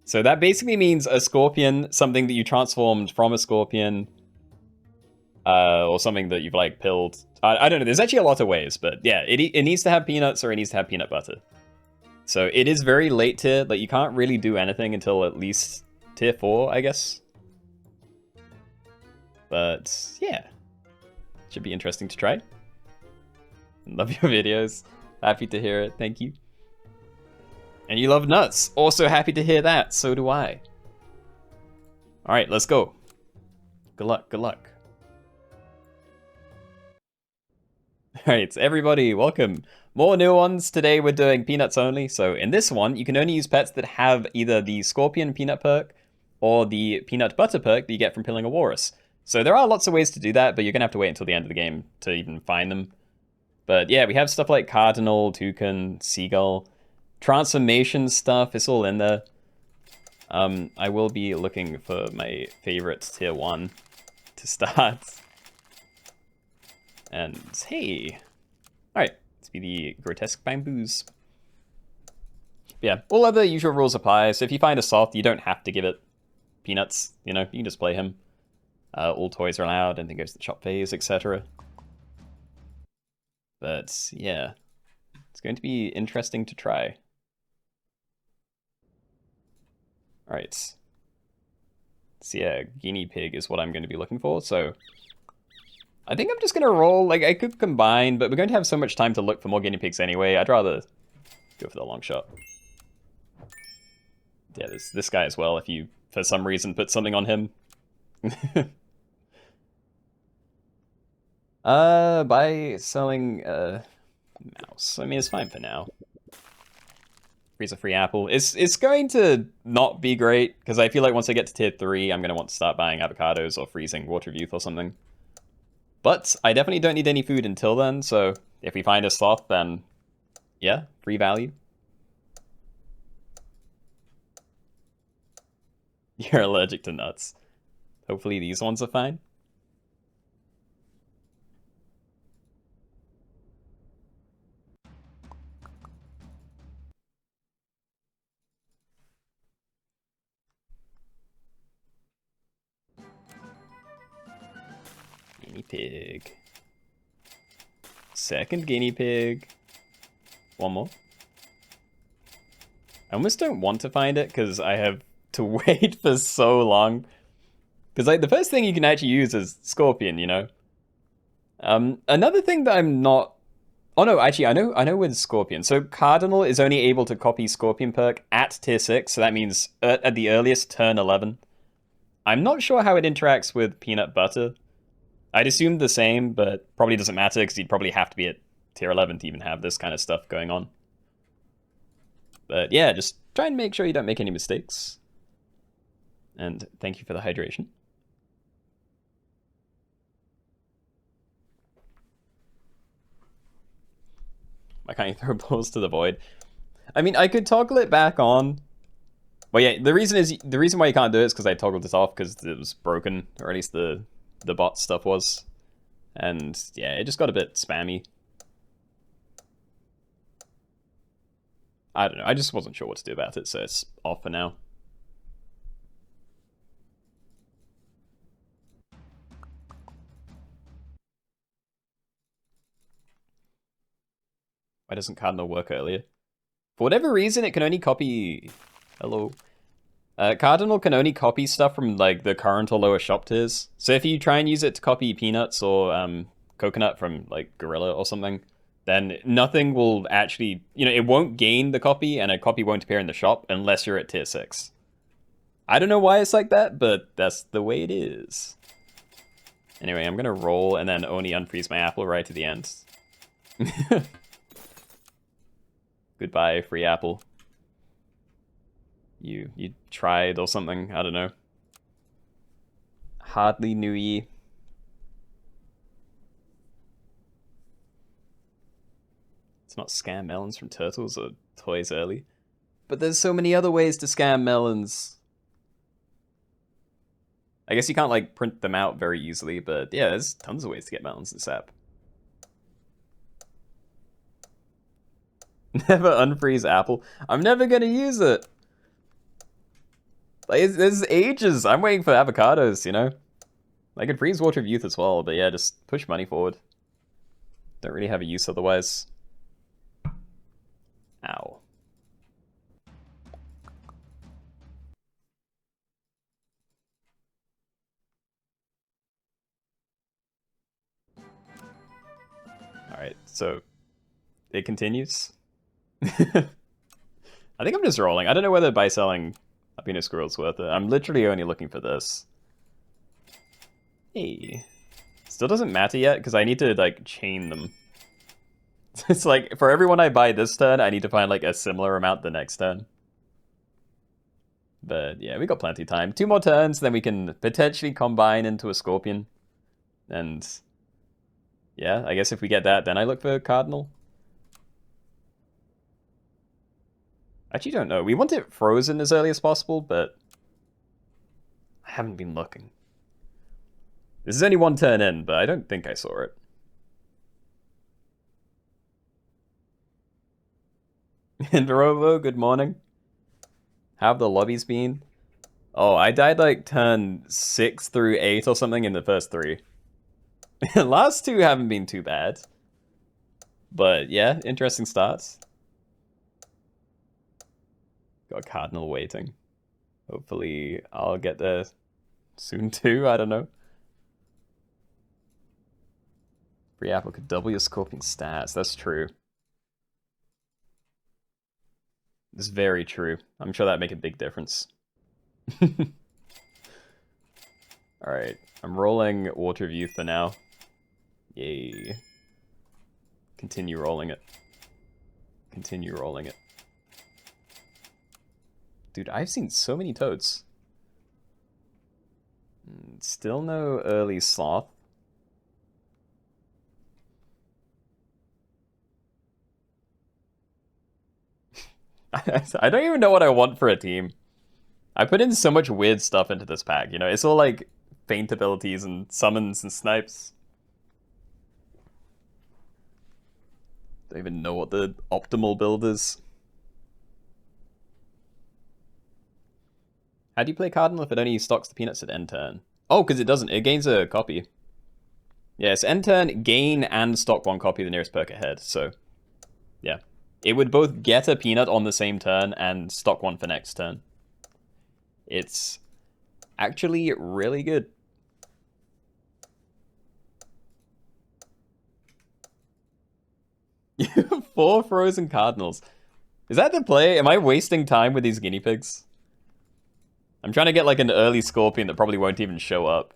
So that basically means a scorpion, something that you transformed from a scorpion, or something that you've, like, pilled. I don't know, there's actually a lot of ways, but yeah, it needs to have peanuts or it needs to have peanut butter. So it is very late tier, like, you can't really do anything until at least tier 4, I guess. But, yeah. Should be interesting to try. Love your videos. Happy to hear it, thank you. And you love nuts. Also happy to hear that, so do I. Alright, let's go. Good luck, good luck. Alright, everybody, welcome. More new ones. Today we're doing peanuts only. So in this one, you can only use pets that have either the scorpion peanut perk or the peanut butter perk that you get from killing a walrus. So there are lots of ways to do that, but you're going to have to wait until the end of the game to even find them. But yeah, we have stuff like cardinal, toucan, seagull, transformation stuff. It's all in there. I will be looking for my favorite tier 1 to start. And hey, alright, let's be the grotesque bamboos. But yeah, all other usual rules apply. So if you find a soft, you don't have to give it peanuts. You know, you can just play him. All toys are allowed, and then goes to the shop phase, etc. But yeah, it's going to be interesting to try. Alright. So yeah, guinea pig is what I'm going to be looking for, so I think I'm just going to roll. Like, I could combine, but we're going to have so much time to look for more guinea pigs anyway. I'd rather go for the long shot. Yeah, there's this guy as well, if you, for some reason, put something on him. By selling, mouse. I mean, it's fine for now. Freeze a free apple. It's going to not be great, because I feel like once I get to tier 3, I'm going to want to start buying avocados or freezing water of youth or something. But I definitely don't need any food until then, so if we find a sloth, then yeah, free value. You're allergic to nuts. Hopefully these ones are fine. Guinea pig. Second guinea pig. One more. I almost don't want to find it because I have to wait for so long. Because like the first thing you can actually use is scorpion, you know. Another thing that I'm not. Oh no, actually I know with scorpion. So cardinal is only able to copy scorpion perk at tier 6, so that means at the earliest turn 11. I'm not sure how it interacts with peanut butter. I'd assume the same, but probably doesn't matter because you'd probably have to be at tier 11 to even have this kind of stuff going on. But yeah, just try and make sure you don't make any mistakes. And thank you for the hydration. Why can't you throw balls to the void? I mean, I could toggle it back on. Well, yeah, the reason why you can't do it is because I toggled this off because it was broken, or at least the bot stuff was. And yeah, it just got a bit spammy. I don't know, I just wasn't sure what to do about it, so it's off for now. Why doesn't Cardinal work earlier? For whatever reason, it can only copy... Hello. Cardinal can only copy stuff from like the current or lower shop tiers. So if you try and use it to copy peanuts or coconut from like Gorilla or something, then nothing will actually, you know, it won't gain the copy and a copy won't appear in the shop unless you're at tier 6. I don't know why it's like that, but that's the way it is. Anyway, I'm gonna roll and then only unfreeze my apple right to the end. Goodbye, free apple. You tried or something, I don't know. Hardly knew ye. It's not scam melons from turtles or toys early. But there's so many other ways to scam melons. I guess you can't like print them out very easily, but yeah, there's tons of ways to get melons in sap. Never unfreeze apple. I'm never gonna use it. Like, there's ages. I'm waiting for avocados, you know? I could freeze water of youth as well, but yeah, just push money forward. Don't really have a use otherwise. Ow. Alright, so it continues. I think I'm just rolling. I don't know whether by selling Happiness Squirrel's worth it. I'm literally only looking for this. Hey. Still doesn't matter yet, because I need to, like, chain them. It's like, for everyone I buy this turn, I need to find like a similar amount the next turn. But yeah, we got plenty of time. 2 more turns, then we can potentially combine into a Scorpion. And yeah, I guess if we get that, then I look for Cardinal. I actually don't know. We want it frozen as early as possible, but I haven't been looking. This is only 1 turn in, but I don't think I saw it. Indorovo, good morning. How have the lobbies been? Oh, I died like turn 6 through 8 or something in the first 3. Last 2 haven't been too bad. But yeah, interesting starts. Got Cardinal waiting. Hopefully I'll get there soon too, I don't know. Free apple could double your Scorpion stats, that's true. It's very true. I'm sure that'd make a big difference. Alright, I'm rolling Water of Youth for now. Yay. Continue rolling it. Continue rolling it. Dude, I've seen so many toads. Still no early sloth. I don't even know what I want for a team. I put in so much weird stuff into this pack, you know? It's all like feint abilities and summons and snipes. Don't even know what the optimal build is. How do you play Cardinal if it only stocks the peanuts at end turn? Oh, because it doesn't. It gains a copy. Yeah, it's end turn, gain, and stock 1 copy of the nearest perk ahead. So, yeah. It would both get a peanut on the same turn and stock 1 for next turn. It's actually really good. Four frozen cardinals. Is that the play? Am I wasting time with these guinea pigs? I'm trying to get like an early Scorpion that probably won't even show up.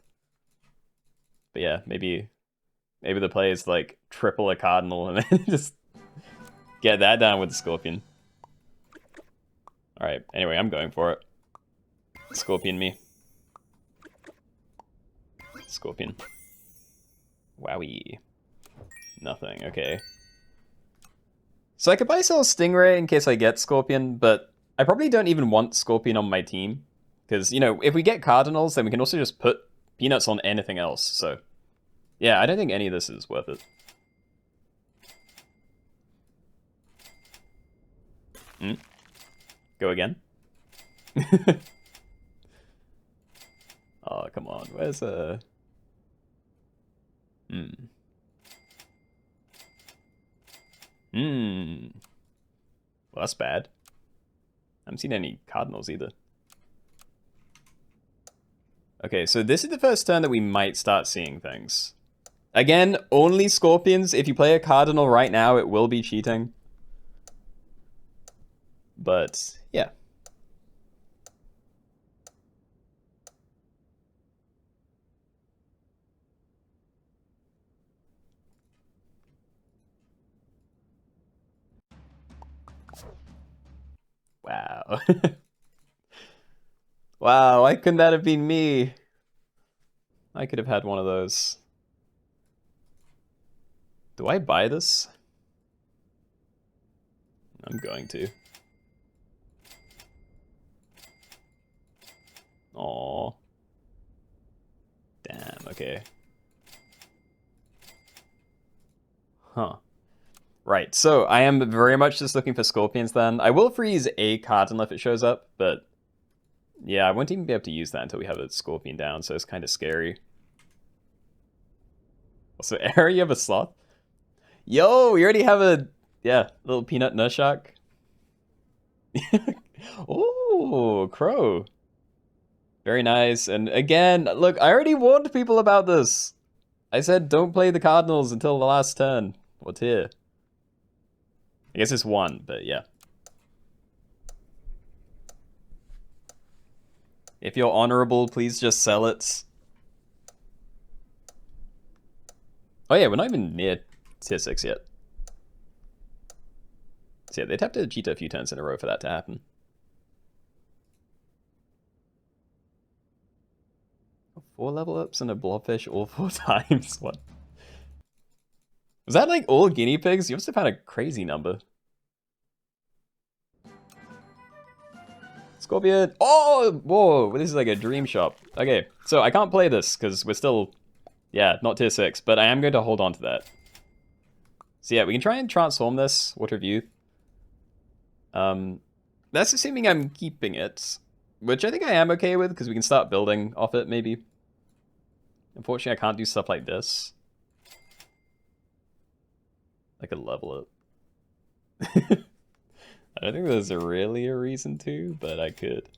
But yeah, maybe the play is like triple a cardinal and then just get that down with the Scorpion. Alright, anyway, I'm going for it. Scorpion me. Scorpion. Wowie. Nothing, okay. So I could buy Cell Stingray in case I get Scorpion, but I probably don't even want Scorpion on my team. Because, you know, if we get Cardinals, then we can also just put peanuts on anything else, so... Yeah, I don't think any of this is worth it. Go again? Oh, come on, where's a... Well, that's bad. I haven't seen any Cardinals either. Okay, so this is the first turn that we might start seeing things. Again, only Scorpions. If you play a Cardinal right now, it will be cheating. But, yeah. Wow. Wow, why couldn't that have been me? I could have had one of those. Do I buy this? I'm going to. Aww. Damn, okay. Huh. Right, so I am very much just looking for Scorpions then. I will freeze a Cardinal if it shows up, but... Yeah, I won't even be able to use that until we have a Scorpion down, so it's kind of scary. Also, Aaron, you have a sloth? Yo, we already have a... Yeah, little peanut Nurshak. Oh, Crow. Very nice. And again, look, I already warned people about this. I said don't play the Cardinals until the last turn. What's here? I guess it's 1, but yeah. If you're honorable, please just sell it. Oh yeah, we're not even near tier 6 yet. So yeah, they'd have to cheat a few turns in a row for that to happen. Four level ups and a blobfish all 4 times. What? Was that like all guinea pigs? You must have had a crazy number. Scorpion. Oh, whoa, this is like a dream shop. Okay, so I can't play this because we're still, yeah, not tier 6, but I am going to hold on to that. So yeah, we can try and transform this, Water of Youth. That's assuming I'm keeping it, which I think I am okay with because we can start building off it maybe. Unfortunately, I can't do stuff like this. I could level it. I don't think there's really a reason to, but I could.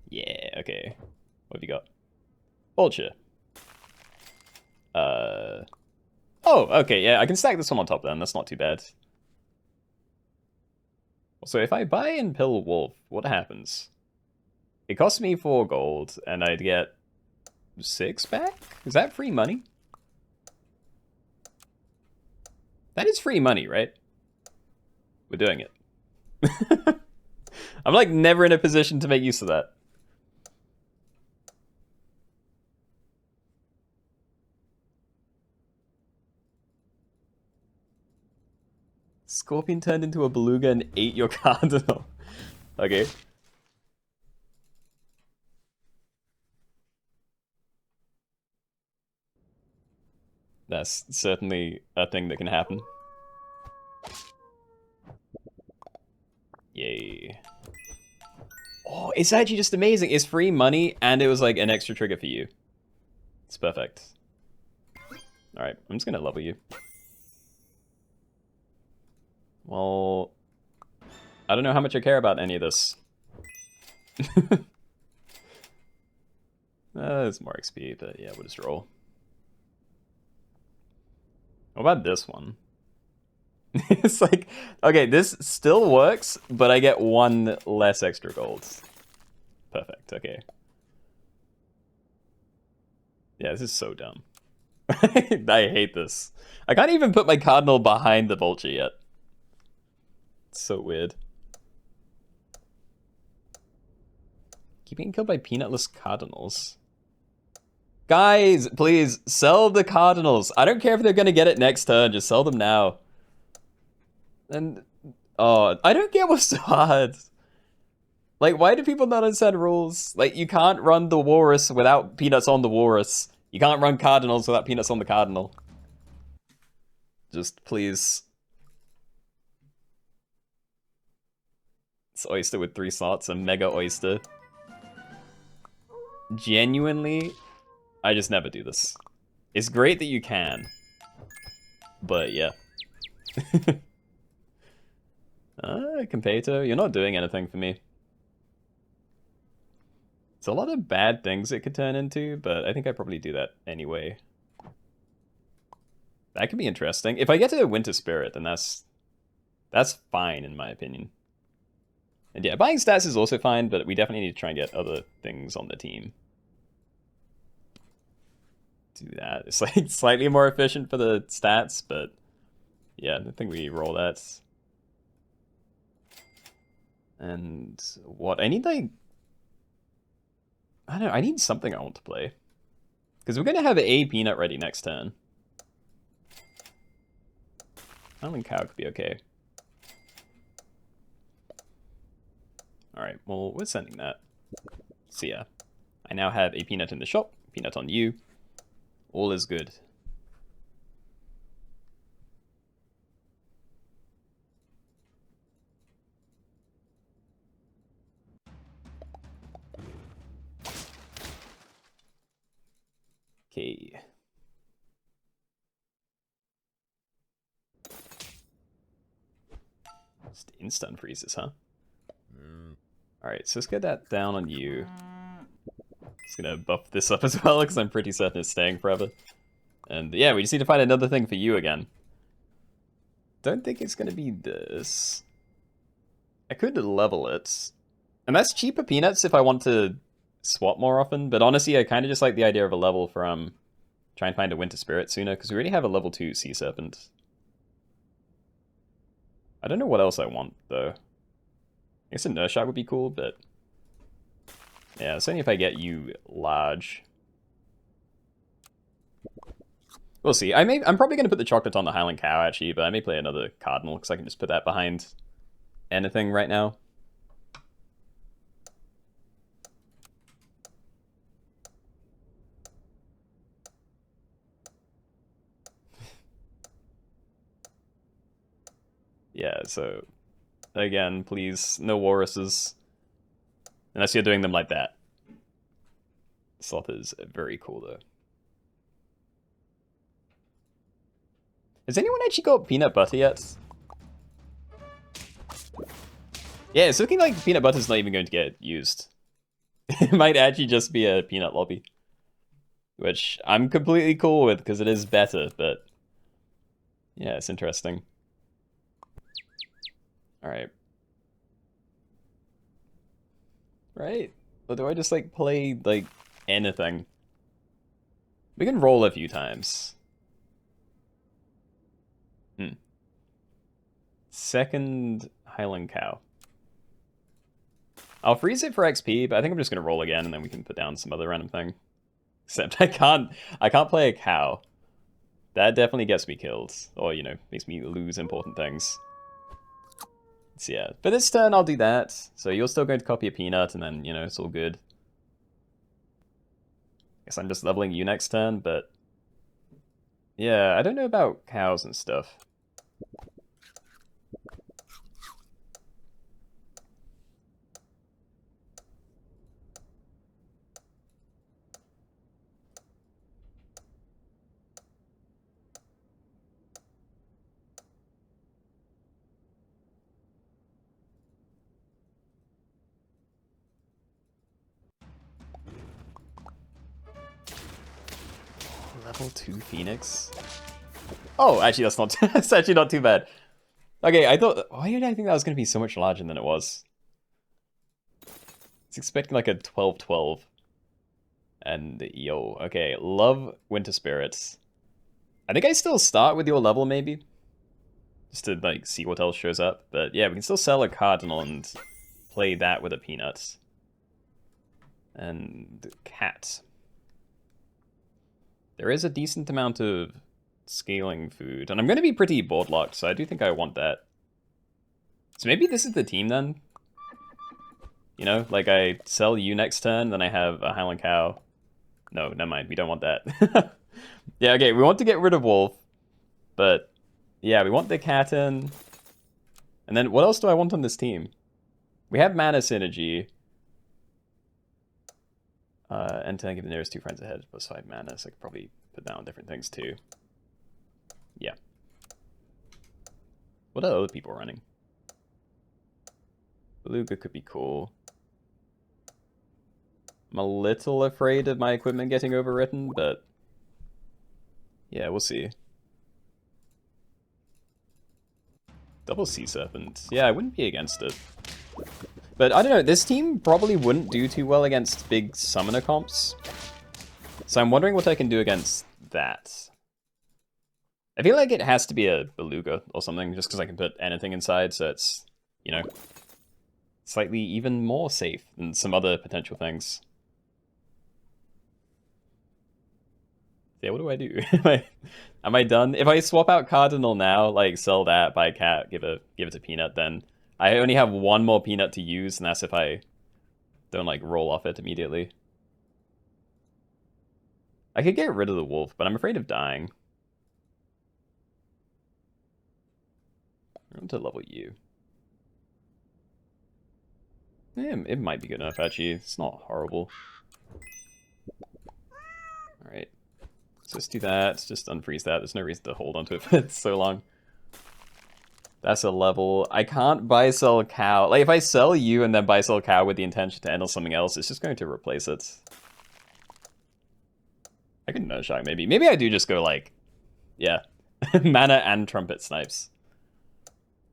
Yeah, okay. What have you got? Vulture. Oh, okay, yeah, I can stack this one on top then. That's not too bad. So if I buy and Pill Wolf, what happens? It costs me 4 gold, and I'd get 6 back? Is that free money? That is free money, right? We're doing it. I'm like never in a position to make use of that. Scorpion turned into a beluga and ate your cardinal. Okay. That's certainly a thing that can happen. Yay. Oh, it's actually just amazing. It's free money, and it was like an extra trigger for you. It's perfect. Alright, I'm just gonna level you. Well, I don't know how much I care about any of this. It's more XP, but yeah, we'll just roll. What about this one? It's like, okay, this still works, but I get 1 less extra gold. Perfect, okay. Yeah, this is so dumb. I hate this. I can't even put my cardinal behind the vulture yet. It's so weird. Keep getting killed by peanutless cardinals. Guys, please, sell the cardinals. I don't care if they're gonna get it next turn, just sell them now. And, oh, I don't get what's so hard. Like, why do people not understand rules? Like, you can't run the walrus without peanuts on the walrus. You can't run cardinals without peanuts on the cardinal. Just, please. It's oyster with 3 slots, a mega oyster. Genuinely, I just never do this. It's great that you can. But, yeah. Competo, you're not doing anything for me. It's a lot of bad things it could turn into, but I think I probably do that anyway. That could be interesting. If I get to Winter Spirit, then that's fine in my opinion. And yeah, buying stats is also fine, but we definitely need to try and get other things on the team. Do that. It's like slightly more efficient for the stats, but yeah, I think we roll that. And what? I need like, I don't know, I need something I want to play. Because we're going to have a peanut ready next turn. I don't think cow could be okay. Alright, well, we're sending that. So yeah, I now have a peanut in the shop, peanut on you. All is good. Okay. Just instant freezes, huh? Alright, so let's get that down on you. Just gonna buff this up as well, because I'm pretty certain it's staying forever. And yeah, we just need to find another thing for you again. Don't think it's gonna be this. I could level it. And that's cheaper peanuts if I want to swap more often, but honestly, I kind of just like the idea of a level from try and find a Winter Spirit sooner, because we already have a level 2 Sea Serpent. I don't know what else I want, though. I guess a nurse shot would be cool, but... yeah, it's only if I get you large. We'll see. I'm probably going to put the chocolate on the Highland Cow, actually, but I may play another Cardinal, because I can just put that behind anything right now. Yeah, so... again, please, no walruses. Unless you're doing them like that. Sloth is very cool, though. Has anyone actually got peanut butter yet? Yeah, it's looking like peanut butter's not even going to get used. It might actually just be a peanut lobby. Which I'm completely cool with, because it is better, but... yeah, it's interesting. Alright. Right? Or do I just, like, play, like, anything? We can roll a few times. Second Highland Cow. I'll freeze it for XP, but I think I'm just gonna roll again, and then we can put down some other random thing. Except I can't play a cow. That definitely gets me killed. Or, you know, makes me lose important things. So yeah, for this turn I'll do that. So you're still going to copy a peanut, and then, you know, it's all good. Guess I'm just leveling you next turn, but... yeah, I don't know about cows and stuff. Level 2 Phoenix? Oh, actually that's not that's actually not too bad. Okay, I thought, why did I think that was going to be so much larger than it was? I was expecting like a 12-12. And yo, okay, love Winter Spirits. I think I still start with your level maybe. Just to like see what else shows up. But yeah, we can still sell a Cardinal and play that with a Peanut. And Cat. There is a decent amount of scaling food. And I'm going to be pretty board locked, so I do think I want that. So maybe this is the team then? You know, like I sell you next turn, then I have a Highland Cow. No, never mind, we don't want that. Yeah, okay, we want to get rid of Wolf. But, yeah, we want the Cat in. And then what else do I want on this team? We have Mana Synergy. And to give the nearest 2 friends ahead, plus 5 mana, so I could probably put that on different things too. Yeah. What are other people running? Beluga could be cool. I'm a little afraid of my equipment getting overwritten, but... yeah, we'll see. Double Sea Serpent. Yeah, I wouldn't be against it. But I don't know, this team probably wouldn't do too well against big summoner comps. So I'm wondering what I can do against that. I feel like it has to be a Beluga or something, just because I can put anything inside, so it's, you know, slightly even more safe than some other potential things. Yeah, what do I do? Am I done? If I swap out Cardinal now, like sell that, buy Cat, give it to Peanut, then I only have one more Peanut to use, and that's if I don't like roll off it immediately. I could get rid of the Wolf, but I'm afraid of dying. I want to level you. Yeah, it might be good enough, actually. It's not horrible. Alright. So let's do that. Just unfreeze that. There's no reason to hold onto it for so long. That's a level. I can't buy sell cow. Like, if I sell you and then buy sell cow with the intention to handle something else, it's just going to replace it. I could no shock maybe. Maybe I do just go like, yeah, mana and trumpet snipes.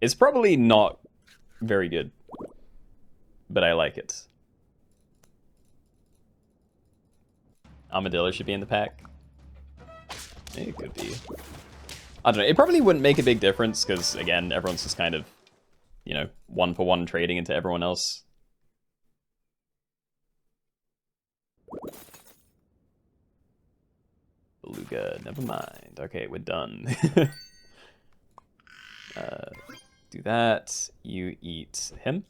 It's probably not very good, but I like it. Armadillo should be in the pack. It could be. I don't know. It probably wouldn't make a big difference because, again, everyone's just kind of you know, 1-for-1 trading into everyone else. Beluga, never mind. Okay, we're done. Do that. You eat him.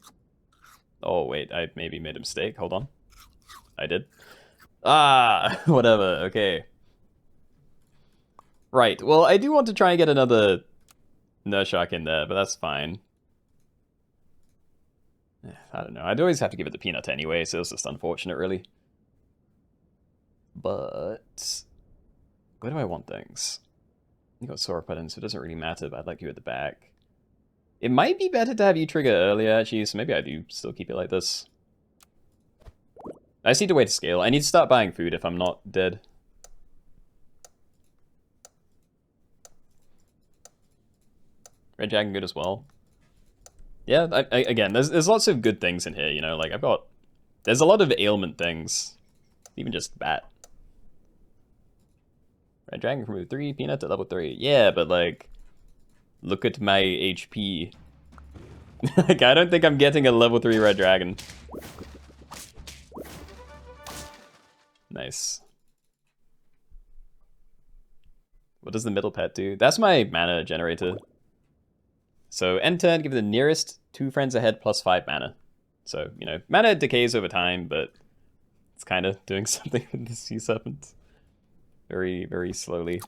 Oh, wait, I maybe made a mistake. Hold on. I did. Ah, whatever. Okay. Right. Well, I do want to try and get another Nurshak in there, but that's fine. I don't know. I'd always have to give it the peanut anyway, so it's just unfortunate, really. But where do I want things? You got Sauropodon, so it doesn't really matter, but I'd like you at the back. It might be better to have you trigger earlier, actually, so maybe I do still keep it like this. I just need to wait to scale. I need to start buying food if I'm not dead. Red Dragon good as well. Yeah, again, there's lots of good things in here, you know, like there's a lot of ailment things. Even just bat. Red Dragon can remove 3, Peanut at level 3. Yeah, but like, look at my HP. Like, I don't think I'm getting a level 3 Red Dragon. Nice. What does the middle pet do? That's my mana generator. So end turn, give the nearest 2 friends ahead plus 5 mana. So, you know, mana decays over time, but it's kind of doing something with the Sea Serpent. Very, very slowly.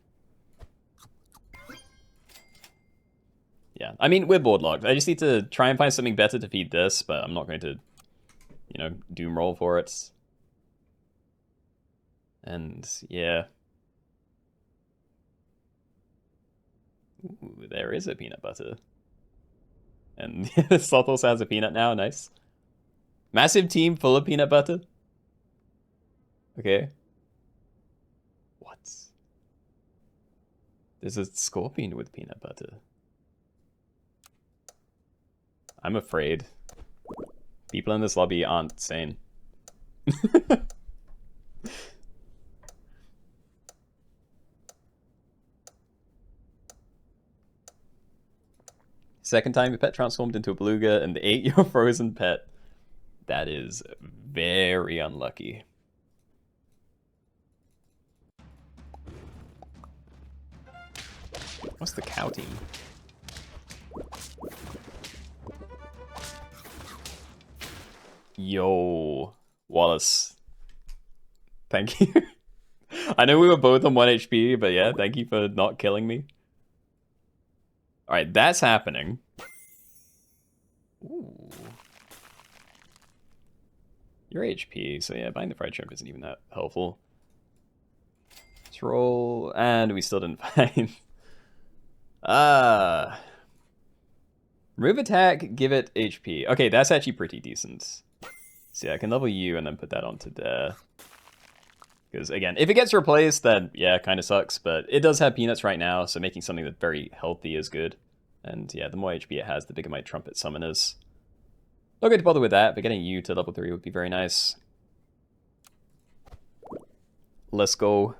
Yeah, I mean, we're board locked. I just need to try and find something better to feed this, but I'm not going to, you know, doom roll for it. And, yeah. Ooh, there is a peanut butter. And Sloth also has a peanut now, nice. Massive team full of peanut butter? Okay. What? There's a scorpion with peanut butter. I'm afraid. People in this lobby aren't sane. Second time your pet transformed into a beluga and ate your frozen pet. That is very unlucky. What's the cow team? Yo, Wallace. Thank you. I know we were both on 1 HP, but yeah, thank you for not killing me. Alright, that's happening. Ooh. Your HP, so yeah, buying the fried shrimp isn't even that helpful. Let's roll, and we still didn't find. Remove attack, give it HP. Okay, that's actually pretty decent. So yeah, I can level you and then put that onto there. Because again, if it gets replaced, then yeah, it kind of sucks. But it does have peanuts right now, so making something that's very healthy is good. And yeah, the more HP it has, the bigger my trumpet summon is. Not going to bother with that, but getting you to level 3 would be very nice. Let's go.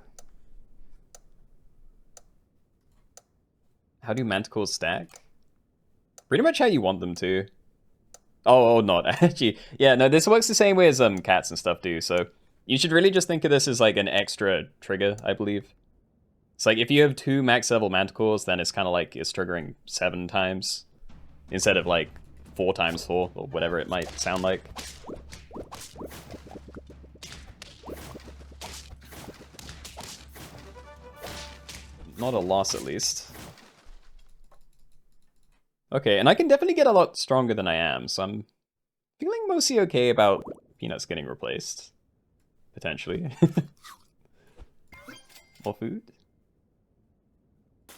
How do manticores stack? Pretty much how you want them to. Oh, not actually. Yeah, no, this works the same way as cats and stuff do. So you should really just think of this as like an extra trigger, I believe. It's like if you have 2 max level manticores, then it's kind of like it's triggering 7 times instead of like 4 times 4 or whatever it might sound like. Not a loss, at least. Okay, and I can definitely get a lot stronger than I am, so I'm feeling mostly okay about peanuts getting replaced. Potentially. More food?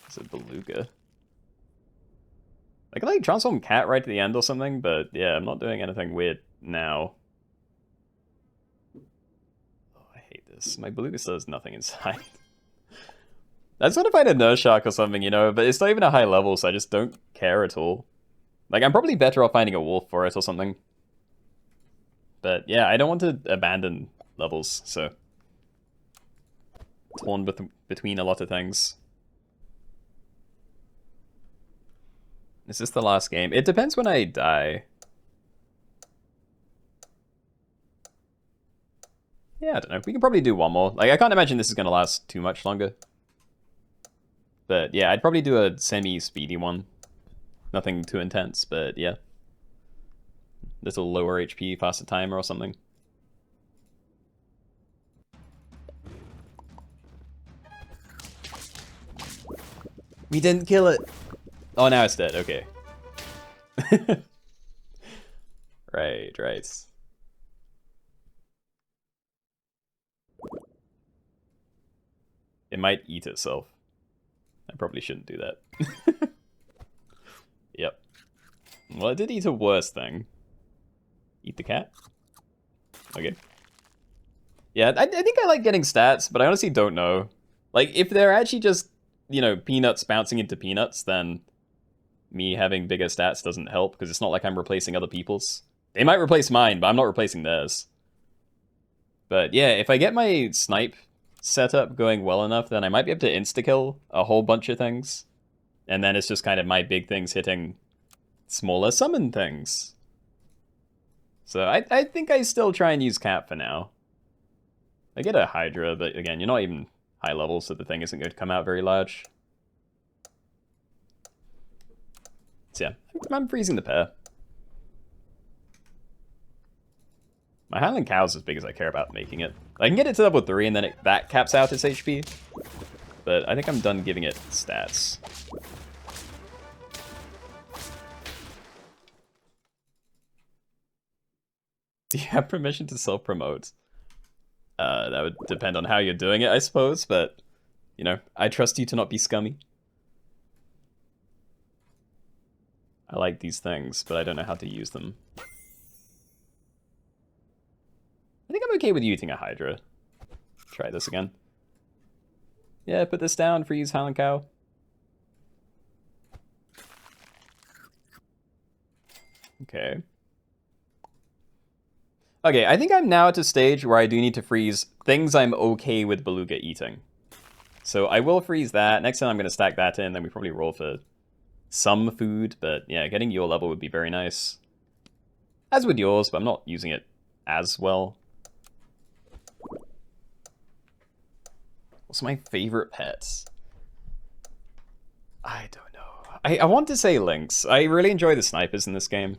It's a beluga. I can like transform cat right at the end or something, but yeah, I'm not doing anything weird now. Oh, I hate this. My beluga still has nothing inside. I just want to find a nurse shark or something, you know, but it's not even a high level, so I just don't care at all. Like, I'm probably better off finding a wolf for it or something. But yeah, I don't want to abandon levels, so... torn between a lot of things. Is this the last game? It depends when I die. Yeah, I don't know. We can probably do one more. Like, I can't imagine this is going to last too much longer. But yeah, I'd probably do a semi-speedy one. Nothing too intense, but yeah. Little lower HP, faster timer or something. We didn't kill it. Oh, now it's dead. Okay. Right. It might eat itself. I probably shouldn't do that. Yep. Well, it did eat a worse thing. Eat the cat? Okay. Yeah, I think I like getting stats, but I honestly don't know. Like, if they're actually just, you know, peanuts bouncing into peanuts, then me having bigger stats doesn't help, because it's not like I'm replacing other people's. They might replace mine, but I'm not replacing theirs. But yeah, if I get my snipe setup going well enough, then I might be able to insta-kill a whole bunch of things. And then it's just kind of my big things hitting smaller summon things. So I think I still try and use Cap for now. I get a Hydra, but again, you're not even high level, so the thing isn't going to come out very large. So yeah, I'm freezing the pair. My Highland Cow's as big as I care about making it. I can get it to level 3 and then that caps out its HP. But I think I'm done giving it stats. Do you have permission to self-promote? That would depend on how you're doing it, I suppose, but, you know, I trust you to not be scummy. I like these things, but I don't know how to use them. I think I'm okay with using a Hydra. Try this again. Yeah, put this down, freeze Highland Cow. Okay. Okay, I think I'm now at a stage where I do need to freeze things I'm okay with Beluga eating. So I will freeze that. Next time I'm going to stack that in, then we probably roll for some food. But yeah, getting your level would be very nice. As would yours, but I'm not using it as well. What's my favorite pets? I don't know. I want to say Lynx. I really enjoy the snipers in this game.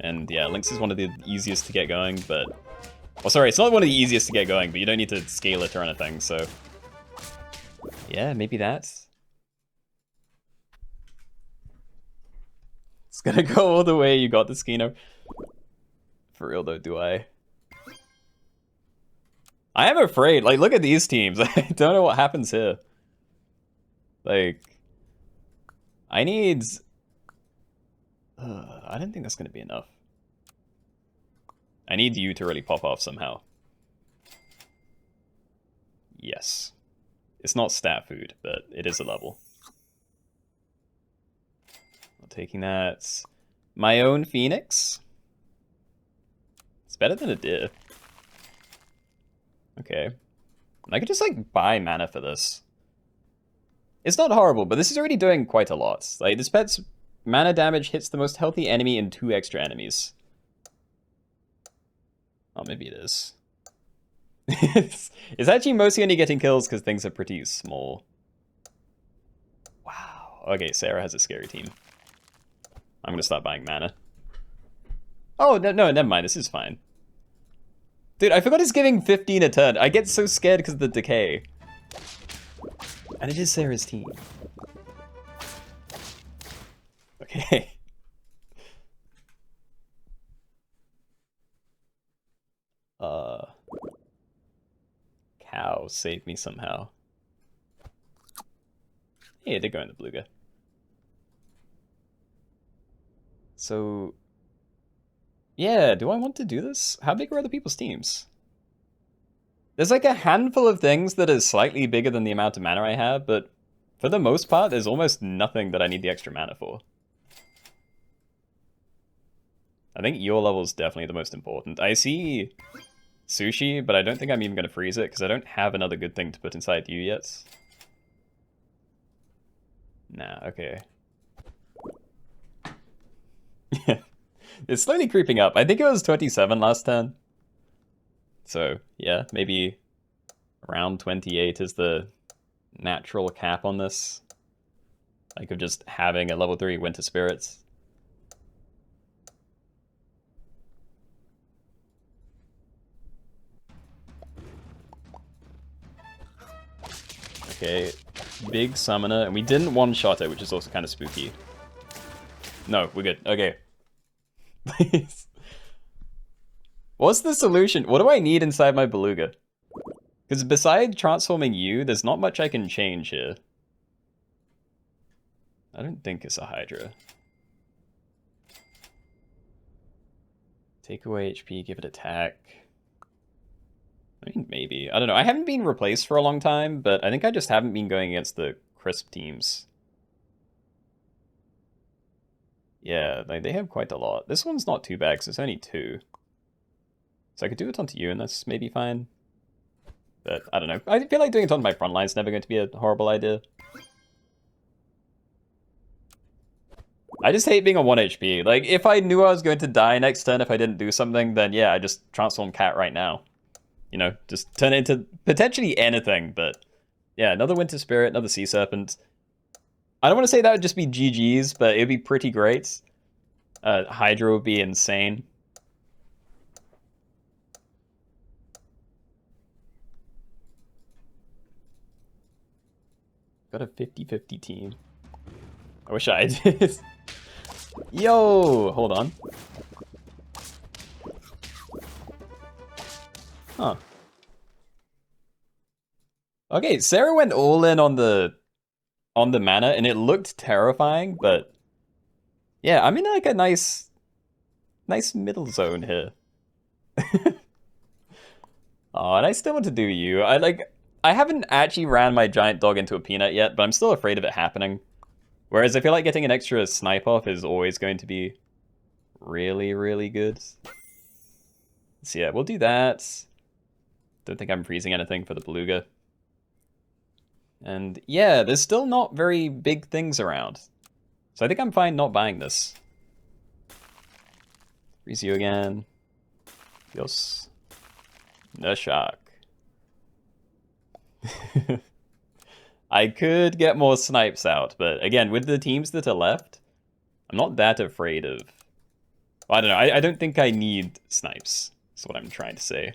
And yeah, Lynx is one of the easiest to get going, but... Well, sorry, it's not one of the easiest to get going, but you don't need to scale it or anything, so... Yeah, maybe that. It's gonna go all the way, you got this, Keenoe. For real though, do I? I am afraid, like, look at these teams. I don't know what happens here. Like... I need... I don't think that's going to be enough. I need you to really pop off somehow. Yes. It's not stat food, but it is a level. I'm taking that. My own Phoenix. It's better than a deer. Okay. I could just, like, buy mana for this. It's not horrible, but this is already doing quite a lot. Like, this pet's mana damage hits the most healthy enemy and 2 extra enemies. Oh, maybe it is. It's actually mostly only getting kills because things are pretty small. Wow. Okay, Sarah has a scary team. I'm gonna start buying mana. Oh, no, never mind. This is fine. Dude, I forgot it's giving 15 a turn. I get so scared because of the decay. And it is Sarah's team. Okay. Cow saved me somehow. Yeah, it did go in the Beluga. So... Yeah, do I want to do this? How big are other people's teams? There's like a handful of things that is slightly bigger than the amount of mana I have, but for the most part, there's almost nothing that I need the extra mana for. I think your level is definitely the most important. I see Sushi, but I don't think I'm even going to freeze it, because I don't have another good thing to put inside you yet. Nah, okay. It's slowly creeping up. I think it was 27 last turn. So, yeah, maybe around 28 is the natural cap on this. Like, of just having a level 3 Winter Spirits. Okay, big summoner, and we didn't one-shot it, which is also kind of spooky. No, we're good. Okay. Please. What's the solution? What do I need inside my Beluga? Because besides transforming you, there's not much I can change here. I don't think it's a Hydra. Take away HP, give it attack. I mean, maybe. I don't know. I haven't been replaced for a long time, but I think I just haven't been going against the crisp teams. Yeah, they have quite a lot. This one's not too bad, because it's only 2. So I could do it onto you, and that's maybe fine. But, I don't know. I feel like doing it on my front line is never going to be a horrible idea. I just hate being on 1 HP. Like, if I knew I was going to die next turn if I didn't do something, then yeah, I just transform Cat right now. You know, just turn it into potentially anything, but yeah, another Winter Spirit, another Sea Serpent. I don't want to say that would just be GG's, but it would be pretty great. Hydra would be insane. Got a 50-50 team. I wish I did. Yo, hold on. Huh. Okay, Sarah went all in on the mana, and it looked terrifying, but yeah, I'm in like a nice middle zone here. Oh, and I still want to do you. I haven't actually ran my giant dog into a peanut yet, but I'm still afraid of it happening. Whereas I feel like getting an extra snipe off is always going to be really, really good. So yeah, we'll do that. Don't think I'm freezing anything for the Beluga. And yeah, there's still not very big things around. So I think I'm fine not buying this. Freeze you again. Dios. No shock. I could get more snipes out, but again, with the teams that are left, I'm not that afraid of... Well, I don't know, I don't think I need snipes, is what I'm trying to say.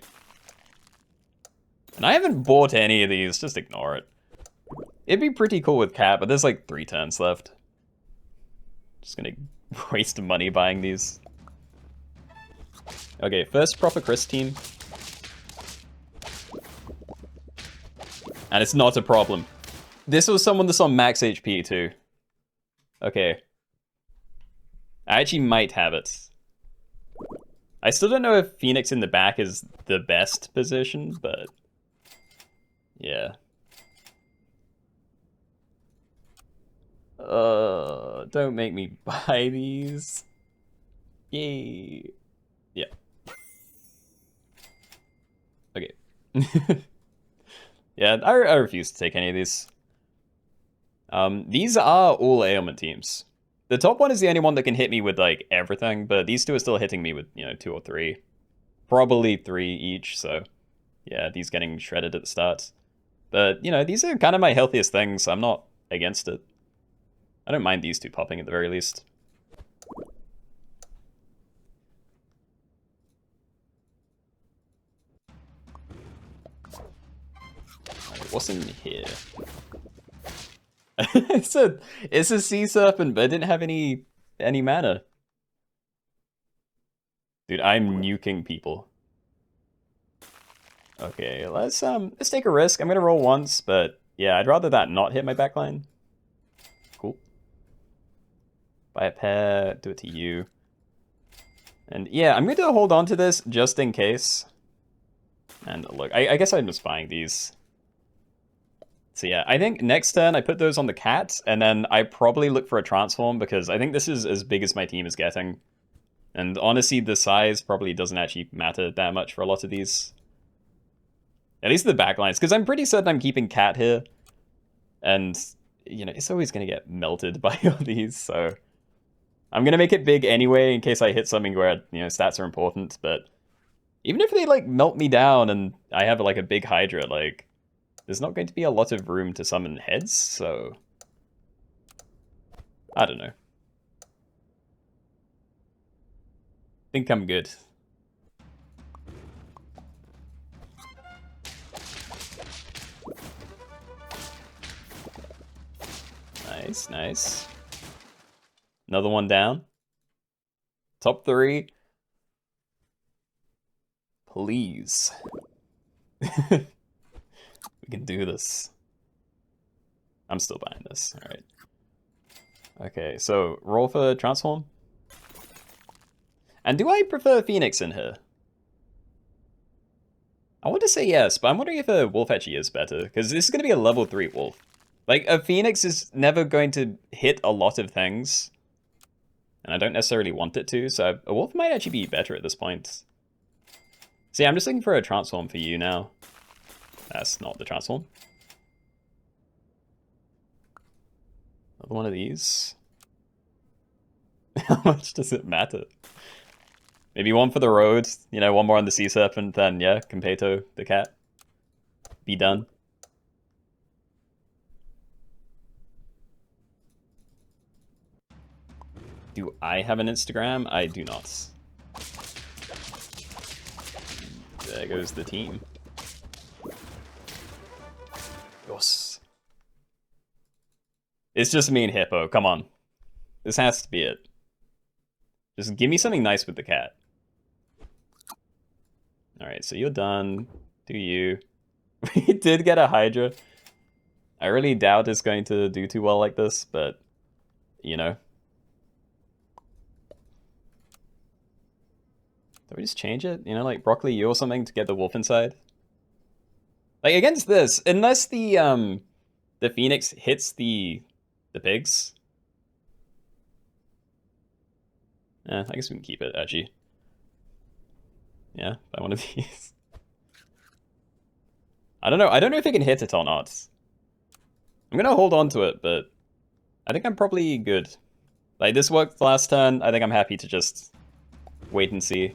And I haven't bought any of these, just ignore it. It'd be pretty cool with Cat, but there's like 3 turns left. Just gonna waste money buying these. Okay, first proper Chris team. And it's not a problem. This was someone that's on max HP too. Okay. I actually might have it. I still don't know if Phoenix in the back is the best position, but... yeah. Don't make me buy these. Yay. Yeah. Okay. Yeah, I refuse to take any of these. These are all ailment teams. The top one is the only one that can hit me with, like, everything, but these two are still hitting me with, you know, 2 or 3. Probably 3 each, so... yeah, these getting shredded at the start. But, you know, these are kind of my healthiest things, so I'm not against it. I don't mind these two popping at the very least. Right, what's in here? it's a sea serpent, but it didn't have any mana. Dude, I'm nuking people. Okay, let's take a risk. I'm gonna roll once, but yeah, I'd rather that not hit my backline. Cool. Buy a pair, do it to you. And yeah, I'm going to hold on to this just in case. And look, I guess I'm just buying these. So yeah, I think next turn I put those on the Cat, and then I probably look for a transform, because I think this is as big as my team is getting. And honestly, the size probably doesn't actually matter that much for a lot of these. At least the backlines, because I'm pretty certain I'm keeping Cat here. And, you know, it's always going to get melted by all these, so... I'm gonna make it big anyway in case I hit something where, you know, stats are important, but even if they, like, melt me down and I have, like, a big Hydra, like, there's not going to be a lot of room to summon heads, so... I don't know. Think I'm good. Nice, nice. Another one down. Top 3. Please. We can do this. I'm still buying this. Alright. Okay, so roll for transform. And do I prefer Phoenix in here? I want to say yes, but I'm wondering if a wolf actually is better, because this is going to be a level 3 wolf. Like, a Phoenix is never going to hit a lot of things, and I don't necessarily want it to, so a wolf might actually be better at this point. See, I'm just looking for a transform for you now. That's not the transform. Another one of these. How much does it matter? Maybe one for the road, you know, one more on the sea serpent, then yeah, Competo, the cat. Be done. Do I have an Instagram? I do not. There goes the team. Yes. It's just me and Hippo, come on. This has to be it. Just give me something nice with the cat. Alright, so you're done. Do you? We did get a Hydra. I really doubt it's going to do too well like this, but, you know. Do we just change it? You know, like Broccoli you or something to get the wolf inside? Like, against this, unless the Phoenix hits the pigs. I guess we can keep it, actually. Yeah, buy one of these. I don't know if it can hit it or not. I'm gonna hold on to it, but I think I'm probably good. Like, this worked last turn, I think I'm happy to just wait and see.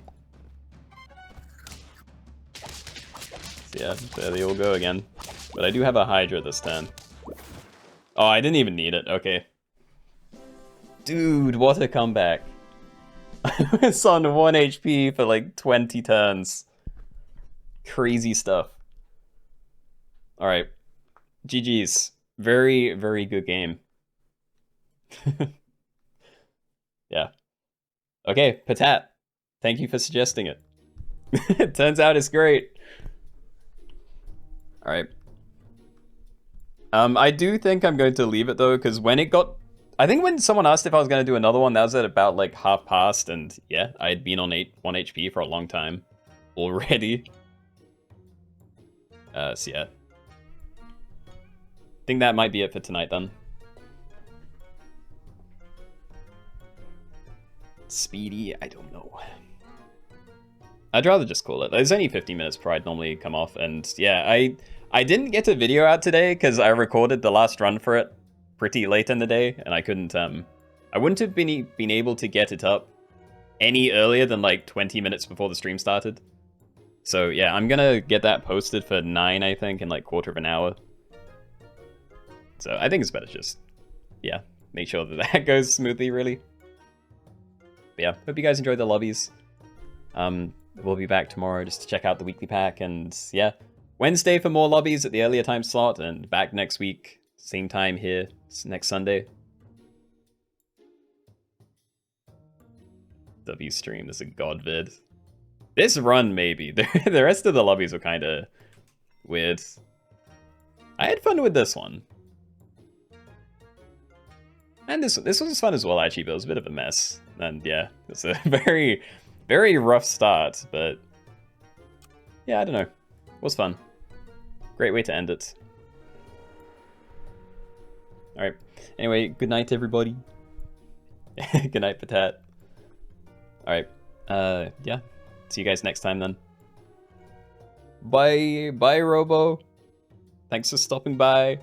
So yeah, there they all go again. But I do have a Hydra this turn. Oh, I didn't even need it, okay. Dude, what a comeback. It's on 1 HP for like 20 turns. Crazy stuff. Alright. GG's. Very, very good game. Yeah. Okay, Patat. Thank you for suggesting it. It turns out it's great. Alright. I do think I'm going to leave it though, because when it got... I think when someone asked if I was going to do another one, that was at about like half past, and yeah, I had been on 1 HP for a long time already. So yeah. I think that might be it for tonight then. Speedy, I don't know. I'd rather just call it. It's only 15 minutes before I'd normally come off, and yeah, I didn't get a video out today because I recorded the last run for it pretty late in the day, and I couldn't, I wouldn't have been able to get it up any earlier than like 20 minutes before the stream started. So yeah, I'm gonna get that posted for 9, I think, in like quarter of an hour. So I think it's better just, yeah, make sure that that goes smoothly, really. But yeah, hope you guys enjoyed the lobbies. We'll be back tomorrow just to check out the weekly pack, and yeah, Wednesday for more lobbies at the earlier time slot, and back next week, same time here, next Sunday. W stream, this is a god vid. This run, maybe. The rest of the lobbies were kind of weird. I had fun with this one. And this was fun as well, actually, but it was a bit of a mess. And yeah, it's a very, very rough start, but yeah, I don't know. It was fun. Great way to end it. Alright. Anyway, good night, everybody. Good night, Patat. Alright. Yeah. See you guys next time then. Bye. Bye, Robo. Thanks for stopping by.